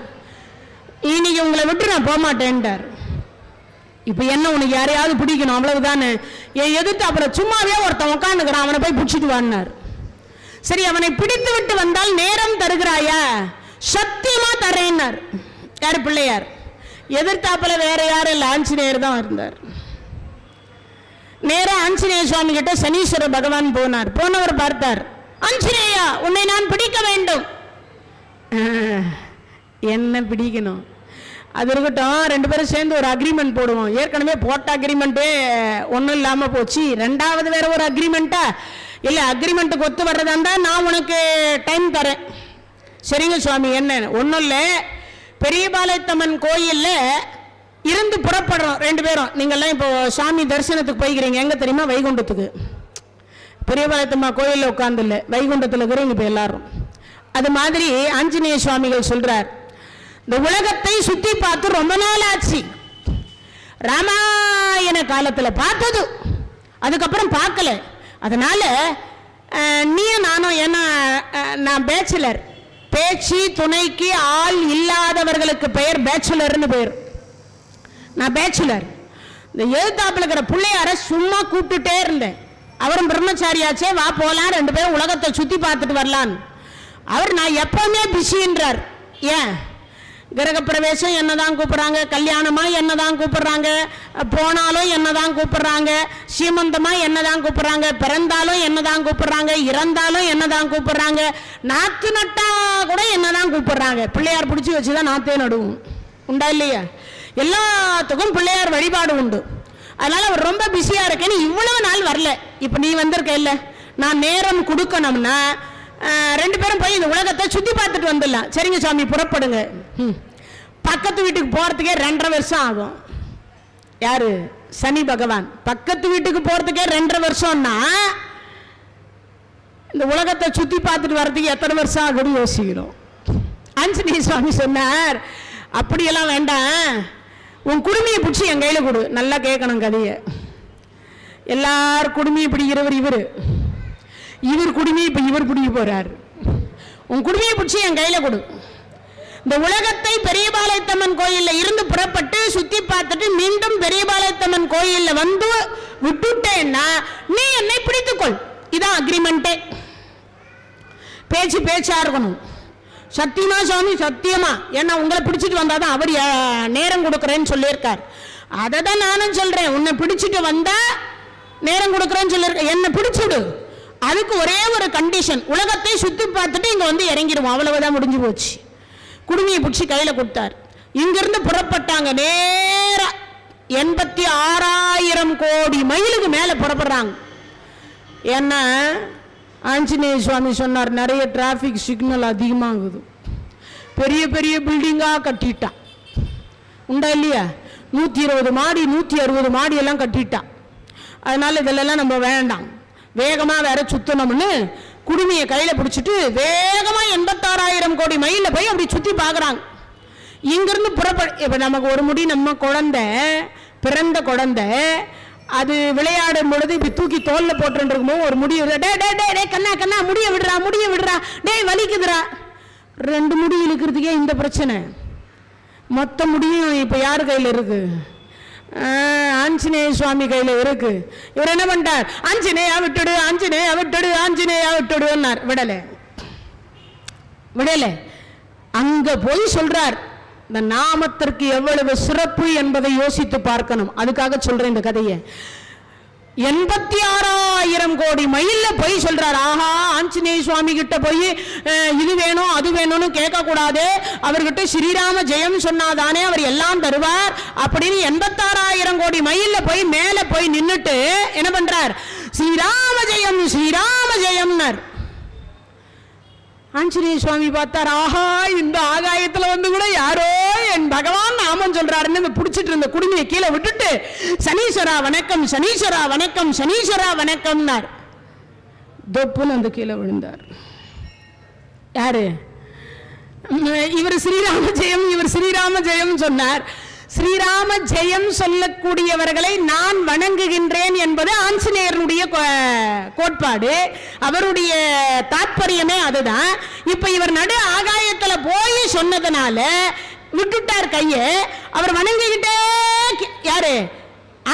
இன்னைக்கு உங்களை விட்டு நான் போக மாட்டேன்ட்டார். இப்ப என்ன, உனக்கு யாரையாவது பிடிக்கணும் அவ்வளவுதானே. என் எதிர்த்து அப்புறம் சும்மாவே ஒருத்தன் உட்காந்துக்கிறான், அவனை போய் பிடிச்சிட்டு வான்னார். சரி, அவனை பிடித்து விட்டு வந்தால் நேரம் தருகிறாயா? சத்தியமா தரேன்னார். யாரு? பிள்ளையார். எதிர்த்தாப்புல வேற யாரும் இல்லை, ஆஞ்சநேயர் தான் இருந்தார். நேரா ஆஞ்சநேய சுவாமி கிட்ட சனீஸ்வர பகவான் போனார். போனவர் பார்த்தார், ஆஞ்சநேயா, உன்னை நான் பிடிக்க வேண்டும். என்ன பிடிக்கணும்? அது இருக்கட்டும், ரெண்டு பேரும் சேர்ந்து ஒரு அக்ரிமெண்ட் போடுவோம். ஏற்கனவே போட்ட அக்ரிமெண்ட்டே ஒன்றும் இல்லாமல் போச்சு, ரெண்டாவது வேற ஒரு அக்ரிமெண்ட்டா? இல்லை, அக்ரிமெண்ட்டுக்கு ஒத்து வர்றதாண்டா நான் உனக்கு டைம் தரேன். சரிங்க சுவாமி. என்ன? ஒன்றும் இல்லை, பெரியபாளையத்தம்மன் கோயிலில் இருந்து புறப்படுறோம் ரெண்டு பேரும். நீங்கள்லாம் இப்போ சாமி தரிசனத்துக்கு போய்க்கிறீங்க. எங்கே தெரியுமா? வைகுண்டத்துக்கு. பெரியபாளையத்தம்மா கோயிலில் உட்கார்ந்து இல்லை, வைகுண்டத்தில் இருக்கிறீங்க இப்போ எல்லாரும். அது மாதிரி ஆஞ்சநேய சுவாமிகள் சொல்றார், இந்த உலகத்தை சுத்தி பார்த்து ரொம்ப நாள் ஆச்சு. ராமாயண காலத்தில் பார்த்தது, அதுக்கப்புறம் பார்க்கல. அதனால நீயும் நானும், ஏன்னா நான் பேச்சுலர், பேச்சு துணைக்கு ஆள் இல்லாதவர்களுக்கு பெயர் பேச்சுலர்னு பெயர். நான் பேச்சுலர். இந்த எழுத்தாப்புல இருக்கிற பிள்ளையார சும்மா கூப்பிட்டுட்டே இருந்தேன். அவரும் பிரம்மச்சாரியாச்சே, வா போலாம், ரெண்டு பேரும் உலகத்தை சுத்தி பார்த்துட்டு வரலான். அவர் நான் எப்பவுமே பிஸின்றார். ஏன்? கிரகப்பிரவேசம் என்னதான் கூப்பிடுறாங்க, கல்யாணமா என்னதான் கூப்பிடுறாங்க, போனாலும் என்னதான் கூப்பிடுறாங்க, சீமந்தமா என்னதான் கூப்பிடுறாங்க, பிறந்தாலும் என்னதான் கூப்பிடுறாங்க, இறந்தாலும் என்னதான் கூப்பிடுறாங்க, நாத்து நட்டா கூட என்னதான் கூப்பிடுறாங்க. பிள்ளையார் பிடிச்சி வச்சுதான் நாத்தே நடுவோம். உண்டா இல்லையா? எல்லாத்துக்கும் பிள்ளையார் வழிபாடு உண்டு. அதனால அவர் ரொம்ப பிஸியா இருக்கேன்னு இவ்வளவு நாள் வரல. இப்ப நீ வந்திருக்க இல்ல, நான் நேரம் கொடுக்கணும்னா ரெண்டு பேரும் போய் இந்த உலகத்தை சுத்தி பார்த்துட்டு வந்துடலாம். சரிங்க சுவாமி, புறப்படுங்க. பக்கத்து வீட்டுக்கு போறதுக்கே 2.5 வருஷம் ஆகும். யாரு? சனி பகவான். பக்கத்து வீட்டுக்கு போறதுக்கே 2.5 வருஷம்னா இந்த உலகத்தை சுத்தி பார்த்துட்டு வர்றதுக்கு எத்தனை வருஷம் ஆகும்னு யோசிக்கிறோம். ஆஞ்சநேய சுவாமி சொன்னார், அப்படியெல்லாம் வேண்டாம், உன் குடுமையை பிடிச்சி என் கையில் கொடு. நல்லா கேட்கணும் கதையை. எல்லார் குடுமையை பிடிக்கிறவர் இவர், இவர் குடுமையை இப்போ இவர் பிடிக்க போறார். உன் குடுமையை பிடிச்சி என் கையில கொடு. இந்த உலகத்தை பெரியபாளையத்தம்மன் கோயிலில் இருந்து புறப்பட்டு சுத்தி பார்த்துட்டு மீண்டும் பெரியபாளையத்தம்மன் கோயிலில் வந்து விட்டுட்டேன்னா நீ என்னை பிடித்துக்கொள். இதான் அக்ரிமெண்டே. பேச்சு பேச்சா இருக்கணும். சத்தியமா சுவாமி, சத்தியமா. ஏன்னா உங்களை பிடிச்சிட்டு வந்தாதான் அவர் நேரம் கொடுக்குறேன்னு சொல்லியிருக்கார். அதை தான் நானும் சொல்றேன். உன்னை பிடிச்சிட்டு வந்தா நேரம் கொடுக்குறேன்னு சொல்லியிருக்க. என்னை பிடிச்சிடு. அதுக்கு ஒரே ஒரு கண்டிஷன், உலகத்தை சுத்தி பார்த்துட்டு இங்க வந்து இறங்கிடுவோம். அவ்வளவுதான், முடிஞ்சு போச்சு. குடுமையை பிடிச்சி கையில கொடுத்தார். இங்கிருந்து புறப்பட்டாங்க. நேரா 86,000 கோடி மைலுக்கு மேல புறப்படுறாங்க. ஏன்னா ஆஞ்சநேய சுவாமி சொன்னார், நிறைய டிராபிக் சிக்னல் அதிகமாகுது, பெரிய பெரிய பில்டிங்கா கட்டிட்டான். உண்டா இல்லையா? 120 மாடி 160 மாடி எல்லாம் கட்டிட்டான். அதனால இதெல்லாம் நம்ம வேண்டாம், வேகமா வேற சுத்தணும்னு குடுமையை கையில பிடிச்சிட்டு வேகமா 86,000 கோடி மைல்ல போய் அப்படி சுத்தி பாக்குறாங்க. இங்கிருந்து இப்ப நமக்கு ஒரு முடி, நம்ம குழந்தை, பிறந்த குழந்தை, அது விளையாடும் பொழுது இப்படி தூக்கி தோல்ல போட்டு இருக்கும்போது ஒரு முடி, கண்ணா கண்ணா முடிய விடுறா, முடிய விடுறா, டேய் வலிக்குதுரா. 2 முடி இழுக்கிறதுக்கே இந்த பிரச்சனை. மொத்த முடியும் இப்ப யாரு கையில இருக்கு? ஆஞ்சநேய சுவாமி கையில இருக்கு. இவர் என்ன பண்ணிட்டார்? ஆஞ்சநேயா விட்டுடு, ஆஞ்சநேயா விட்டுடு, ஆஞ்சநேயா விட்டுடுன்னார். விடல விடல. அங்க போய் சொல்றார், இந்த நாமத்திற்கு எவ்வளவு சிறப்பு என்பதை யோசித்து பார்க்கணும். அதுக்காக சொல்றேன் இந்த கதையை. 86,000 கோடி மைல்ல போய் சொல்றார். ஆஹா, ஆஞ்சநேய சுவாமி கிட்ட போய் இது வேணும் அது வேணும்னு கேட்க கூடாது, அவர்கிட்ட ஸ்ரீராம ஜெயம் சொன்னாதானே அவர் எல்லாம் தருவார் அப்படின்னு 86,000 கோடி மைல்ல போய் மேல போய் நின்னுட்டு என்ன பண்றார்? ஸ்ரீராம ஜெயம் ஸ்ரீராம ஜெயம்னார். ஆஞ்சநேய சுவாமி பார்த்தார், ஆஹா, இந்த ஆகாயத்துல வந்து கூட யாரோ என் பகவான் நாமம் சொல்றாருன்னு பிடிச்சிட்டு இருந்த குடுமையை கீழே விட்டுட்டு சனீஸ்வரா வணக்கம், சனீஸ்வரா வணக்கம், சனீஸ்வரா வணக்கம்னார். தொப்புன்னு அந்த கீழே விழுந்தார். யாரு? இவர் ஸ்ரீராம ஜெயம், இவர் ஸ்ரீராம ஜெயம் சொன்னார். ஸ்ரீராம ஜெயம் சொல்லக்கூடியவர்களை நான் வணங்குகின்றேன் என்பது ஆஞ்சநேயருடைய கோட்பாடு, அவருடைய தாற்பயமே அதுதான். இப்ப இவர் நடு ஆகாயத்துல போய் சொன்னதுனால விட்டுட்டார் கைய. அவர் வணங்கிக்கிட்டே, யாரு?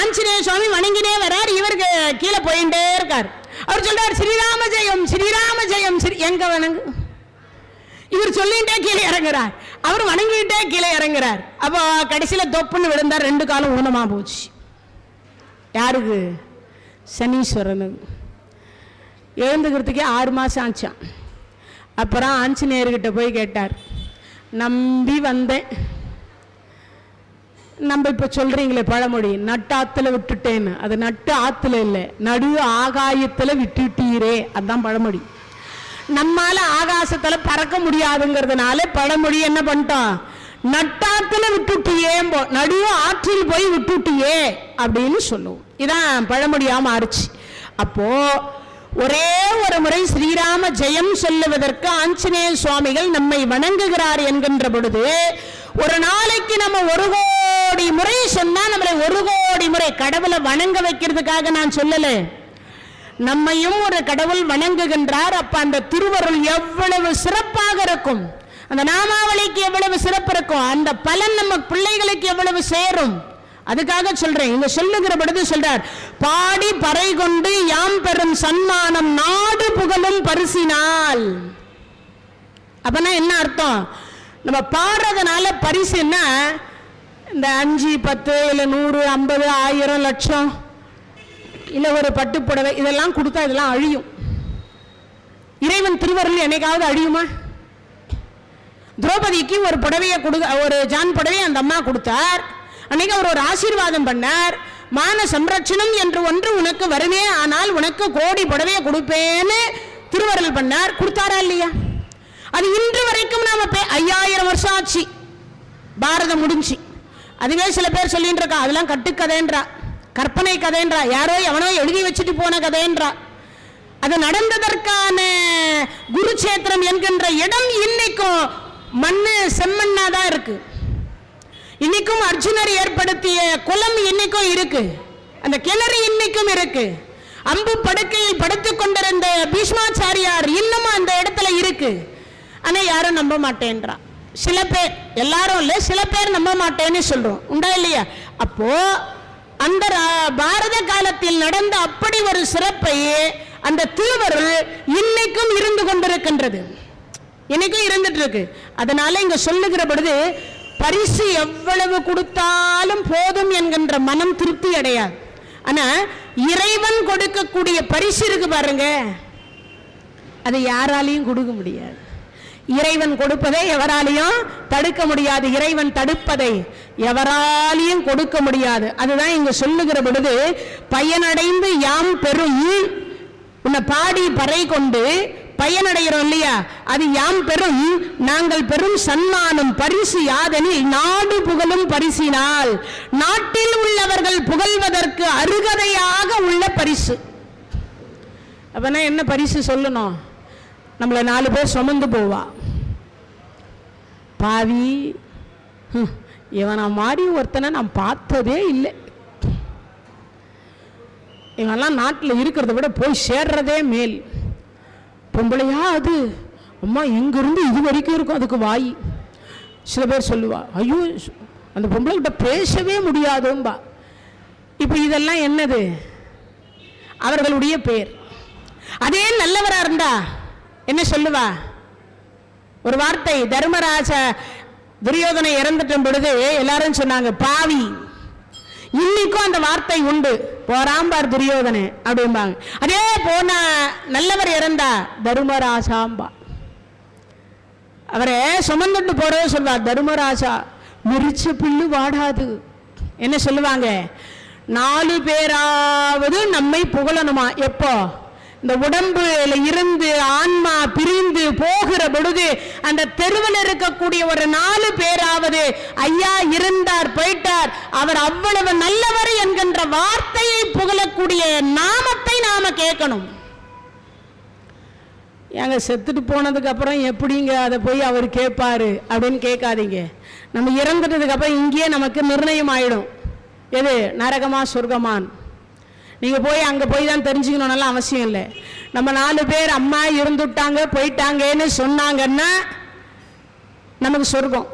ஆஞ்சநேய சுவாமி வணங்கினே வரார், இவருக்கு கீழே போயிட்டே இருக்கார். அவர் சொல்றார் ஸ்ரீராம ஜெயம் ஸ்ரீராம ஜெயம். எங்க வணங்கு? இவர் சொல்லிட்டே கீழே இறங்குறார், அவர் வணங்கிட்டே கீழே இறங்குறார். அப்போ கடைசியில தொப்புன்னு விழுந்தார், 2 காலம் ஊனமா போச்சு. யாருக்கு? சனீஸ்வரனுக்கு. எழுந்துக்கிறதுக்கே 6 மாசம் ஆச்சான். அப்புறம் ஆஞ்சநேயர்கிட்ட போய் கேட்டார், நம்பி வந்தேன், நம்ம இப்ப சொல்றீங்களே பழமொழி, நட்டாத்துல விட்டுட்டேன்னு, அது நட்டு ஆத்துல இல்லை, நடு ஆகாயத்துல விட்டுட்டீரே, அதுதான் பழமொழி. நம்மால ஆகாசத்துல பறக்க முடியாதுங்கிறதுனால பழமொழி என்ன பண்ணிட்டோம், நட்டாத்துல விட்டுட்டியே, நடு ஆற்றில் போய் விட்டுட்டியே அப்படின்னு சொல்லுவோம். இதான் பழமொழியா மாறுச்சு. அப்போ ஒரே ஒரு முறை ஸ்ரீராம ஜெயம் சொல்லுவதற்கு ஆஞ்சநேய சுவாமிகள் நம்மை வணங்குகிறார் என்கின்ற பொழுது, ஒரு நாளைக்கு நம்ம 1 கோடி முறை சொன்னா நம்மளை 1 கோடி முறை கடவுளை வணங்க வைக்கிறதுக்காக நான் சொல்லல, நம்மையும் ஒரு கடவுள் வணங்குகின்றார். அப்ப அந்த திருவருள் எவ்வளவு சிறப்பாக இருக்கும், அந்த நாமாவளிக்கு எவ்வளவு சிறப்பு இருக்கும், அந்த பலன் நம்ம பிள்ளைகளுக்கு எவ்வளவு சேரும், அதுக்காக சொல்றேன். இங்க சொல்லுகிற பொழுது சொல்றார், பாடி பறை கொண்டு யாம் பெறும் சன்மானம் நாடு புகழும் பரிசினால். அப்பனா என்ன அர்த்தம்? நம்ம பாடுறதுனால பரிசுன்னா இந்த 5, 10 இல்ல 100, 50, 1000, லட்சம் இல்ல ஒரு பட்டுப்புடவை இதெல்லாம் கொடுத்தா இதெல்லாம் அழியும். இறைவன் திருவருள் என்னைக்காவது அழியுமா? திரௌபதிக்கு ஒரு புடவையை ஒரு ஜான் புடவையை அந்த அம்மா கொடுத்தார். அன்னைக்கு அவர் ஒரு ஆசீர்வாதம் பண்ணார், மான சம்ரட்சணம் என்று ஒன்று உனக்கு வருமே, ஆனால் உனக்கு கோடி புடவையை கொடுப்பேன்னு திருவருள் பண்ணார். கொடுத்தாரா இல்லையா? அது இன்று வரைக்கும் நாம 5000 வருஷம் ஆச்சு, பாரதம் முடிஞ்சு. அதுவே சில பேர் சொல்லிட்டு இருக்கா, அதெல்லாம் கட்டுக்கதைன்றா, கற்பனை கதைன்றா, யாரோ எவனோ எழுதி வச்சுட்டு போன கதைன்றா. அது நடந்ததற்கான குருச்சேத்திரம் என்கின்ற இடம் இன்னைக்கும் மண்ணு செம்மண்ணாதான் இருக்கு. இன்னைக்கும் அர்ஜுனர் ஏற்படுத்திய குளம் இன்னைக்கும் இருக்கு, அந்த கிணறு இன்னைக்கும் இருக்கு. அம்பு படுக்கையில் படுத்துக் கொண்டிருந்த பீஷ்மாச்சாரியார் இன்னமும் அந்த இடத்துல இருக்கு. ஆனா யாரும் நம்ப மாட்டேன்றா. சில பேர், எல்லாரும் இல்ல, சில பேர் நம்ப மாட்டேன்னு சொல்றோம், உண்டா இல்லையா? அப்போ அந்த பாரத காலத்தில் நடந்த அப்படி ஒரு சிறப்பை அந்த திருவருள் இன்னைக்கும் இருந்து கொண்டிருக்கின்றது, இன்னைக்கும் இருந்துட்டு இருக்கு. அதனால இங்க சொல்லுகிற பொழுது பரிசு எவ்வளவு கொடுத்தாலும் போதும் என்கின்ற மனம் திருப்தி அடையாது. ஆனா இறைவன் கொடுக்கக்கூடிய பரிசு இருக்கு பாருங்க, அது யாராலையும் கொடுக்க முடியாது. இறைவன் கொடுப்பதை எவராலையும் தடுக்க முடியாது, இறைவன் தடுப்பதை எவராலையும் கொடுக்க முடியாது. அதுதான் இங்க சொல்லுகிற பொழுது, பயனடைந்து யாம் பெறும், உன்னை பாடி பறை கொண்டு பயனடைகிறோம் இல்லையா, அது யாம் பெறும், நாங்கள் பெறும் சன்மானம் பரிசு யாதெனில் நாடு புகழும் பரிசினால், நாட்டில் உள்ளவர்கள் புகழ்வதற்கு அருகதையாக உள்ள பரிசு. அப்பனா என்ன பரிசு சொல்லணும்? நம்மளை 4 பேர் சுமந்து போவா, பாவி இவனை மாதிரி ஒருத்தனை நான் பார்த்ததே இல்லை, இவெல்லாம் நாட்டில் இருக்கிறத விட போய் சேர்றதே மேல், பொம்பளையா அது, அம்மா இங்கிருந்து இது வரைக்கும் இருக்கும் அதுக்கு வாய். சில பேர் சொல்லுவா, ஐயோ அந்த பொம்பளை கிட்ட பேசவே முடியாதும்பா. இப்போ இதெல்லாம் என்னது? அவர்களுடைய பேர். அதே நல்லவரா இருந்தா என்ன சொல்லுவா? ஒரு வார்த்தை, தர்மராஜ துரியோதனை இறந்துட்ட பொழுது எல்லாரும் சொன்னாங்க பாவி. இன்னைக்கும் அந்த வார்த்தை உண்டு, போராம்பார் துரியோதனை அப்படிம்பாங்க. அதே போன நல்லவர் இறந்தா தர்மராஜாம்பா. அவரை சுமந்துட்டு போறவே சொல்வார், தர்மராஜா முறிச்ச பில்லு வாடாது. என்ன சொல்லுவாங்க? 4 பேராவது நம்மை புகழணுமா? எப்போ? இந்த உடம்புல இருந்து ஆன்மா பிரிந்து போகிற பொழுது அந்த தெருவில் இருக்கக்கூடிய ஒரு 4 பேராவது ஐயா இருந்தார் போயிட்டார், அவர் அவ்வளவு நல்லவர் என்கின்ற வார்த்தையை புகழக்கூடிய நாமத்தை நாம கேட்கணும். ஏங்க செத்துட்டு போனதுக்கு அப்புறம் எப்படிங்க அதை போய் அவர் கேட்பாரு அப்படின்னு கேட்காதீங்க. நம்ம இறந்துட்டதுக்கு அப்புறம் இங்கேயே நமக்கு நிர்ணயம் ஆயிடும், எது நரகமா சொர்க்கமான். நீங்கள் போய் அங்கே போய் தான் தெரிஞ்சுக்கணும்னால அவசியம் இல்லை. நம்ம 4 பேர் அம்மா இருந்துட்டாங்க போயிட்டாங்கன்னு சொன்னாங்கன்னா நமக்கு சொர்க்கம்.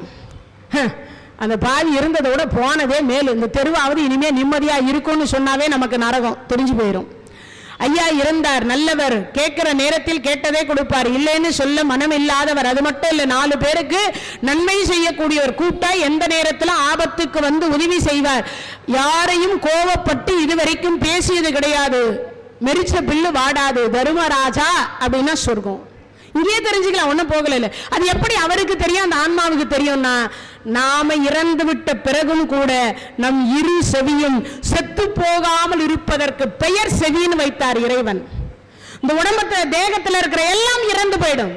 அந்த பாவி இருந்ததை விட போனதே மேலும், இந்த தெருவாவது இனிமேல் நிம்மதியாக இருக்கும்னு சொன்னாவே நமக்கு நரகம் தெரிஞ்சு போயிடும். ஐயா இருந்தார், நல்லவர், கேட்கிற நேரத்தில் கேட்டதே கொடுப்பார், இல்லைன்னு சொல்ல மனம் இல்லாதவர். அது மட்டும் இல்ல, 4 பேருக்கு நன்மை செய்யக்கூடியவர். கூட்டா எந்த நேரத்தில் ஆபத்துக்கு வந்து உதவி செய்வார். யாரையும் கோவப்பட்டு இதுவரைக்கும் பேசியது கிடையாது. மெரிச்ச பில்லு வாடாது, தர்மராஜா அப்படின்னா சொர்க்கம். இங்கே தெரிஞ்சுக்கலாம், ஒன்னும் போகல. அது எப்படி அவருக்கு தெரியும், அந்த ஆன்மாவுக்கு தெரியும்னா, நாம இறந்து விட்ட பிறகும் கூட நம் இரு செவியும் செத்து போகாமல் இருப்பதற்கு பெயர் செவின்னு வைத்தார் இறைவன். இந்த உடம்புல தேகத்தில் இருக்கிற எல்லாம் இறந்து போயிடும்,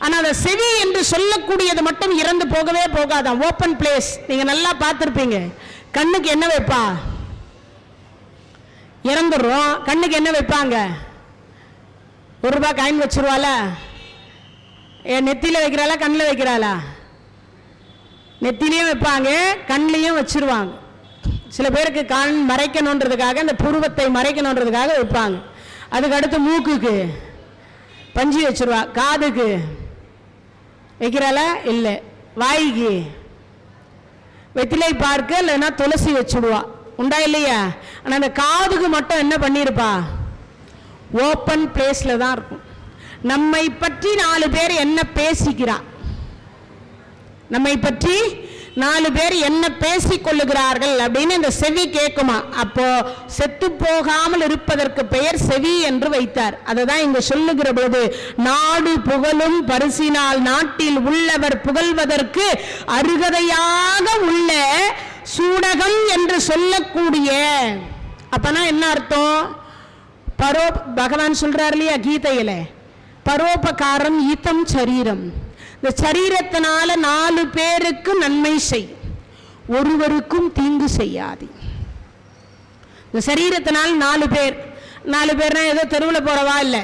ஆனா அந்த செவி என்று சொல்லக்கூடியது மட்டும் இறந்து போகவே போகாதான். Open place. நீங்க நல்லா பார்த்திருப்பீங்க. கண்ணுக்கு என்ன வைப்பா? இறந்துடுறோம், கண்ணுக்கு என்ன வைப்பாங்க? ₹1 காயின் வச்சிருவாள? நெத்தியில வைக்கிறாளா கண்ணில் வைக்கிறாளா? நெத்திலையும் வைப்பாங்க, கண்ணிலையும் வச்சிருவாங்க. சில பேருக்கு கண் மறைக்கணுன்றதுக்காக, இந்த புருவத்தை மறைக்கணுன்றதுக்காக வைப்பாங்க. அதுக்கு அடுத்து மூக்குக்கு பஞ்சு வச்சிருவா, காதுக்கு வைக்கிறாளா? இல்லை. வாய்க்கு வெத்திலை பார்க்க, இல்லைன்னா துளசி வச்சுடுவா. உண்டா இல்லையா? ஆனால் அந்த காதுக்கு மட்டும் என்ன பண்ணியிருப்பா? ஓப்பன் பிளேஸ்ல தான் இருக்கும். நம்மை பற்றி 4 பேர் என்ன பேசிக்கிறா, நம்மை பற்றி 4 பேர் என்ன பேசிக் கொள்ளுகிறார்கள் அப்படின்னு இந்த செவி கேட்குமா. அப்போ செத்து போகாமல் இருப்பதற்கு பெயர் செவி என்று வைத்தார். அதுதான் இங்க சொல்லுகிற போது, நாடு புகழும் பரிசினால் நாட்டில் உள்ளவர் புகழ்வதற்கு அருகதையாக உள்ள சூடகம் என்று சொல்லக்கூடிய. அப்பனா என்ன அர்த்தம்? பகவான் சொல்றார் இல்லையா கீதையில, பரோபகாரம் ஈத்தம் சரீரம். இந்த சரீரத்தினால 4 பேருக்கு நன்மை செய், ஒருவருக்கும் தீங்கு செய்யாது. இந்த சரீரத்தினால் 4 பேர், 4 பேர்னா ஏதோ தெருவில் போறவா இல்லை,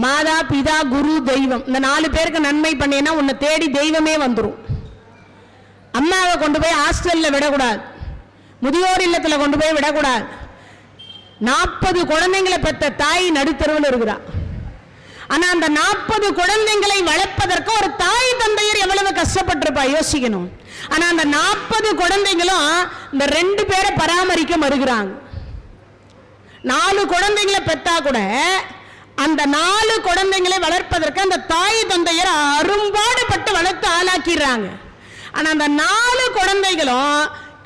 மாதா பிதா குரு தெய்வம். இந்த 4 பேருக்கு நன்மை பண்ணேன்னா உன்னை தேடி தெய்வமே வந்துடும். அம்மாவை கொண்டு போய் ஹாஸ்டல்ல விடக்கூடாது, முதியோர் இல்லத்தில் கொண்டு போய் விடக்கூடாது. 40 குழந்தைங்களை பெற்ற தாய் நடுத்தருவில் இருக்கிறா. ஆனா அந்த 40 குழந்தைகளை வளர்ப்பதற்கு ஒரு தாய் தந்தையர் எவ்வளவு கஷ்டப்பட்டிருப்பா, யோசிக்கணும். ஆனா அந்த 40 குழந்தைகளும் இந்த 2 பேரை பராமரிக்க மறுக்கிறாங்க. 4 குழந்தைகளை பெற்றா கூட அந்த 4 குழந்தைகளை வளர்ப்பதற்கு அந்த தாய் தந்தையர் அரும்பாடுபட்டு வளர்த்து ஆளாக்கிறாங்க. ஆனா அந்த 4 குழந்தைகளும்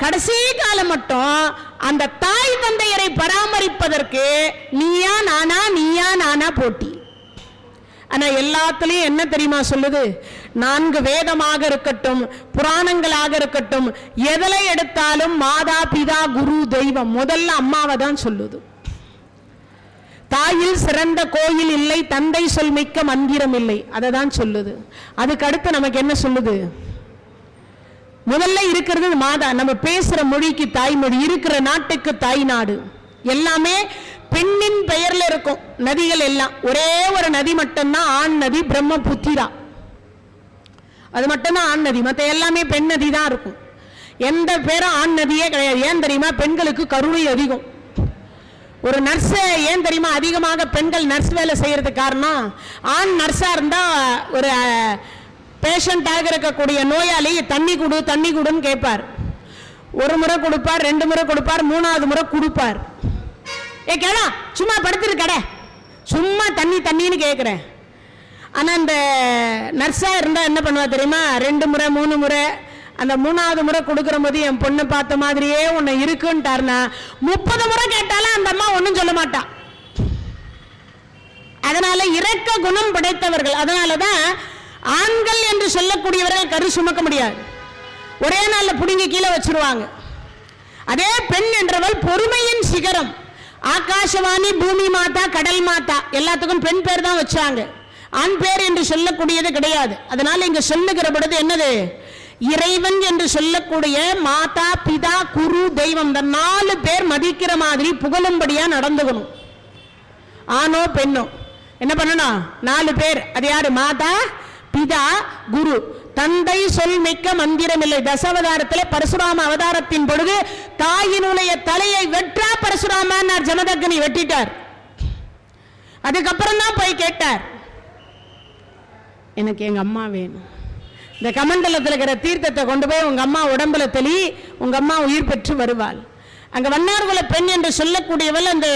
கடைசி காலம் மட்டும் அந்த தாய் தந்தையரை பராமரிப்பதற்கு நீயா நானா நீயா நானா போட்டி. ஆனா எல்லாத்துலயும் என்ன தெரியுமா சொல்லுது? 4 வேதமாக இருக்கட்டும், புராணங்களாக இருக்கட்டும், எதில் எடுத்தாலும் மாதா பிதா குரு தெய்வம், முதல்ல அம்மாவை தான் சொல்லுது. தாயில் சிறந்த கோயில் இல்லை, தந்தை சொல் மிக்க மந்திரம் இல்லை, அதை தான் சொல்லுது. அதுக்கு அடுத்து நமக்கு என்ன சொல்லுது? முதல்ல இருக்கிறது மாதா. நம்ம பேசுற மொழிக்கு தாய்மொழி, இருக்கிற நாட்டுக்கு தாய் நாடு. எல்லாமே பெண்ணின் பெயர்ல இருக்கும். நதிகள் எல்லாம் ஒரே ஒரு நதி மட்டும்தான் ஆண் நதி, பிரம்மபுத்திரா. அது மட்டும்தான் ஆண் நதி, மற்ற எல்லாமே பெண் நதி தான் இருக்கும். எந்த பேரும் ஆண் நதியே கிடையாது. ஏன் தெரியுமா? பெண்களுக்கு கருணை அதிகம். ஒரு நர்ஸ் ஏன் தெரியுமா அதிகமாக பெண்கள் நர்ஸ் வேலை செய்யறதுக்கு காரணம், ஆண் நர்ஸா இருந்தா ஒரு பேஷண்டாக இருக்கக்கூடிய நோயாளி தண்ணி கொடு தண்ணி கொடுன்னு கேட்பார். 1 முறை கொடுப்பார், 2 முறை கொடுப்பார், 3வது முறை கொடுப்பார். கேடா சும்மா படுத்துரு கடை, சும்மா தண்ணி தண்ணின்னு கேட்குறேன். ஆனால் அந்த நர்ஸாக இருந்தால் என்ன பண்ணுவா தெரியுமா? 2 முறை 3 முறை, அந்த 3வது முறை கொடுக்குற போது என் பொண்ணை பார்த்த மாதிரியே ஒன்று இருக்குன்ட்டாருன்னா 30 முறை கேட்டாலும் அந்த அம்மா ஒன்றும் சொல்ல மாட்டான். அதனால இரக்க குணம் படைத்தவர்கள். அதனாலதான் ஆண்கள் என்று சொல்லக்கூடியவர்கள் கரு சுமக்க முடியாது, ஒரே நாளில் பிடுங்கி கீழே வச்சிருவாங்க. அதே பெண் என்றவள் பொறுமையின் சிகரம். ஆகாசவாணி, பூமி மாதா, கடல் மாதா எல்லாத்துக்கும் பெண் பேர் தான் வச்சாங்க, ஆண் பேர் என்று சொல்லக்கூடியது கிடையாது. அதனால இங்க சொல்லுகிற பொழுது என்னது? இறைவன் என்று சொல்லக்கூடிய மாதா பிதா குரு தெய்வம், இந்த 4 பேர் மதிக்கிற மாதிரி புகழும்படியா நடந்துக்கணும். ஆணோ பெண்ணோ என்ன பண்ணணும்? 4 பேர். அது யாரு? மாதா பிதா குரு. தந்தை சொல் மிக்க மந்திரம் இல்லை. தசாவதாரத்தில் பரசுராம அவதாரத்தின் பொழுது தாயினுடைய தலையை வெற்றா பரசுராமன் ஜமதக்னி வெட்டிட்டார். அதுக்கப்புறம் தான் போய் கேட்டார், எனக்கு எங்க அம்மா வேணும். இந்த கமண்டலத்தில் இருக்கிற தீர்த்தத்தை கொண்டு போய் உங்க அம்மா உடம்புல தெளி, உங்க அம்மா உயிர் பெற்று வருவாள். அங்க வண்ணார்குல பெண் என்று சொல்லக்கூடியவள் அந்த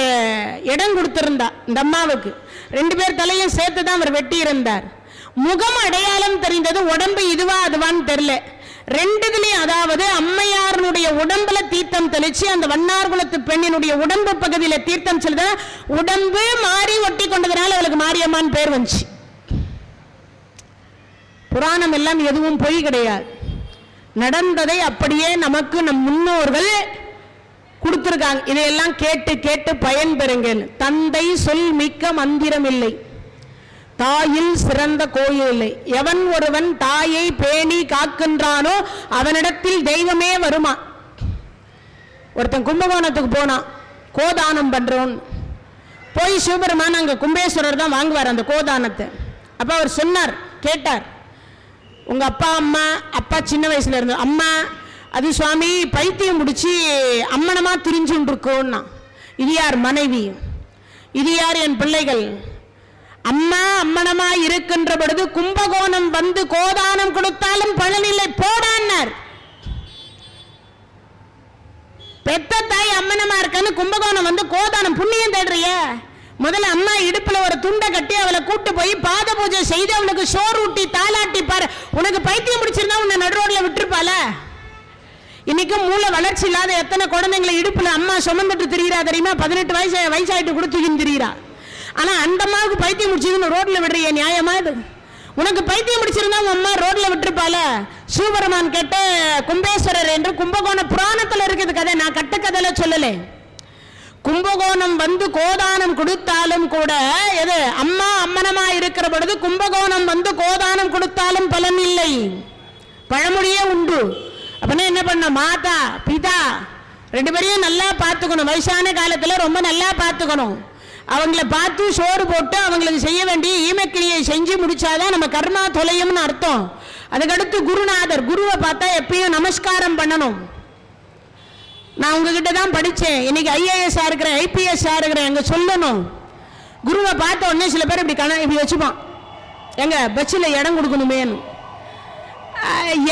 இடம் கொடுத்திருந்தா இந்த அம்மாவுக்கு. 2 பேர் தலையும் சேர்த்து தான் அவர் வெட்டி இருந்தார். முகம் அடையாளம் தெரிந்தது, உடம்பு இதுவா அதுவான்னு தெரியல. 2 அதாவது அம்மையாருடைய உடம்புல தீர்த்தம் தெளிச்சு அந்த வண்ணார்குலத்து பெண்ணினுடைய உடம்பு பகுதியில் தீர்த்தம் செலுத்த உடம்பு மாறி ஒட்டி கொண்டதுனால அவளுக்கு மாரியம்மான் பேர் வந்துச்சு. புராணம் எல்லாம் எதுவும் பொய் கிடையாது. நடந்ததை அப்படியே நமக்கு நம் முன்னோர்கள் கொடுத்திருக்காங்க. இதையெல்லாம் கேட்டு கேட்டு பயன் பெறுங்கள். தந்தை சொல் மிக்க மந்திரம் இல்லை, தாயில் சிறந்த கோயில் இல்லை. எவன் ஒருவன் தாயை பேணி காக்கின்றானோ அவனிடத்தில் தெய்வமே வருமா. ஒருத்தன் கும்பகோணத்துக்கு போனான், கோதானம் பண்றோம். போய் சிவபெருமான் அங்க கும்பேஸ்வரர் தான் வாங்குவார் அந்த கோதானத்தை. அப்ப அவர் சொன்னார், கேட்டார், உங்க அப்பா அம்மா, அப்பா சின்ன வயசுல இருந்து, அம்மா அது சுவாமி பைத்தியம் முடிச்சு அம்மனமா திரிஞ்சுட்டு இருக்கோன்னா. இது யார் மனைவி, இது யார் என் பிள்ளைகள். அம்மா அம்மனமா இருக்கின்ற பொழுது கும்பகோணம் வந்து கோதானம் கொடுத்தாலும் பலனில்லை போடான்னார். பெத்த தாய் அம்மனமா இருக்கான்னு கும்பகோணம் வந்து கோதானம் புண்ணியம் தேடுறிய. முதல்ல அம்மா இடுப்புல ஒரு துண்டை கட்டி அவளை கூட்டு போய் பாத பூஜை செய்து அவளுக்கு சோறு ஊட்டி தாளாட்டி பாரு. உனக்கு பைத்தியம் பிடிச்சிருந்தா உன்னை நடுரோட்ல விட்டுருப்பால. இன்னைக்கும் மூளை வளர்ச்சி இல்லாத எத்தனை குழந்தைங்களை இடுப்புல அம்மா சுமந்துட்டு திரிகிறா தெரியுமா. 18 வயசாயிட்டு கூட தூக்கின்னு திரிகிறா. ஆனா அந்த அம்மாவுக்கு பைத்தியம் முடிச்சதுன்னு ரோட்ல விடுறிய, நியாயமா இது? உனக்கு பைத்தியம் முடிச்சிருந்தா உன் அம்மா ரோட்ல விட்டுருப்பால. சிவபெருமான் கேட்ட கும்பேஸ்வரர் என்று கும்பகோண புராணத்துல இருக்குது கதை, நான் கட்ட கதையில சொல்லல. கும்பகோணம் வந்து கோதானம் கொடுத்தாலும் கூட எது அம்மா அம்மனமா இருக்கிற பொழுது கும்பகோணம் வந்து கோதானம் கொடுத்தாலும் பலன் இல்லை. பழமொழியே உண்டு. அப்படின்னா என்ன பண்ண, மாதா பிதா 2 பேரையும் நல்லா பார்த்துக்கணும். வயசான காலத்துல ரொம்ப நல்லா பார்த்துக்கணும். அவங்கள பார்த்து சோறு போட்டு அவங்களுக்கு செய்ய வேண்டிய ஈமக்கிரியை செஞ்சு முடிச்சாதான் நம்ம கர்மா தொலையும்னு அர்த்தம். அதுக்கடுத்து குருநாதர், குருவை பார்த்தா எப்பயும் நமஸ்காரம் பண்ணணும். நான் உங்ககிட்ட தான் படித்தேன், இன்னைக்கு ஐஏஎஸ் இருக்கிறேன், ஐபிஎஸ் இருக்கிறேன், அங்கே சொல்லணும். குருவை பார்த்த உடனே சில பேர் இப்படி வச்சுப்பான், எங்க பஸ்ஸில் இடம் கொடுக்கணுமேனு.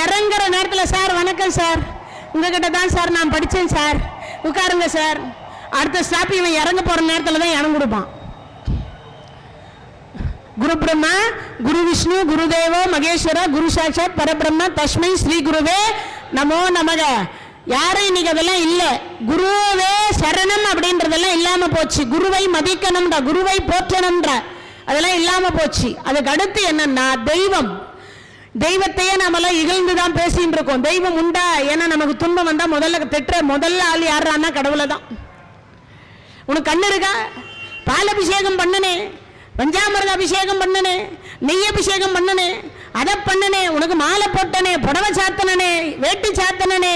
இறங்குற நேரத்தில் சார் வணக்கம் சார், உங்ககிட்ட தான் சார் நான் படித்தேன் சார், உட்காருங்க சார். அடுத்த ஸ்டாப் இவன் இறங்க போகிற நேரத்தில் தான் இடம் கொடுப்பான். குரு பிரம்மா குரு விஷ்ணு குரு தேவோ மகேஸ்வர குரு சாட்சாத் பரபிரம்ம தஸ்மை ஸ்ரீ குருவே நமோ நமக. யாரும் இன்னைக்கு அதெல்லாம் இல்லை. குருவே சரணம் அப்படின்றதெல்லாம் இல்லாம போச்சு. குருவை மதிக்கணும்ன்ற, குருவை போற்றணும்ன்ற, அதெல்லாம் இல்லாம போச்சு. அதுக்கு அடுத்து என்னன்னா தெய்வம். தெய்வத்தையே நம்மளாம் இகழ்ந்துதான் பேசிட்டு இருக்கோம். தெய்வம் உண்டா? ஏன்னா நமக்கு துன்பம் வந்தா முதல்ல ஆள் யாருன்னா கடவுளை தான். உனக்கு கண்ணு இருக்கா? பால் அபிஷேகம் பண்ணனே, பஞ்சாமிரத அபிஷேகம் பண்ணனே, நெய் அபிஷேகம் பண்ணனே, அதை பண்ணனே, உனக்கு மாலை போட்டனே, புடவை சாத்தனே, வேட்டி சாத்தனே,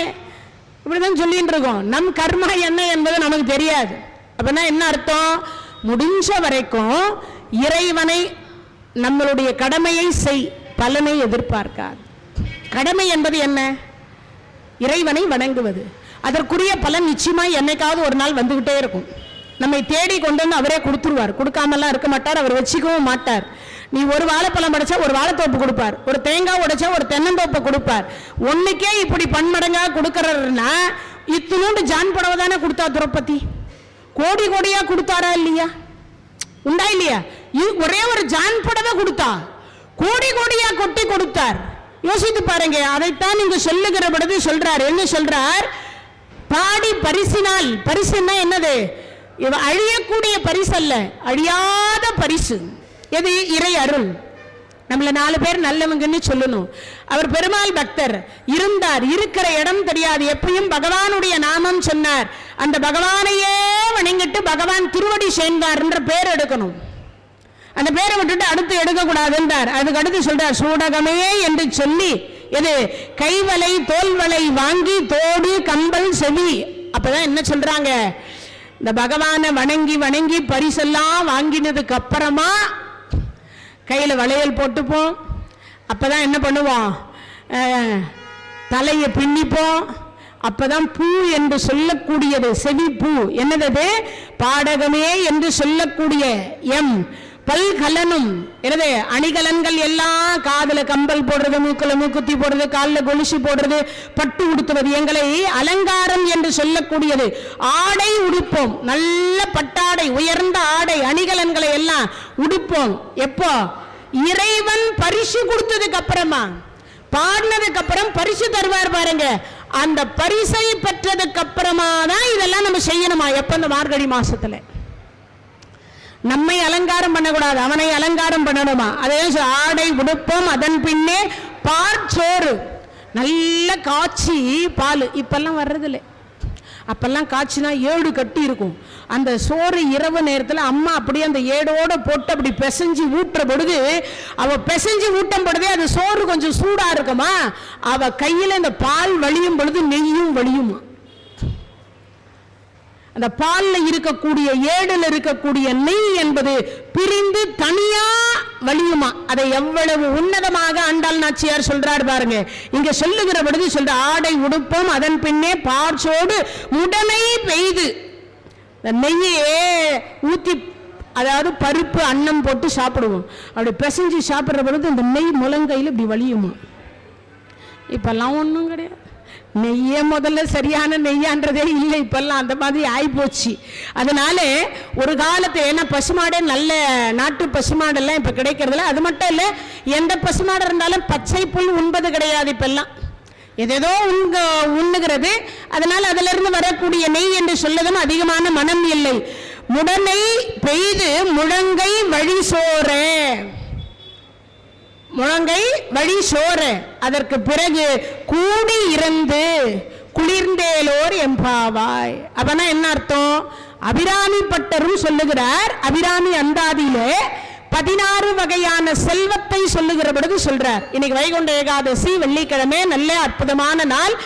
இப்படிதான் சொல்லிட்டு இருக்கோம். நம் கர்மா என்ன என்பது நமக்கு தெரியாது. அப்படின்னா என்ன அர்த்தம்? முடிஞ்ச வரைக்கும் இறைவனை நம்மளுடைய கடமையை செய், பலனை எதிர்பார்க்காது. கடமை என்பது என்ன? இறைவனை வணங்குவது. அதற்குரிய பலன் நிச்சயமாய் என்னைக்காவது ஒரு நாள் வந்துகிட்டே இருக்கும். நம்மை தேடி கொண்டு வந்து அவரே கொடுத்துருவார். கொடுக்காமலாம் இருக்க மாட்டார், அவர் வச்சுக்கவும் மாட்டார். நீ ஒரு வாழைப்பழம் படைச்சா ஒரு வாழைத்தோப்பு கொடுப்பார், ஒரு தேங்காய் உடைச்சா ஒரு தென்னந்தோப்பை கொடுப்பார். ஒன்னுக்கே இப்படி பன்மடங்கா கொடுக்கறன்னா இத்தினூண்டு ஜான் புடவை தானே கொடுத்தா திரௌபதி? கோடி கோடியா கொடுத்தாரா இல்லையா? உண்டா இல்லையா? ஒரே ஒரு ஜான் புடவை கொடுத்தா கோடி கோடியா கொட்டி கொடுத்தார். யோசித்து பாருங்க. அதைத்தான் நீங்க சொல்லுகிற பொழுது சொல்றார். என்ன சொல்றார்? பாடி பரிசினால். பரிசுன்னா என்னது? அழியக்கூடிய பரிசு அல்ல, அழியாத பரிசு. எது? இறை அருள். நம்மள 4 பேர் நல்லவங்கன்னு சொல்லணும். அவர் பெருமாள் பக்தர் இருந்தார், இருக்கிற இடம் தெரியாது, எப்பயும் பகவானுடைய நாமம் சொன்னார். அந்த பகவானையே வணங்கிட்டு பகவான் திருவடி சேர்ந்தார் என்ற பேர் எடுக்கணும். அந்த பேரை விட்டுட்டு அடுத்து எடுக்கக்கூடாது என்றார். அதுக்கு அடுத்து சொல்றார், சூடகமே என்று சொல்லி எது? கைவலை தோல்வலை வாங்கி தோடு கம்பல் செவி. அப்பதான் என்ன சொல்றாங்க? இந்த பகவானை வணங்கி வணங்கி பரிசெல்லாம் வாங்கினதுக்கு அப்புறமா கையில வளையல் போட்டுப்போம். அப்பதான் என்ன பண்ணுவோம்? தலையை பின்னிப்போம். அப்பதான் பூ என்று சொல்லக்கூடியது செவி பூ. என்னது? பாடகமே என்று சொல்லக்கூடிய எம் பல்கலனும் எனவே அணிகலன்கள் எல்லாம், காதுல கம்பல் போடுறது, மூக்குல மூக்குத்தி போடுறது, காலில் கொலுசு போடுறது, பட்டு உடுத்துவது, எங்களை அலங்காரம் என்று சொல்லக்கூடியது. ஆடை உடுப்போம், நல்ல பட்டாடை, உயர்ந்த ஆடை, அணிகலன்களை எல்லாம் உடுப்போம். எப்போ? இறைவன் பரிசு கொடுத்ததுக்கு அப்புறமா, பாடினதுக்கு அப்புறம் பரிசு தருவார் பாருங்க. அந்த பரிசை பெற்றதுக்கு அப்புறமா தான் இதெல்லாம் நம்ம செய்யணுமா? எப்ப? இந்த மார்கழி மாசத்துல. நம்மை அலங்காரம் பண்ணக்கூடாது, அவனை அலங்காரம் பண்ணணுமா? அதே ஆடை உடுப்போம், அதன் பின்னே பாற்சோறு, நல்ல காய்ச்சி பால். இப்பெல்லாம் வர்றதில்லை. அப்பெல்லாம் காய்ச்சினா 7 கட்டி இருக்கும். அந்த சோறு இரவு நேரத்தில் அம்மா அப்படியே அந்த ஏடோட போட்டு அப்படி பிசைஞ்சு ஊட்டுற பொழுது, அவ பிசைஞ்சு ஊட்டும் பொழுதே அது சோறு கொஞ்சம் சூடா இருக்குமா, அவ கையில இந்த பால் வழியும் பொழுது நெய்யும் வழியுமா. அந்த பால்ல இருக்கக்கூடிய, ஏடுல இருக்கக்கூடிய நெய் என்பது பிரிந்து தனியா வழியுமா. அதை எவ்வளவு உன்னதமாக ஆண்டாள் நாச்சியார் சொல்றார் பாருங்க. இங்க சொல்லுகிற பொழுது சொல்ற, ஆடை உடுப்போம், அதன் பின்னே பார்ச்சோடு உடனே பெய்து. நெய்யே ஊத்தி, அதாவது பருப்பு அன்னம் போட்டு சாப்பிடுவோம், அப்படி பிசைஞ்சு சாப்பிடுற பொழுது அந்த நெய் முழங்கையில் இப்படி வலியுமா. இப்பெல்லாம் ஒன்றும் கிடையாது. நெய்யே முதல்ல சரியான நெய்யான்றதே இல்லை, இப்பெல்லாம் அந்த மாதிரி ஆயிப்போச்சு. அதனால ஒரு காலத்து, ஏன்னா பசுமாடு, நல்ல நாட்டு பசுமாடெல்லாம் இப்போ கிடைக்கிறதுல. அது மட்டும் இல்லை, எந்த பசுமாடு இருந்தாலும் பச்சை புல் உண்பது கிடையாது இப்பெல்லாம், எதேதோ உண்ணுகிறது. அதனால அதிலிருந்து இருந்து வரக்கூடிய நெய் என்று சொல்லதும் அதிகமான மனம் இல்லை. முடனை பெய்து முழங்கை வழி சோற, முழங்கை வழி சோற, அதற்கு பிறகு கூடி இருந்து குளிர்ந்தேலோர் எம்பாவாய். அப்பனா என்ன அர்த்தம்? அபிராமி பட்டரும் சொல்லுகிறார். அபிராமி அந்தாதியிலே 16 வகையான செல்வத்தை சொல்லுகிற பொழுது சொல்றார். இன்னைக்கு வைகுண்ட ஏகாதசி, வெள்ளிக்கிழமை, நல்ல அற்புதமான நாள்.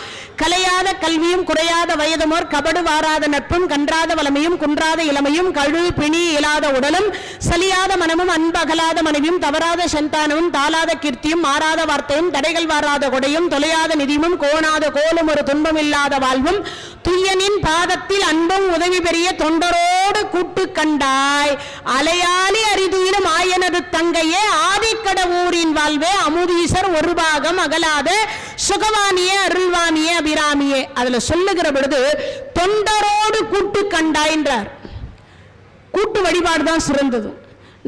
கலையாத கல்வியும் குறையாத வயதுமோர் கபடு வாராத நட்பும் கன்றாத வளமையும் குன்றாத இளமையும் கழு பிணி இயலாத உடலும் சலியாத மனமும் அன்பகலாத மனைவியும் தவறாத சந்தானமும் தாளாத கீர்த்தியும் மாறாத வார்த்தையும் தடைகள் வாராத கொடையும் தொலையாத நிதியும் கோணாத கோலும் ஒரு துன்பம் இல்லாத வாழ்வும் துய்யனின் பாதத்தில் அன்பும் உதவி பெரிய தொண்டரோடு கூட்டு கண்டாய் அலையாளி அரிதுயிலும் ஆயனது தங்கையே ஆதிக்கடவூரின் வாழ்வே அமுதீசர் ஒரு பாகம் அகலாத சுகவானியே அருள்வானியே அபிராமியே. அதுல சொல்லுகிற பொழுது தொண்டரோடு கூட்டு கண்டாயின்றார். கூட்டு வழிபாடு தான் சிறந்தது.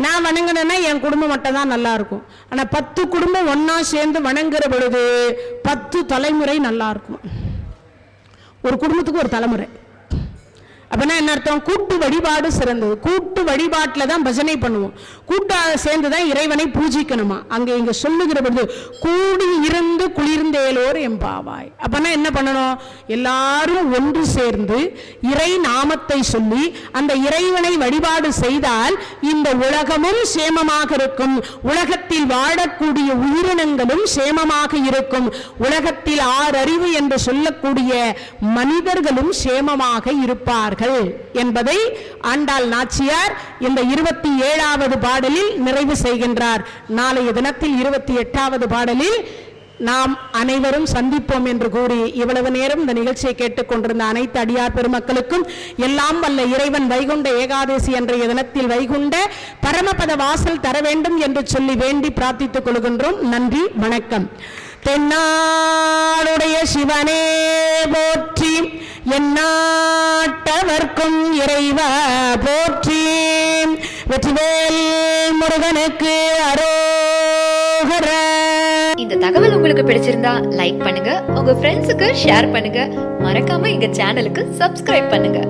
நான் வணங்கினேன்னா என் குடும்பம் மட்டும் தான் நல்லா இருக்கும். ஆனா 10 குடும்பம் ஒன்னா சேர்ந்து வணங்குற பொழுது 10 தலைமுறை நல்லா இருக்கும். ஒரு குடும்பத்துக்கு ஒரு தலைமுறை. அப்படின்னா என்ன அர்த்தம்? கூட்டு வழிபாடு சிறந்தது. கூட்டு வழிபாட்டில் தான் பஜனை பண்ணுவோம், கூட்டாக சேர்ந்து தான் இறைவனை பூஜிக்கணுமா. அங்கே இங்க சொல்லுகிற பொழுது கூடி இருந்து குளிர்ந்தேலோர் எம்பாவாய். அப்படின்னா என்ன பண்ணணும்? எல்லாரும் ஒன்று சேர்ந்து இறை நாமத்தை சொல்லி அந்த இறைவனை வழிபாடு செய்தால் இந்த உலகமும் சேமமாக இருக்கும், உலகத்தில் வாழக்கூடிய உயிரினங்களும் சேமமாக இருக்கும், உலகத்தில் 6 அறிவு என்று சொல்லக்கூடிய மனிதர்களும் சேமமாக இருப்பார்கள் என்பதை ஆண்டாள் நாச்சியார் இந்த 27வது பாடலில் நிறைவு செய்கின்றார். நாளைய தினத்தில் 28வது பாடலில் நாம் அனைவரும் சந்திப்போம் என்று கூறி இவ்வளவு நேரம் இந்த நிகழ்ச்சியை கேட்டுக்கொண்டிருந்த அனைத்து அடியார் பெருமக்களுக்கும் எல்லாம் வல்ல இறைவன் வைகுண்ட ஏகாதசி என்ற தினத்தில் வைகுண்ட பரமபத வாசல் தர வேண்டும் என்று சொல்லி வேண்டி பிரார்த்தித்துக் கொள்கின்றோம். நன்றி, வணக்கம். தென்னாடுடைய சிவனே போற்றி, எந்நாட்டவர்க்கும் இறைவா போற்றி, வெற்றிவேல் முருகனுக்கு அரோகரா. இந்த தகவல் உங்களுக்கு பிடிச்சிருந்தா லைக் பண்ணுங்க, உங்க ஃப்ரெண்ட்ஸுக்கு ஷேர் பண்ணுங்க, மறக்காம எங்க சேனலுக்கு சப்ஸ்கிரைப் பண்ணுங்க.